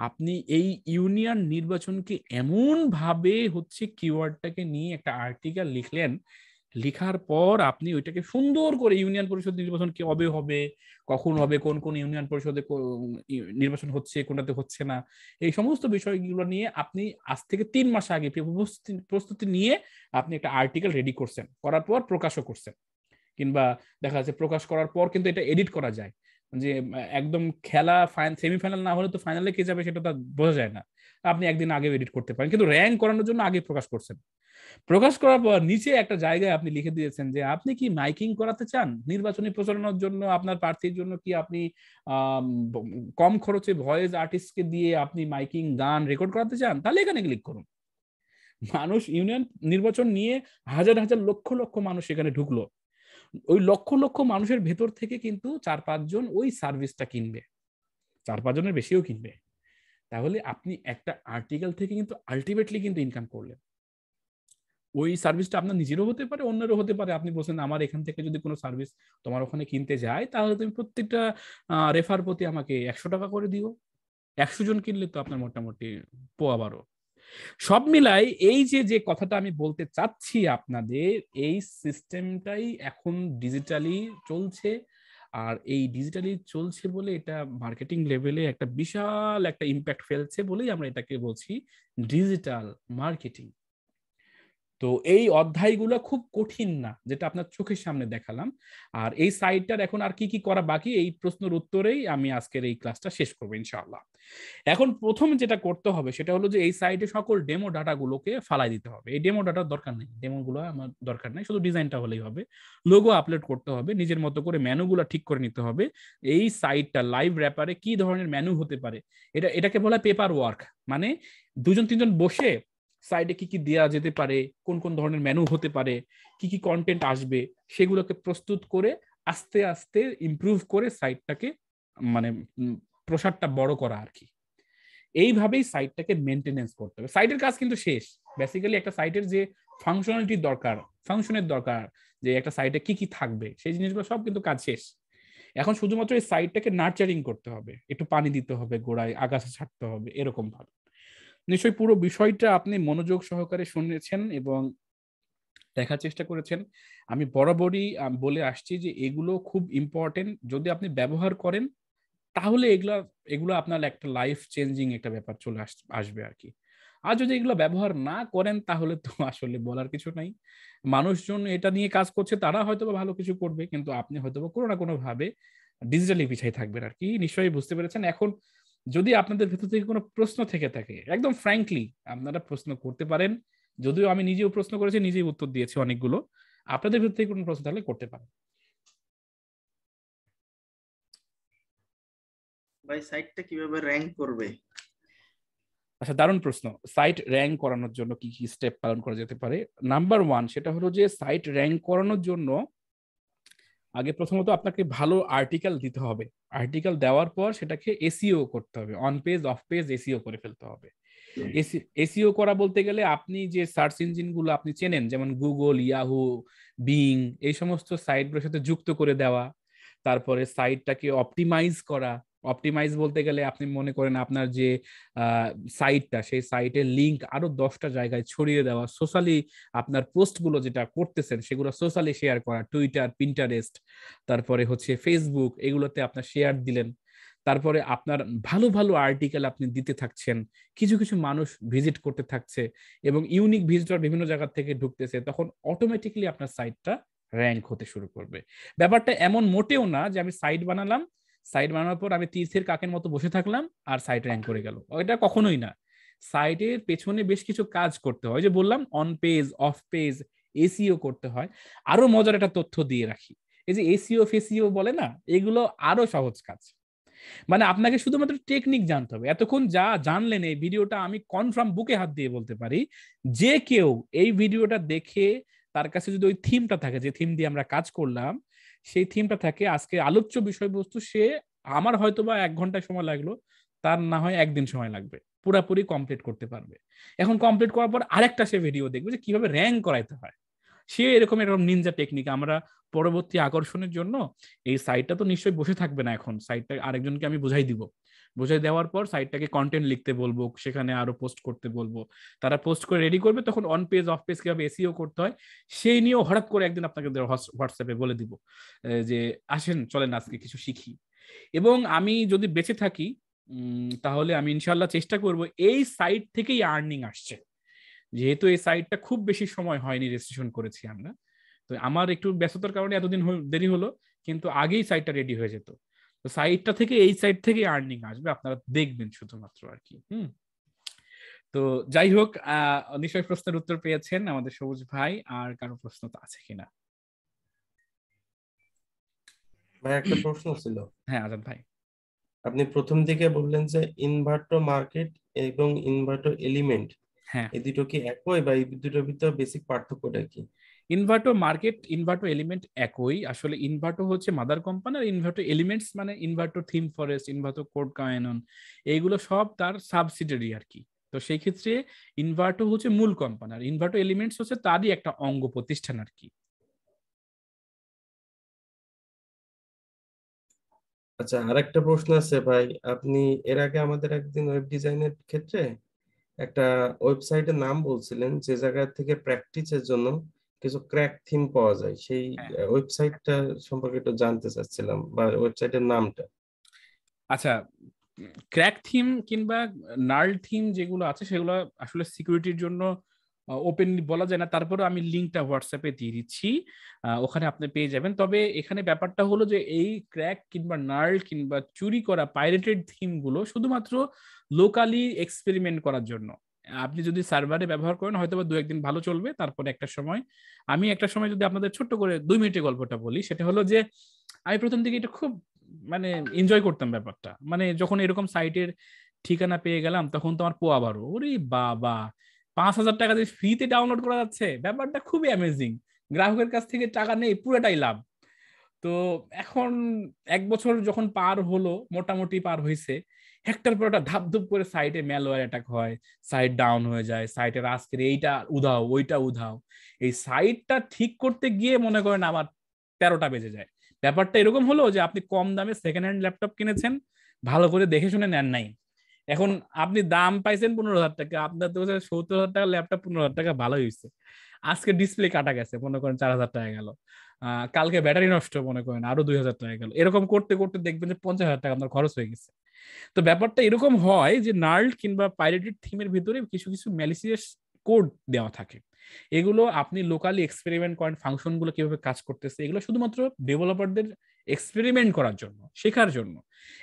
আপনি এই ইউনিয়ন নির্বাচনকে এমন ভাবে হচ্ছে কিওয়ার্ডটাকে নিয়ে একটা আর্টিকেল লিখলেন, লেখার পর আপনি ওইটাকে সুন্দর করে ইউনিয়ন পরিষদ নির্বাচন কবে হবে, কখন হবে, কোন কোন ইউনিয়ন পরিষদে নির্বাচন হচ্ছে, কোনটাতে হচ্ছে না, এই সমস্ত বিষয়গুলো নিয়ে আপনি আজ থেকে 3 মাস আগে প্রস্তুতি নিয়ে আপনি একটা আর্টিকেল রেডি করছেন, করার পর প্রকাশও করছেন, কিংবা দেখা যাচ্ছে প্রকাশ করার পর কিন্তু এটা এডিট করা যায়, যে একদম খেলা সেমিফাইনাল না হলে তো ফাইনালে কে যাবে সেটা তো বোঝা যায় না। আপনি একদিন আগে এডিট করতে পারেন, কিন্তু র্যাঙ্ক করানোর জন্য আগে প্রকাশ করছেন। প্রকাশ করার পর নিচে একটা জায়গায় আপনি লিখে দিয়েছেন যে আপনি কি মাইকিং করাতে চান নির্বাচনী প্রচারণার জন্য, আপনার প্রার্থীর জন্য কি আপনি কম খরচে ভয়েস আর্টিস্টকে দিয়ে আপনি মাইকিং গান রেকর্ড করাতে চান, তাহলে এখানে ক্লিক করুন। মানুষ ইউনিয়ন নির্বাচন নিয়ে হাজার হাজার লক্ষ লক্ষ মানুষ এখানে ঢুকলো, ওই লক্ষ লক্ষ মানুষের ভেতর থেকে কিন্তু 4-5 জন ওই সার্ভিসটা কিনবে, 4-5 জনের বেশিও কিনবে। তাহলে আপনি একটা আর্টিকেল থেকে কিন্তু আলটিমেটলি কিন্তু ইনকাম করলেন। ওই সার্ভিসটা আপনার নিজেরও হতে পারে, অন্যেরও হতে পারে। আপনি বলছেন আমার এখান থেকে যদি কোনো সার্ভিস তোমার ওখানে কিনতে যায়, তাহলে তুমি প্রত্যেকটা রেফার প্রতি আমাকে 100 টাকা করে দিও। 100 জন কিনলে তো আপনার মোটামুটি পোয়া 12। সব মিলাই এই যে কথাটা আমি বলতে চাচ্ছি আপনাদের, এই সিস্টেমটাই এখন ডিজিটালি চলছে। আর এই ডিজিটালি চলছে বলে এটা মার্কেটিং লেভেলে একটা বিশাল একটা ইম্প্যাক্ট ফেলছে বলেই আমরা এটাকে বলছি ডিজিটাল মার্কেটিং। তো এই অধ্যায়গুলো খুব কঠিন না, যেটা আপনার চোখের সামনে দেখালাম। আর এই সাইটটার এখন আর কি কি করা বাকি, এই প্রশ্নের উত্তরেই আমি আজকের এই ক্লাসটা শেষ করবো ইনশাআল্লাহ। এখন প্রথম যেটা করতে হবে সেটা হলো যে এই সাইটে সকল ডেমো ডাটাগুলোকে ফালাই দিতে হবে। এই ডেমো ডাটার দরকার নেই, ডেমোগুলো আমার দরকার নেই, শুধু ডিজাইনটা হলেই হবে। লোগো আপলোড করতে হবে, নিজের মতো করে মেনুগুলো ঠিক করে নিতে হবে। এই সাইটটা লাইভ র্যাপারে কি ধরনের মেনু হতে পারে, এটাকে বলা পেপার ওয়ার্ক। মানে 2-3 জন বসে সাইডে কি কি দেওয়া যেতে পারে, কোন কোন ধরনের মেনু হতে পারে, কি কি কন্টেন্ট আসবে, সেগুলোকে প্রস্তুত করে আস্তে আস্তে ইমপ্রুভ করে সাইটটাকে মানে প্রসারটা বড় করা আর কি। এইভাবেই সাইটটাকে মেনটেনেন্স করতে হবে। সাইটের কাজ কিন্তু শেষ। বেসিক্যালি একটা সাইটের যে ফাংশনালিটির দরকার, ফাংশনের দরকার, যে একটা সাইটে কি কি থাকবে, সেই জিনিসগুলো সব কিন্তু কাজ শেষ। এখন শুধুমাত্র এই সাইটটাকে নার্চারিং করতে হবে, একটু পানি দিতে হবে, গোড়ায় আগাছা ছাড়তে হবে, এরকম ভাবে। নিশ্চয়ই পুরো বিষয়টা আপনি মনোযোগ সহকারে শুনেছেন এবং দেখার চেষ্টা করেছেন। আমি বরাবরই বলে আসছি যে এগুলো খুব ইম্পর্টেন্ট। যদি আপনি ব্যবহার করেন তাহলে এগুলো আপনার একটা লাইফ চেঞ্জিং একটা ব্যাপার চলে আসবে আর কি। আর যদি এগুলো ব্যবহার না করেন তাহলে তো আসলে বলার কিছু নাই। মানুষজন এটা নিয়ে কাজ করছে, তারা হয়তো ভালো কিছু করবে, কিন্তু আপনি হয়তো কোনো না কোনো ভাবে ডিজিটালি পিছাই থাকবেন আর কি। নিশ্চয়ই বুঝতে পেরেছেন। এখন যদি আপনাদের ভেতর থেকে কোনো প্রশ্ন থেকে থাকে, একদম ফ্র্যাঙ্কলি আপনারা প্রশ্ন করতে পারেন। যদিও আমি নিজেও প্রশ্ন করেছি, নিজেই উত্তর দিয়েছি অনেকগুলো। আপনাদের ভেতর থেকে কোনো প্রশ্ন থাকলে করতে পারেন। ভাই সাইটটা কিভাবে র‍্যাঙ্ক করবে? আচ্ছা, দারুণ প্রশ্ন। সাইট র্যাঙ্ক করানোর জন্য কি কি স্টেপ পালন করা যেতে পারে? নাম্বার 1 সেটা হলো যে সাইট র্যাঙ্ক করানোর জন্য আগে প্রথমত আপনাকে ভালো আর্টিকেল দিতে হবে। আর্টিকেল দেওয়ার পর সেটাকে এসইও করতে হবে, on page of page SEO করে ফেলতে হবে। এসইও করা বলতে গেলে আপনি যে সার্চ ইঞ্জিনগুলো আপনি চেনেন, যেমন গুগল, ইয়াহু, বিং, এই সমস্ত সাইটগুলোর সাথে যুক্ত করে দেওয়া। তারপরে সাইটটাকে অপটিমাইজ করা। অপটিমাইজ বলতে গেলে আপনি মনে করেন আপনার যে সাইটটা, সেই সাইটের লিঙ্ক আরো 10টা জায়গায় ছড়িয়ে দেওয়া। সোশ্যালি আপনার পোস্টগুলো যেটা করতেছেন সেগুলো সোশ্যালি শেয়ার করা, টুইটার, পিন্টারেস্ট, তারপরে হচ্ছে ফেসবুক, এগুলোতে আপনার শেয়ার দিলেন। তারপরে আপনার ভালো ভালো আর্টিকেল আপনি দিতে থাকছেন, কিছু কিছু মানুষ ভিজিট করতে থাকছে এবং ইউনিক ভিজিটর বিভিন্ন জায়গা থেকে ঢুকতেছে, তখন অটোমেটিক্যালি আপনার সাইটটা র্যাঙ্ক হতে শুরু করবে। ব্যাপারটা এমন মোটেও না যে আমি সাইট বানালাম, সাইট বানানোর পর আমি তীর্থের কাকের মতো বসে থাকলাম আর সাইট র্যাঙ্ক করে গেল, এটা কখনোই না। সাইটের পেছনে বেশ কিছু কাজ করতে হয়, যে বললাম on page of page SEO করতে হয়। আরো মজার একটা তথ্য দিয়ে রাখি, এই যে এসইও ফেসিও বলে না, এগুলো আরো সহজ কাজ। মানে আপনাকে শুধুমাত্র টেকনিক জানতে হবে। এতক্ষণ যা জানলেন এই ভিডিওটা, আমি কনফার্ম বুকে হাত দিয়ে বলতে পারি যে কেউ এই ভিডিওটা দেখে তার কাছে যদি ওই থিমটা থাকে, যে থিম দিয়ে আমরা কাজ করলাম, সেই থিমটা থাকে, আজকে আলোচ্য বিষয়বস্তু, সে আমার হয়তোবা 1 ঘন্টা সময় লাগলো, তার না হয় 1 দিন সময় লাগবে, পুরাপুরি কমপ্লিট করতে পারবে। এখন কমপ্লিট করার পর আরেকটা সে ভিডিও দেখবে যে কিভাবে র্যাঙ্ক করাইতে হয়। সে এরকম নিনজা টেকনিক আমরা পরবর্তী আকর্ষণের জন্য, এই সাইটটা তো নিশ্চয়ই বসে থাকবে না, এখন সাইটটা আরেকজনকে আমি বুঝাই দিব। বুঝাই দেওয়ার পর সাইটটাকে কন্টেন্ট লিখতে বলবো, সেখানে আরো পোস্ট করতে বলবো, তারা পোস্ট করে রেডি করবে। তখন অন পেজ অফ পেজ কিভাবে এসইও করতে হয় সেই নিয়েও হঠাৎ করে একদিন আপনাকে হোয়াটসঅ্যাপে বলে দিব যে আসেন চলেন আজকে কিছু শিখি। এবং আমি যদি বেঁচে থাকি তাহলে আমি ইনশাল্লাহ চেষ্টা করব, এই সাইট থেকেই আর্নিং আসছে। যেহেতু এই সাইটটা খুব বেশি সময় হয়নি রেজিস্ট্রেশন করেছি আমরা, তো আমার একটু ব্যস্ততার কারণে এতদিন দেরি হলো, কিন্তু আগেই সাইটটা রেডি হয়ে যেত। তো সাইডটা থেকে এই সাইড থেকে আর্নিং আসবে, আপনারা দেখবেন শুধুমাত্র আর কি। তো যাই হোক, নিশ্চয়ই প্রশ্নের উত্তর পেয়েছেন আমাদের সবুজ ভাই। আর কারো প্রশ্ন তো আছে কিনা? ভাই একটা প্রশ্ন ছিল। হ্যাঁ আজাদ ভাই। আপনি প্রথম দিকে বললেন যে ইনভার্টর মার্কেট এবং ইনভার্টর এলিমেন্ট, হ্যাঁ, এই দুটো কি একই, বা এই দুটোর ভিতর বেসিক পার্থক্যটা কি? ইনভার্টো মার্কেট, ইনভার্টো এলিমেন্ট একই। আসলে ইনভার্টো হচ্ছে মাদার কোম্পানি, আর ইনভার্টো এলিমেন্টস মানে Envato ThemeForest, Envato CodeCanyon, এইগুলো সব তার সাবসিডিয়ারি আর কি। তো সেই ক্ষেত্রে ইনভার্টো হচ্ছে মূল কোম্পানি, আর ইনভার্টো এলিমেন্টস হচ্ছে তারই একটা অঙ্গ প্রতিষ্ঠান আর কি। আচ্ছা, আরেকটা প্রশ্ন আছে ভাই। আপনি এর আগে আমাদের একদিন ওয়েব ডিজাইনের ক্ষেত্রে একটা ওয়েবসাইটের নাম বলছিলেন, যে জায়গা থেকে প্র্যাকটিসের জন্য কিছু ক্র্যাক থিম পাওয়া যায়। সেই হ্যাঁ, ওয়েবসাইটটা সম্পর্কে একটু জানতে চাচ্ছিলাম, বা ওয়েবসাইটের নামটা। আচ্ছা, ক্র্যাক থিম কিংবা নার্ল থিম যেগুলো আছে সেগুলো আসলে সিকিউরিটির জন্য ওপেনলি বলা যায় না, তারপরে আমি লিঙ্কটা হোয়াটসঅ্যাপে দিয়ে দিচ্ছি, ওখানে আপনি পেয়ে যাবেন। তবে এখানে ব্যাপারটা হলো যে এই ক্র্যাক কিংবা নার্ল কিংবা চুরি করা পাইরেটেড থিম গুলো শুধুমাত্র লোকালি এক্সপেরিমেন্ট করার জন্য। আপনি যদি সার্ভারে ব্যবহার করেন হয়তো বা 2-1 দিন ভালো চলবে, তারপরে একটা সময় যদি আপনাদের ছোট্ট করে 2 মিনিটের গল্পটা বলি, সেটা হলো যে আমি প্রথম দিকে এটা খুব মানে এনজয় করতাম ব্যাপারটা। মানে যখন এরকম সাইটের ঠিকানা পেয়ে গেলাম তখন তো আমার পোয়া বারো, ওরে বাবা, 5,000 টাকা দিয়ে ফ্রিতে ডাউনলোড করা যাচ্ছে, ব্যাপারটা খুবই অ্যামেজিং। গ্রাহকের কাছ থেকে টাকা নেই, পুরোটাই লাভ। তো এখন 1 বছর যখন পার হলো, মোটামুটি পার হয়েছে, একটার পর একটা ধাপধুপ করে সাইটে ম্যালওয়্যার অ্যাটাক হয়, সাইট ডাউন হয়ে যায়, সাইটের আজকের এইটা উধাও ওইটা উধাও। এই সাইটটা ঠিক করতে গিয়ে মনে করেন আমার 13টা বেজে যায়। ব্যাপারটা এরকম হলো যে আপনি কম দামে সেকেন্ড হ্যান্ড ল্যাপটপ কিনেছেন, ভালো করে দেখে শুনে নেন নাই। এখন আপনি দাম পাইছেন 15,000 টাকা, আপনার তো 70,000 টাকা ল্যাপটপ, 15,000 টাকা ভালোই হয়েছে। আজকে ডিসপ্লে কাটা গেছে, মনে করেন 4,000 টাকা গেল। কালকে ব্যাটারি নষ্ট, মনে করেন আরো 2,000 টাকা গেল। এরকম করতে করতে দেখবেন যে 50,000 টাকা আপনার খরচ হয়ে গেছে। তো ব্যাপারটা এরকম হয় যে নার্ল কিংবা পাইরেটেড থিমের ভিতরে কিছু কিছু ম্যালিসিয়াস কোড দেওয়া থাকে। এগুলো আপনি লোকালি এক্সপেরিমেন্ট করেন, ফাংশন গুলো কিভাবে কাজ করতেছে, এগুলো শুধুমাত্র ডেভেলপারদের এক্সপেরিমেন্ট করার জন্য, শেখার জন্য।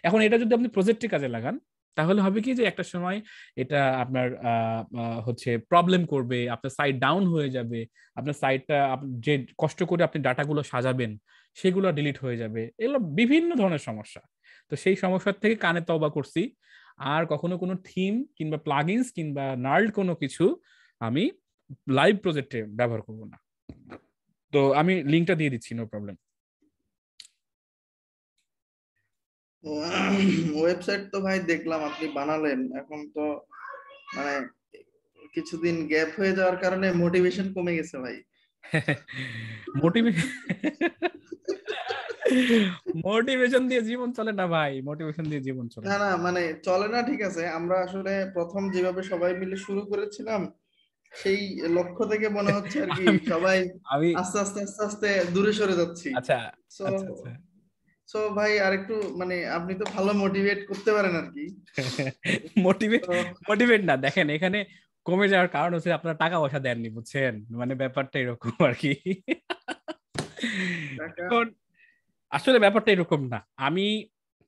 এখন এটা যদি আপনি প্রজেক্টে কাজে লাগান, তাহলে হবে কি যে একটা সময় এটা আপনার হচ্ছে প্রবলেম করবে, আপনার সাইট ডাউন হয়ে যাবে, আপনার সাইটটা যে কষ্ট করে আপনি ডাটাগুলো সাজাবেন সেগুলো ডিলিট হয়ে যাবে, এগুলো বিভিন্ন ধরনের সমস্যা। তো সেই সমস্যার থেকে কানে তওবা করছি, আর কখনো কোনো থিম কিংবা প্লাগইনস কিংবা নার্ল কোনো কিছু আমি লাইভ প্রজেক্টে ব্যবহার করব না। তো আমি লিঙ্কটা দিয়ে দিচ্ছি, নো প্রবলেম। ওয়েবসাইট তো ভাই দেখলাম আপনি বানালেন, এখন তো মানে কিছুদিন গ্যাপ হয়ে যাওয়ার কারণে মোটিভেশন কমে গেছে ভাই। মোটিভেশন মোটিভেশন দিয়ে জীবন চলে না ভাই, মোটিভেশন দিয়ে জীবন চলে না না। না মানে চলে না, ঠিক আছে। আমরা আসলে প্রথম যেভাবে সবাই মিলে শুরু করেছিলাম সেই লক্ষ্য থেকে মনে হচ্ছে আর কি আমি সবাই আমি আস্তে আস্তে আস্তে আস্তে দূরে সরে যাচ্ছি। আচ্ছা, সো আচ্ছা, আচ্ছা। সো ভাই আরেকটু মানে আপনি তো ভালো মোটিভেট করতে পারেন আর কি। মোটিভেট তো মোটিভেট না, দেখেন এখানে কমে যাওয়ার কারণ হচ্ছে আপনারা টাকা পয়সা দেননি, বুঝছেন, মানে ব্যাপারটা এরকম আর কি। টাকা এখন আসলে ব্যাপারটা এরকম না, আমি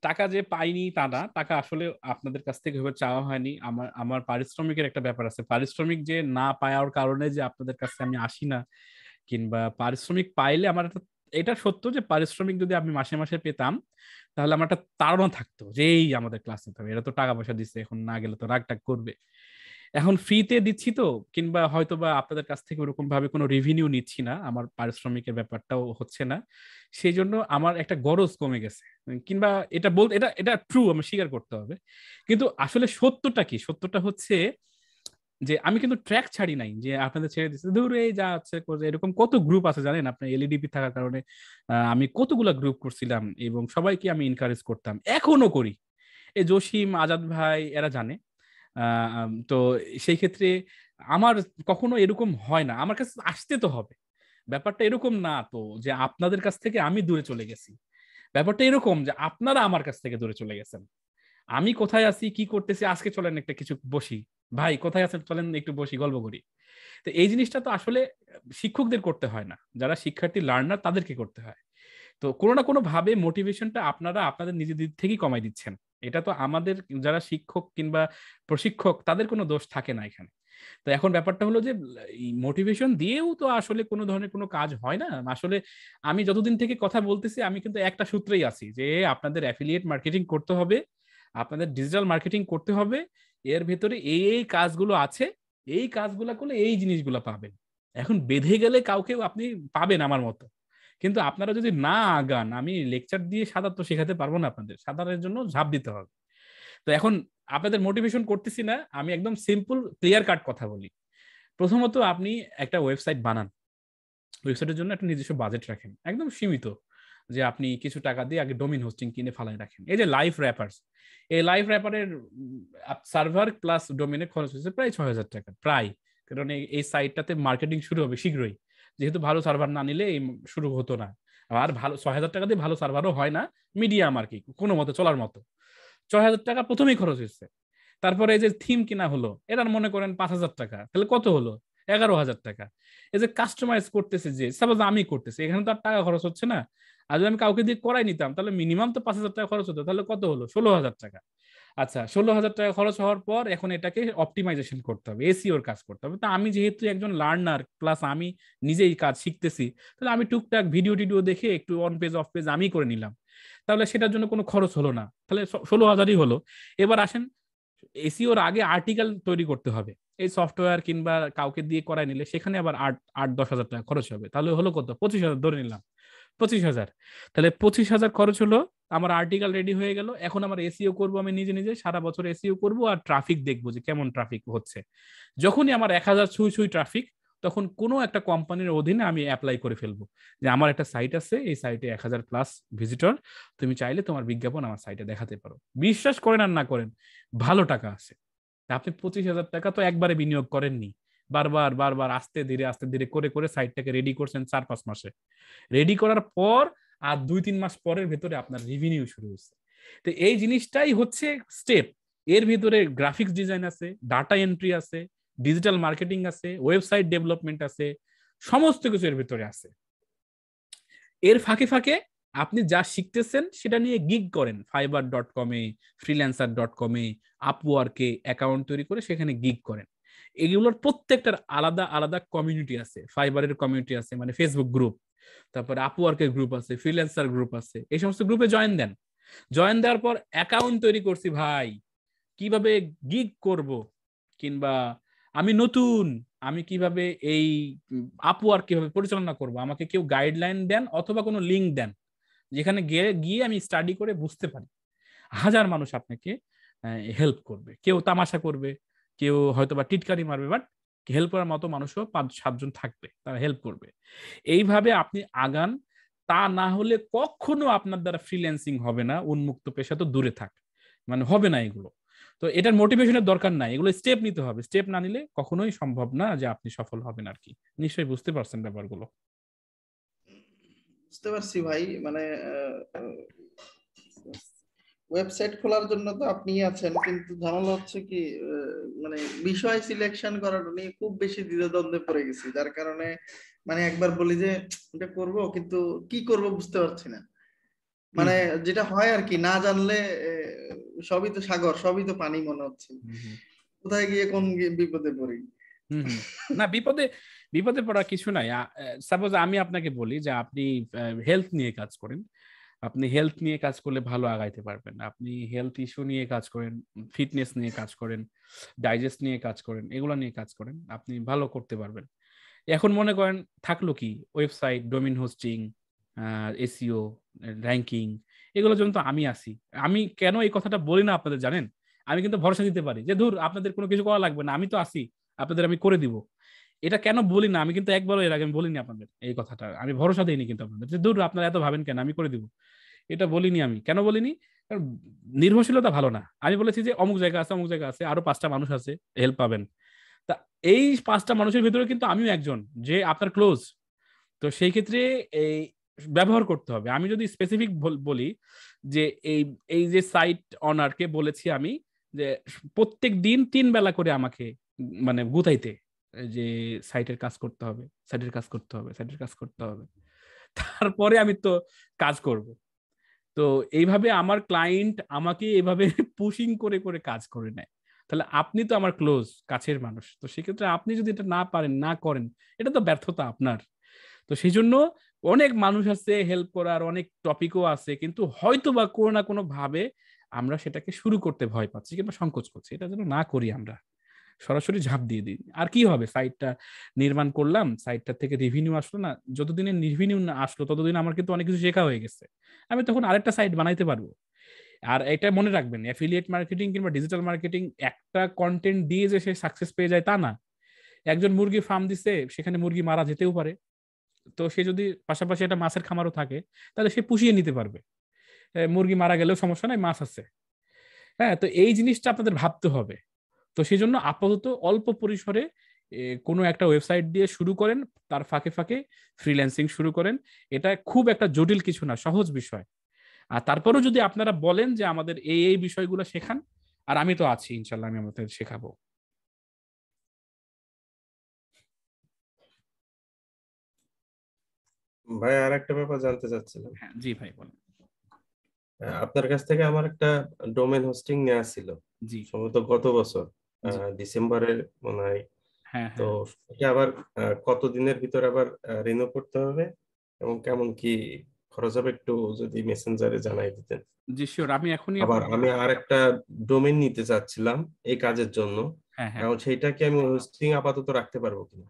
টাকা যে পাইনি তা না, টাকা আসলে আপনাদের কাছ থেকে এভাবে চাওয়া হয়নি। আমার আমার পারিশ্রমিকের একটা ব্যাপার আছে, পারিশ্রমিক যে না পাওয়ার কারণে যে আপনাদের কাছে আমি আসি না, কিংবা পারিশ্রমিক পাইলে আমার একটা, এটা সত্য যে পারিশ্রমিক যদি আমি মাসে মাসে পেতাম তাহলে আমার একটা তাড়না থাকতো যে এই আমাদের ক্লাস নিতে হবে, এরা তো টাকা পয়সা দিচ্ছে, এখন না গেলে তো রাগ টাগ করবে। এখন ফ্রিতে দিচ্ছি তো, কিংবা হয়তো বা আপনাদের কাছ থেকে ওরকম ভাবে কোনো রেভিনিউ নিচ্ছি না, আমার পারিশ্রমিকের ব্যাপারটাও হচ্ছে না, সেই জন্য আমার একটা গরজ কমে গেছে। কিংবা এটা বলতে, এটা এটা ট্রু, আমি স্বীকার করতে হবে। কিন্তু আসলে সত্যটা কি, সত্যটা হচ্ছে যে আমি কিন্তু ট্র্যাক ছাড়ি নাই যে আপনাদের ছেড়ে দিচ্ছে ধরো এই যা আছে এরকম কত গ্রুপ আছে জানেন, আপনার এলইডিপি থাকার কারণে আমি কতগুলা গ্রুপ করছিলাম এবং সবাইকে আমি এনকারেজ করতাম, এখনো করি। এই জসিম, আজাদ ভাই এরা জানে। তো সেই ক্ষেত্রে আমার কখনো এরকম হয় না, আমার কাছে আসতে তো হবে। ব্যাপারটা এরকম না তো যে আপনাদের কাছ থেকে আমি দূরে চলে গেছি, ব্যাপারটা এরকম যে আপনারা আমার কাছ থেকে দূরে চলে গেছেন। আমি কোথায় আছি, কি করতেছি, আজকে চলেন একটা কিছু বসি, ভাই কোথায় আছেন চলেন একটু বসি গল্প করি। তো এই জিনিসটা তো আসলে শিক্ষকদের করতে হয় না, যারা শিক্ষার্থী লার্নার তাদেরকে করতে হয়। তো কোনো না কোনো ভাবে মোটিভেশনটা আপনারা আপনাদের নিজেদের দিক থেকেই কমাই দিচ্ছেন। এটা তো আমাদের যারা শিক্ষক কিংবা প্রশিক্ষক তাদের কোনো দোষ থাকে না এখানে। তো এখন ব্যাপারটা হলো যে এই মোটিভেশন দিয়েও তো আসলে কোনো ধরনের কোনো কাজ হয় না আসলে। আমি যতদিন থেকে কথা বলতেছি আমি কিন্তু একটা সূত্রেই আছি যে আপনাদের অ্যাফিলিয়েট মার্কেটিং করতে হবে, আপনাদের ডিজিটাল মার্কেটিং করতে হবে, এর ভেতরে এই এই কাজগুলো আছে, এই কাজগুলো করলে এই জিনিসগুলো পাবেন। এখন বেঁধে গেলে কাউকে আপনি পাবেন আমার মতো, কিন্তু আপনারা যদি না আগান, আমি লেকচার দিয়ে সাঁতার তো শেখাতে পারবো না, আপনাদের সাঁতারের জন্য ঝাঁপ দিতে হবে। তো এখন আপনাদের মোটিভেশন করতেছি না, আমি একদম সিম্পল ক্লিয়ার কাট কথা বলি। প্রথমত আপনি একটা ওয়েবসাইট বানান, ওয়েবসাইটের জন্য একটা নিজস্ব বাজেট রাখেন একদম সীমিত, যে আপনি কিছু টাকা দিয়ে আগে ডোমেইন হোস্টিং কিনে ফালাই রাখেন। এই যে লাইভ র্যাপার্স, এই লাইভ র্যাপারের সার্ভার প্লাস ডোমেইনে খরচ হয়েছে প্রায় 6,000 টাকা প্রায়, কারণ এই সাইটটাতে মার্কেটিং শুরু হবে শীঘ্রই, যেহেতু ভালো সার্ভার না নিলে এই শুরু হতো না। আর ভালো 6,000 টাকা দিয়ে ভালো সার্ভারও হয় না, মিডিয়াম আর কি কোনো মতো চলার মতো। 6,000 টাকা প্রথমেই খরচ হয়েছে। তারপরে এই যে থিম কিনা হলো, এটার মনে করেন 5,000 টাকা, তাহলে কত হলো? 11,000 টাকা। এই যে কাস্টমাইজ করতেছে, যে সাপোজ আমি করতেছি, এখানে তো আর টাকা খরচ হচ্ছে না। আর যদি আমি কাউকে দিয়ে করাই নিতাম তাহলে মিনিমাম তো 5,000 টাকা খরচ হতো, তাহলে কত হলো? 16,000 টাকা। আচ্ছা, 16,000 টাকা খরচ হওয়ার পর এখন এটাকে অপটিমাইজেশন করতে হবে, এসইওর কাজ করতে হবে। তা আমি যেহেতু একজন লার্নার প্লাস আমি নিজেই কাজ শিখতেছি, তাহলে আমি টুকটাক ভিডিও টিডিও দেখে একটু অন পেজ অফ পেজ আমি করে নিলাম, তাহলে সেটার জন্য কোনো খরচ হলো না, তাহলে 16,000ই হলো। এবার আসেন, এসইওর আগে আর্টিকেল তৈরি করতে হবে, এই সফটওয়্যার কিংবা কাউকে দিয়ে করাই নিলে সেখানে আবার 8-10,000 টাকা খরচ হবে, তাহলে হলো কত? 25,000 ধরে নিলাম, 25,000। তাহলে 25,000 খরচ হলো, আমার আর্টিকেল রেডি হয়ে গেল। এখন আমার এসইও করবো, আমি নিজে নিজে সারা বছর এসইও করবো আর ট্রাফিক দেখবো যে কেমন ট্রাফিক হচ্ছে। যখনই আমার 1,000 ছুঁই ছুঁই ট্রাফিক, তখন কোনো একটা কোম্পানির অধীনে আমি অ্যাপ্লাই করে ফেলবো যে আমার একটা সাইট আছে, এই সাইটে 1,000 প্লাস ভিজিটর, তুমি চাইলে তোমার বিজ্ঞাপন আমার সাইটে দেখাতে পারো। বিশ্বাস করেন আর না করেন, ভালো টাকা আছে। আপনি 25,000 টাকা তো একবারে বিনিয়োগ করেননি, বারবার বারবার আস্তে ধীরে করে করে সাইটটাকে রেডি করছেন 4-5 মাসে। রেডি করার পর আর 2-3 মাস পরের ভেতরে আপনার রেভিনিউ শুরু হচ্ছে। তো এই জিনিসটাই হচ্ছে স্টেপ। এর ভিতরে গ্রাফিক্স ডিজাইন আছে, ডাটা এন্ট্রি আছে, ডিজিটাল মার্কেটিং আছে, ওয়েবসাইট ডেভেলপমেন্ট আছে, সমস্ত কিছু এর ভিতরে আছে। এর ফাঁকে ফাঁকে আপনি যা শিখতেছেন সেটা নিয়ে গিগ করেন, fiverr.com-এ, freelancer.com-এ, আপওয়ার্কে অ্যাকাউন্ট তৈরি করে সেখানে গিগ করেন। এগুলোর প্রত্যেকটার আলাদা আলাদা কমিউনিটি আছে। ফাইবারের কমিউনিটি আছে, মানে ফেসবুক গ্রুপ, তারপরে আপওয়ার্কের গ্রুপ আছে, ফ্রিল্যান্সার গ্রুপ আছে, এই সমস্ত গ্রুপে জয়েন দেন। জয়েন দেওয়ার পর অ্যাকাউন্ট তৈরি করছি ভাই, কিভাবে গিগ করব, কিংবা আমি নতুন, আমি কিভাবে এই আপওয়ার্ক কিভাবে পরিচালনা করব, আমাকে কেউ গাইডলাইন দেন অথবা কোনো লিঙ্ক দেন যেখানে গিয়ে আমি স্টাডি করে বুঝতে পারি। হাজার মানুষ আপনাকে হেল্প করবে, কেউ তামাশা করবে, কেউ হয়তো বা টিটকারি মারবে, বাট হেল্প করার মতো মানুষও 5-7 জন থাকবে, তারা হেল্প করবে। এইভাবে আপনি আগান। তা না হলে কখনো আপনার দ্বারা ফ্রিল্যান্সিং হবে না, উন্মুক্ত পেশা তো দূরে থাক, মানে হবে না এগুলো। তো এটার মোটিভেশনের দরকার নাই, এগুলো স্টেপ নিতে হবে, স্টেপ না নিলে কখনোই সম্ভব না যে আপনি সফল হবেন আর কি। নিশ্চয়ই বুঝতে পারছেন ব্যাপারগুলো। বুঝতে পারছি ভাই, মানে ওয়েবসাইট খোলার জন্য তো আপনি আছেন, কিন্তু ঝামেলা হচ্ছে কি মানে বিষয় সিলেকশন করাটা নিয়ে খুব বেশি দ্বিধাদ্বন্দ্বে পড়ে গেছি, যার কারণে মানে একবার বলি যে এটা করব, কিন্তু কি করব বুঝতে পারছি না। মানে যেটা হয় আর কি, না জানলে সবই তো সাগর, সবই তো পানি মনে হচ্ছে, কোথায় গিয়ে কোন বিপদে পড়ি। না, বিপদে পড়া কিছু নাই। সাপোজ আমি আপনাকে বলি যে আপনি হেলথ নিয়ে কাজ করেন, আপনি হেলথ নিয়ে কাজ করলে ভালো আগাইতে পারবেন। আপনি হেলথ ইস্যু নিয়ে কাজ করেন, ফিটনেস নিয়ে কাজ করেন, ডাইজেস্ট নিয়ে কাজ করেন, এগুলো নিয়ে কাজ করেন, আপনি ভালো করতে পারবেন। এখন মনে করেন থাকলো কি website, domain hosting, SEO, ranking, এগুলোর জন্য তো আমি আছি। আমি কেন এই কথাটা বলি না আপনাদের জানেন? আমি কিন্তু ভরসা দিতে পারি যে ধুর আপনাদের কোনো কিছু করা লাগবে না, আমি তো আছি, আপনাদের আমি করে দিব। এটা কেন বলি না? আমি কিন্তু একবারও এর আগে আমি বলিনি আপনাদের এই কথাটা, আমি ভরসা দিইনি কিন্তু আপনাদের যে ধুর আপনারা এত ভাবেন কেন, আমি করে দিব, এটা বলিনি। আমি কেন বলিনি? কারণ নির্ভরশীলতা ভালো না। আমি বলেছি যে অমুক জায়গা আছে, অমুক জায়গা আছে, আরো 5টা মানুষ আছে, হেল্প পাবেন। তা এই 5টা মানুষের ভিতরে কিন্তু আমিও একজন যে আপনার ক্লোজ। তো সেই ক্ষেত্রে এই ব্যবহার করতে হবে। আমি যদি স্পেসিফিক বলি যে এই এই যে সাইট অনারকে বলেছি আমি যে প্রত্যেক দিন 3 বেলা করে আমাকে মানে গুতাইতে, যে সাইটের কাজ করতে হবে, সাইটের কাজ করতে হবে, সাইটের কাজ করতে হবে। তারপরে আমি তো কাজ করব। তো এইভাবে আমার ক্লায়েন্ট আমাকে এভাবে পুশিং করে করে কাজ করে নেয়। তাহলে আপনি তো আমার ক্লোজ কাছের মানুষ, তো সেক্ষেত্রে আপনি যদি এটা না পারেন, না করেন, এটা তো ব্যর্থতা আপনার। তো সেই জন্য অনেক মানুষ আছে হেল্প করার, অনেক টপিকও আছে, কিন্তু হয়তো বা কোনো না কোনো ভাবে আমরা সেটাকে শুরু করতে ভয় পাচ্ছি কিংবা সংকোচ করছি। এটা যেন না করি, আমরা সরাসরি ঝাঁপ দিয়ে দিই। আর কি হবে, সাইটটা নির্মাণ করলাম, সাইটটা থেকে রেভিনিউ আসলো না, যতদিনে রেভিনিউ না আসলো ততদিন আমার কিন্তু অনেক কিছু শেখা হয়ে গেছে, আমি তখন আরেকটা সাইট বানাইতে পারবো। আর এটা মনে রাখবেন, অ্যাফিলিয়েট মার্কেটিং কিংবা ডিজিটাল মার্কেটিং একটা কন্টেন্ট দিয়ে যে সে সাকসেস পেয়ে যায় তা না। একজন মুরগি ফার্ম দিছে, সেখানে মুরগি মারা যেতেও পারে, তো সে যদি পাশাপাশি একটা মাছের খামারও থাকে তাহলে সে পুষিয়ে নিতে পারবে, মুরগি মারা গেলেও সমস্যা নাই, মাছ আছে। হ্যাঁ, তো এই জিনিসটা আপনাদের ভাবতে হবে। তো সেই জন্য আপাতত অল্প পরিসরে কোনো একটা ওয়েবসাইট দিয়ে শুরু করেন, তার ফাঁকে ফাঁকে ফ্রিল্যান্সিং শুরু করেন। এটা খুব একটা জটিল কিছু না, সহজ বিষয়। আর তারপরেও যদি আপনারা বলেন যে আমাদের এই এই বিষয়গুলো শেখান, আর আমি তো আছি ইনশাল্লাহ, আমি আমাদের শেখাবো। ভাই আর একটা ব্যাপার জানতে চাচ্ছিলাম। হ্যাঁ জি ভাই বলেন। আপনার কাছ থেকে আমার একটা ডোমেন হোস্টিং নেওয়া ছিল জি সম্ভবত গত বছর জি ডিসেম্বরের মনে হয়। হ্যাঁ তো হ্যাঁ এটা আবার কতদিনের ভিতর আবার রিনিউ করতে হবে এবং কেমন কি খরচ হবে একটু যদি মেসেঞ্জারে জানাই দিতেন। জি শিওর, আমি এখনই আবার আপনাকে। আমি আর একটা ডোমেন নিতে চাচ্ছিলাম এই কাজের জন্য, হ্যাঁ হ্যাঁ, এখন সেইটা কি আমি হোস্টিং আপাতত রাখতে পারবো কিনা?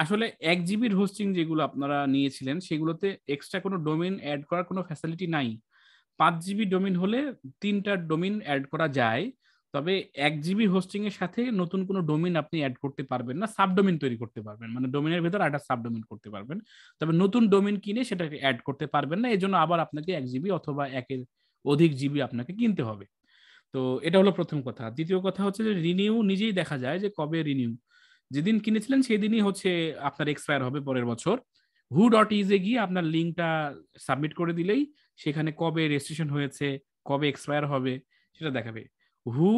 আসলে 1 জিবির হোস্টিং যেগুলো আপনারা নিয়েছিলেন সেগুলোতে এক্সট্রা কোনো ডোমেইন অ্যাড করার কোনো ফ্যাসিলিটি নাই। 5 জিবি ডোমেইন হলে 3টা ডোমেইন অ্যাড করা যায়, তবে 1 জিবি হোস্টিং এর সাথে নতুন কোনো ডোমেইন আপনি অ্যাড করতে পারবেন না, সাবডোমেইন তৈরি করতে পারবেন, মানে ডোমেইনের ভেতর একটা সাবডোমেইন করতে পারবেন, তবে নতুন ডোমেইন কিনে সেটাকে অ্যাড করতে পারবেন না। এই জন্য আবার আপনাকে 1 জিবি অথবা একের অধিক জিবি আপনাকে কিনতে হবে। তো এটা হলো প্রথম কথা। দ্বিতীয় কথা হচ্ছে যে রিনিউ নিজেই দেখা যায় যে কবে রিনিউ, যেদিন কিনেছিলেন সেই দিনই হচ্ছে আপনার এক্সপায়ার হবে পরের বছর। who.is এ গিয়ে আপনার লিঙ্কটা সাবমিট করে দিলেই সেখানে কবে রেজিস্ট্রেশন হয়েছে, কবে এক্সপায়ার হবে সেটা দেখাবে। Who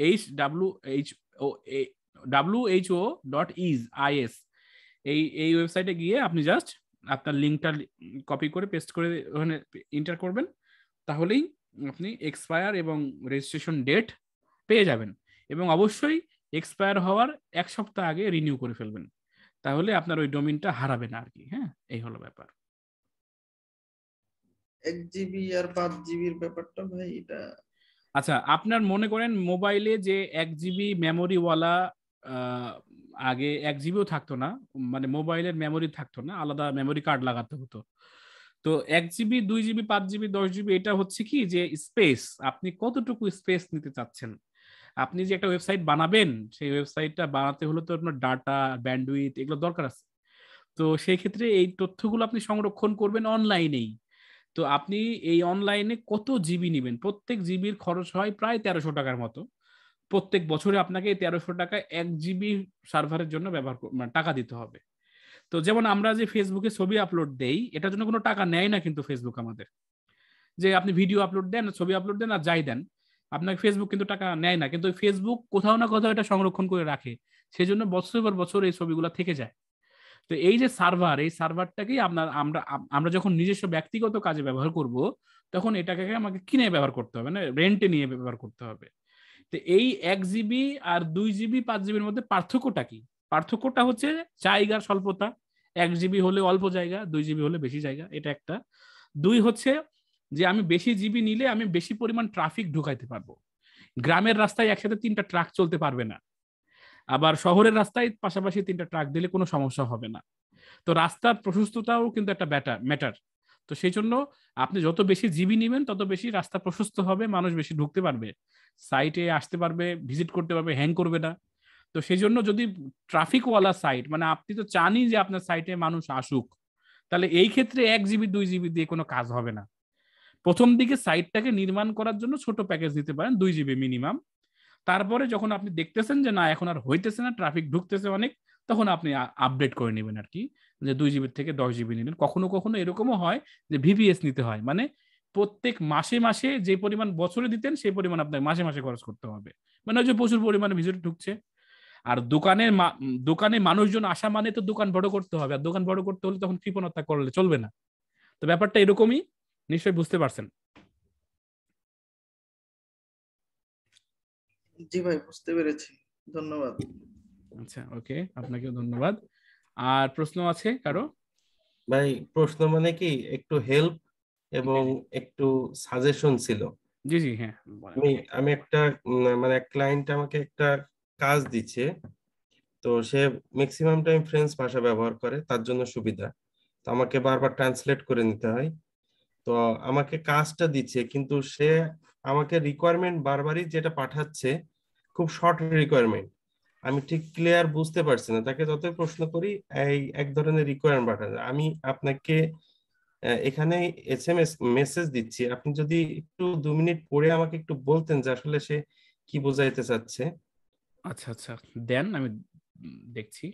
H W H O WHO.is এই এই ওয়েবসাইটে গিয়ে আপনি জাস্ট আপনার লিঙ্কটা কপি করে পেস্ট করে ওখানে এন্টার করবেন, তাহলেই আপনি এক্সপায়ার এবং রেজিস্ট্রেশন ডেট পেয়ে যাবেন। এবং অবশ্যই এক্সপায়ার হওয়ার 1 সপ্তাহ আগে রিনিউ করে ফেলবেন, তাহলে আপনার ওই ডোমেইনটা হারাবে না আর কি। হ্যাঁ, এই হলো ব্যাপার। 1 জিবি আর 5 জিবির ব্যাপারটা ভাই, এটা আচ্ছা, আপনার মনে করেন মোবাইলে যে 1 জিবি মেমোরিওয়ালা, আগে 1 জিবিও থাকতো না, মানে মোবাইলের মেমোরি থাকতো না, আলাদা মেমোরি কার্ড লাগাতে হতো। তো 1 জিবি 2 জিবি 5 জিবি 10 জিবি এটা হচ্ছে কি যে স্পেস, আপনি কতটুকু স্পেস নিতে চাচ্ছেন। আপনি যে একটা ওয়েবসাইট বানাবেন, সেই ওয়েবসাইটটা বানাতে হলে তো আপনার ডাটা, ব্যান্ডউইথ এগুলো দরকার আছে। তো সেই ক্ষেত্রে এই তথ্যগুলো আপনি সংরক্ষণ করবেন অনলাইনেই। তো আপনি এই অনলাইনে কত জিবি নেবেন, প্রত্যেক জিবির খরচ হয় প্রায় 1300 টাকার মতো। প্রত্যেক বছরে আপনাকে 1300 টাকা 1 জিবি সার্ভারের জন্য মানে টাকা দিতে হবে। তো যেমন আমরা যে ফেসবুকে ছবি আপলোড দেই, এটার জন্য কোনো টাকা নেয় না কিন্তু ফেসবুক আমাদের, যে আপনি ভিডিও আপলোড দেন, ছবি আপলোড দেন আর যাই দেন, আপনাকে ফেসবুক কিন্তু টাকা নেয় না, কিন্তু ফেসবুক কোথাও না কোথাও এটা সংরক্ষণ করে রাখে, সেজন্য বছরের পর বছর এই ছবিগুলো থেকে যায়। তো এই যে সার্ভার, এই সার্ভারটাকেই আপনার আমরা আমরা যখন নিজস্ব ব্যক্তিগত কাজে ব্যবহার করব, তখন এটাকে আমাকে কিনে ব্যবহার করতে হবে, না রেন্টে নিয়ে ব্যবহার করতে হবে। তো এই 1 জিবি আর 2 জিবি 5 জিবির মধ্যে পার্থক্যটা কি? পার্থক্যটা হচ্ছে জায়গার স্বল্পতা। 1 জিবি হলে অল্প জায়গা, 2 জিবি হলে বেশি জায়গা, এটা একটা। দুই হচ্ছে যে আমি বেশি জিবি নিলে আমি বেশি পরিমাণ ট্রাফিক ঢুকাইতে পারবো। গ্রামের রাস্তায় একসাথে 3টা ট্রাক চলতে পারবে না, আবার শহরের রাস্তায় পাশাপাশি 3টা ট্রাক দিলে কোনো সমস্যা হবে না। তো রাস্তার প্রশস্ততাও কিন্তু একটা ম্যাটার। তো সেই জন্য আপনি যত বেশি জিবি নেবেন তত বেশি রাস্তা প্রশস্ত হবে, মানুষ বেশি ঢুকতে পারবে, সাইটে আসতে পারবে, ভিজিট করতে পারবে, হ্যাং করবে না। তো সেই জন্য যদি ট্রাফিকওয়ালা সাইট, মানে আপনি তো চানই যে আপনার সাইটে মানুষ আসুক, তাহলে এই ক্ষেত্রে 1 জিবি 2 জিবি দিয়ে কোনো কাজ হবে না। প্রথম দিকে সাইটটাকে নির্মাণ করার জন্য ছোট প্যাকেজ দিতে পারেন 2 জিবি মিনিমাম। তারপরে যখন আপনি দেখতেছেন যে না এখন আর হইতেছে না, ট্রাফিক ঢুকতেছে অনেক, তখন আপনি আপডেট করে নেবেন আর কি, যে 2 জিবি থেকে 10 জিবি নেবেন। কখনো কখনো এরকমও হয় যে ভিপিএস নিতে হয়, মানে প্রত্যেক মাসে মাসে যে পরিমাণ বছরে দিতেন সেই পরিমাণ আপনাকে মাসে মাসে খরচ করতে হবে, মানে ওই যে প্রচুর পরিমাণে ভিজিট ঢুকছে। আর দোকানে মানুষজন আসা মানে তো দোকান বড় করতে হবে, আর দোকান বড় করতে হলে তখন কৃপণতা করলে চলবে না। তো ব্যাপারটা এরকমই, নিশ্চয়ই বুঝতে পারছেন। জি ভাই, বুঝতে পেরেছি, ধন্যবাদ। আচ্ছা, ওকে, আপনাকেও ধন্যবাদ। আর প্রশ্ন আছে কারো? ভাই প্রশ্ন মানে কি একটু হেল্প এবং একটু সাজেশন ছিল। জি জি, হ্যাঁ বলেন। আমি আমি একটা মানে ক্লায়েন্ট আমাকে একটা কাজ দিচ্ছে, তো সে ম্যাক্সিমাম টাইম ফ্রেঞ্চ ভাষা ব্যবহার করে, তার জন্য সুবিধা। তো আমাকে বারবার ট্রান্সলেট করে নিতে হয়। তো আমাকে কাজটা দিচ্ছে, কিন্তু সে আমাকে রিকোয়ারমেন্ট বারবারই যেটা পাঠাচ্ছে খুব শর্ট রিকোয়ারমেন্ট। আমি ঠিক ক্লিয়ার বুঝতে পারছি না, তাকে যতই প্রশ্ন করি এই এক ধরনের রিকোয়ারমেন্ট পাঠাচ্ছে। আমি আপনাকে এখানে এসএমএস মেসেজ দিচ্ছি, আপনি যদি একটু 2 মিনিট পরে আমাকে একটু বলতেন যে আসলে সে কি বোঝাইতে চাচ্ছে। আচ্ছা আচ্ছা, দেন আমি দেখছি।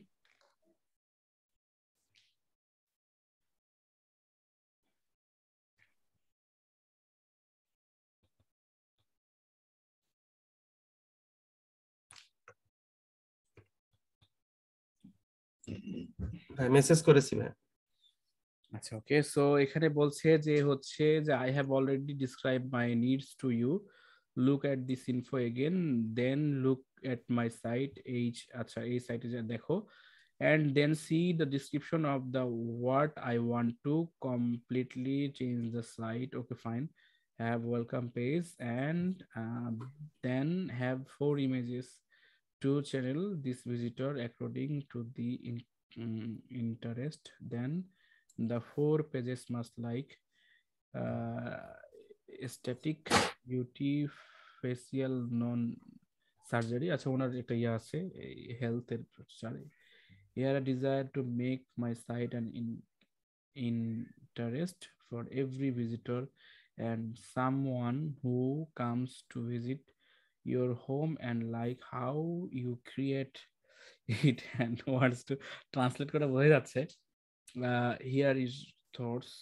মেসেজ করেছি ভাই। আচ্ছা, ওকে, সো এখানে বলছে যে হচ্ছে যে I have already describe my needs to you, look at this info again, then look at my site H, আচ্ছা এই সাইটে যা দেখো, and then see the description of the what I want to completely change the site. Okay, fine. Have welcome page, and then have 4 images to channel this visitor according to the interest. Then the 4 pages must like static, beauty, facial, non surgery. আচ্ছা, ওনার একটা ইয়ে আছে হেলথের, here a desire to make my site an interest for every visitor and someone who comes to visit your home and like how you create it and wants to translate করা বোঝা যাচ্ছে। Here is thoughts.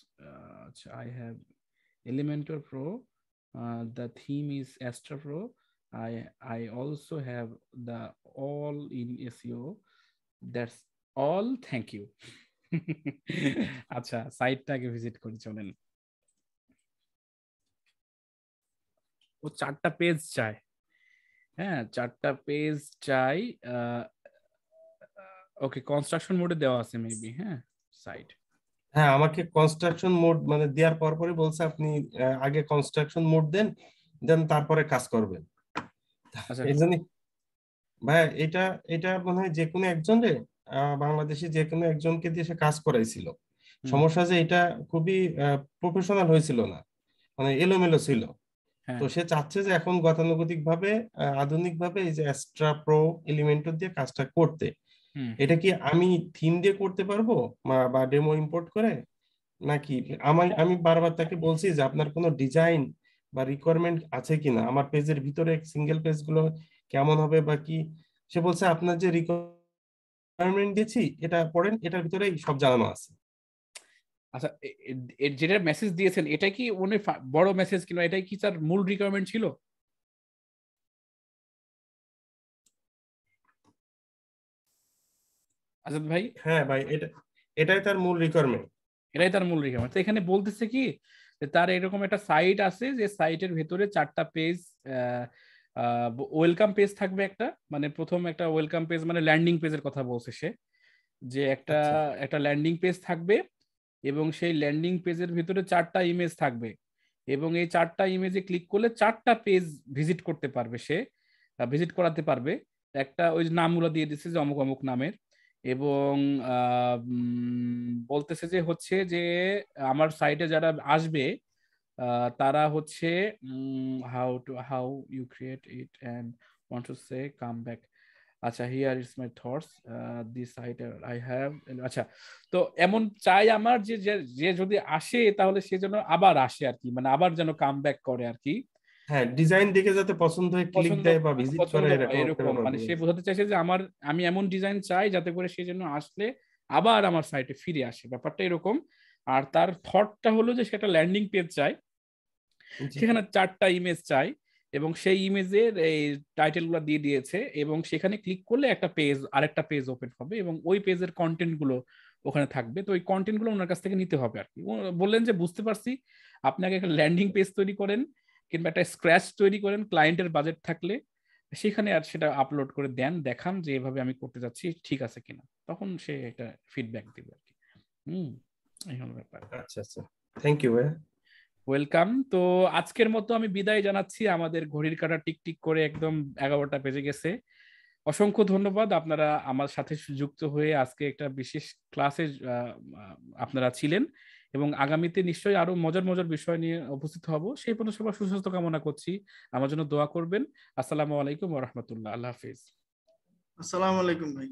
I have Elementor Pro. The theme is Astra Pro. I also have the all in SEO. That's all. Thank you. আচ্ছা, সাইটটাকে visit করে চলেন। ও 4টা page চাই, হ্যাঁ 4টা পেজ চাই। ওকে, কনস্ট্রাকশন মোডে দেওয়া আছে মেবি, হ্যাঁ সাইট। হ্যাঁ, আমাকে কনস্ট্রাকশন মোড মানে দেওয়ার পরপরই বলছে আপনি আগে কনস্ট্রাকশন মোড দেন, দেন তারপরে কাজ করবেন। আচ্ছা, এই জন্য ভাই এটা এটা মনে হয় যে কোনো একজন রে বাংলাদেশে যে কোনো একজনকে দিয়ে সে কাজ করাইছিল। সমস্যা যে এটা খুবই প্রফেশনাল হয়েছিল না, মানে এলোমেলো ছিল। তো সে চাচ্ছে যে এখন গতানুগতিক ভাবে আধুনিক ভাবে এই যে অ্যাস্ট্রা প্রো এলিমেন্টর দিয়ে কাজটা করতে। এটা কি আমি থিম দিয়ে করতে পারবো বা ডেমো ইম্পোর্ট করে নাকি? আমি বারবার তাকে বলছি যে আপনার কোনো ডিজাইন বা রিকোয়ারমেন্ট আছে কিনা, আমার পেজের ভিতরে সিঙ্গেল পেজ গুলো কেমন হবে বা কি। সে বলছে আপনার যে রিকোয়ারমেন্ট দিয়েছি এটা পড়েন, এটার ভিতরে সব জানানো আছে। আচ্ছা, যেটা মেসেজ দিয়েছেন এটা কি উনি বড় মেসেজ কিনা, এটাই কি তার মূল রিকোয়ারমেন্ট ছিল? আজাদ ভাই, হ্যাঁ ভাই, এটাই তার মূল রিকোয়ারমেন্ট। এটাই তার মূল রিকোয়ারমেন্ট। তো এখানে বলতেছে কি যে তার এরকম একটা সাইট আছে, যে সাইটের ভেতরে 4টা পেজ, ওয়েলকাম পেজ থাকবে একটা, মানে প্রথম একটা ওয়েলকাম পেজ মানে ল্যান্ডিং পেজের কথা বলছে সে, যে একটা একটা ল্যান্ডিং পেজ থাকবে এবং সেই ল্যান্ডিং পেজের ভিতরে 4টা ইমেজ থাকবে এবং এই 4টা ইমেজে ক্লিক করলে 4টা পেজ ভিজিট করতে পারবে, সে ভিজিট করাতে পারবে। একটা ওই নামগুলো দিয়ে দিচ্ছে যে অমুক অমুক নামের, এবং বলতেছে যে হচ্ছে যে আমার সাইটে যারা আসবে তারা হচ্ছে how you create it and want to say come back. আচ্ছা, here is my thoughts this site I have. আচ্ছা, তো এমন চাই আমার যে যে যদি আসে তাহলে সে যেন আবার আসে আর কি, মানে আবার যেন কাম ব্যাক করে আর কি। হ্যাঁ, ডিজাইন দেখে যাতে পছন্দ হয়, ক্লিক দেয় বা ভিজিট করে, এরকম মানে সে বোঝাতে চাইছে যে আমি এমন ডিজাইন চাই যাতে করে সে যেন আসলে আবার আমার সাইটে ফিরে আসে, ব্যাপারটা এরকম। আর তার থটটা হলো যে সেটা ল্যান্ডিং পেজ চাই, সেখানে 4টা ইমেজ চাই এবং সেই ইমেজের এই টাইটেলগুলো দিয়ে দিয়েছে এবং সেখানে ক্লিক করলে একটা পেজ আরেকটা পেজ ওপেন হবে এবং ওই পেজের কন্টেন্ট গুলো ওখানে থাকবে। তো ওই কন্টেন্ট গুলো ওনার কাছ থেকে নিতে হবে আর কি। বললেন যে বুঝতে পারছি, আপনাকে একটা ল্যান্ডিং পেজ তৈরি করেন কিংবা একটা স্ক্র্যাচ তৈরি করেন ক্লায়েন্টের বাজেট থাকলে, সেখানে আর সেটা আপলোড করে দেন, দেখান যে এভাবে আমি করতে যাচ্ছি ঠিক আছে কিনা, তখন সে একটা ফিডব্যাক দিবে আর কি। এই হলো ব্যাপার। আচ্ছা আচ্ছা, থ্যাংক ইউ ভাইয়া। ওয়েলকাম। তো আজকের মতো আমি বিদায় জানাচ্ছি, আমাদের ঘড়ির কাঁটা টিকটিক করে একদম 11টা বেজে গেছে। অসংখ্য ধন্যবাদ আপনারা আমার সাথে যুক্ত হয়ে আজকে একটা বিশেষ ক্লাসে আপনারা ছিলেন এবং আগামীতে নিশ্চয়ই আরো মজার মজার বিষয় নিয়ে উপস্থিত হব। সেই পর্যন্ত সবার সুস্বাস্থ্য কামনা করছি, আমার জন্য দোয়া করবেন। আসসালামু আলাইকুম ওয়া রাহমাতুল্লাহ। আল্লাহ হাফেজ। আসসালামু আলাইকুম ভাই।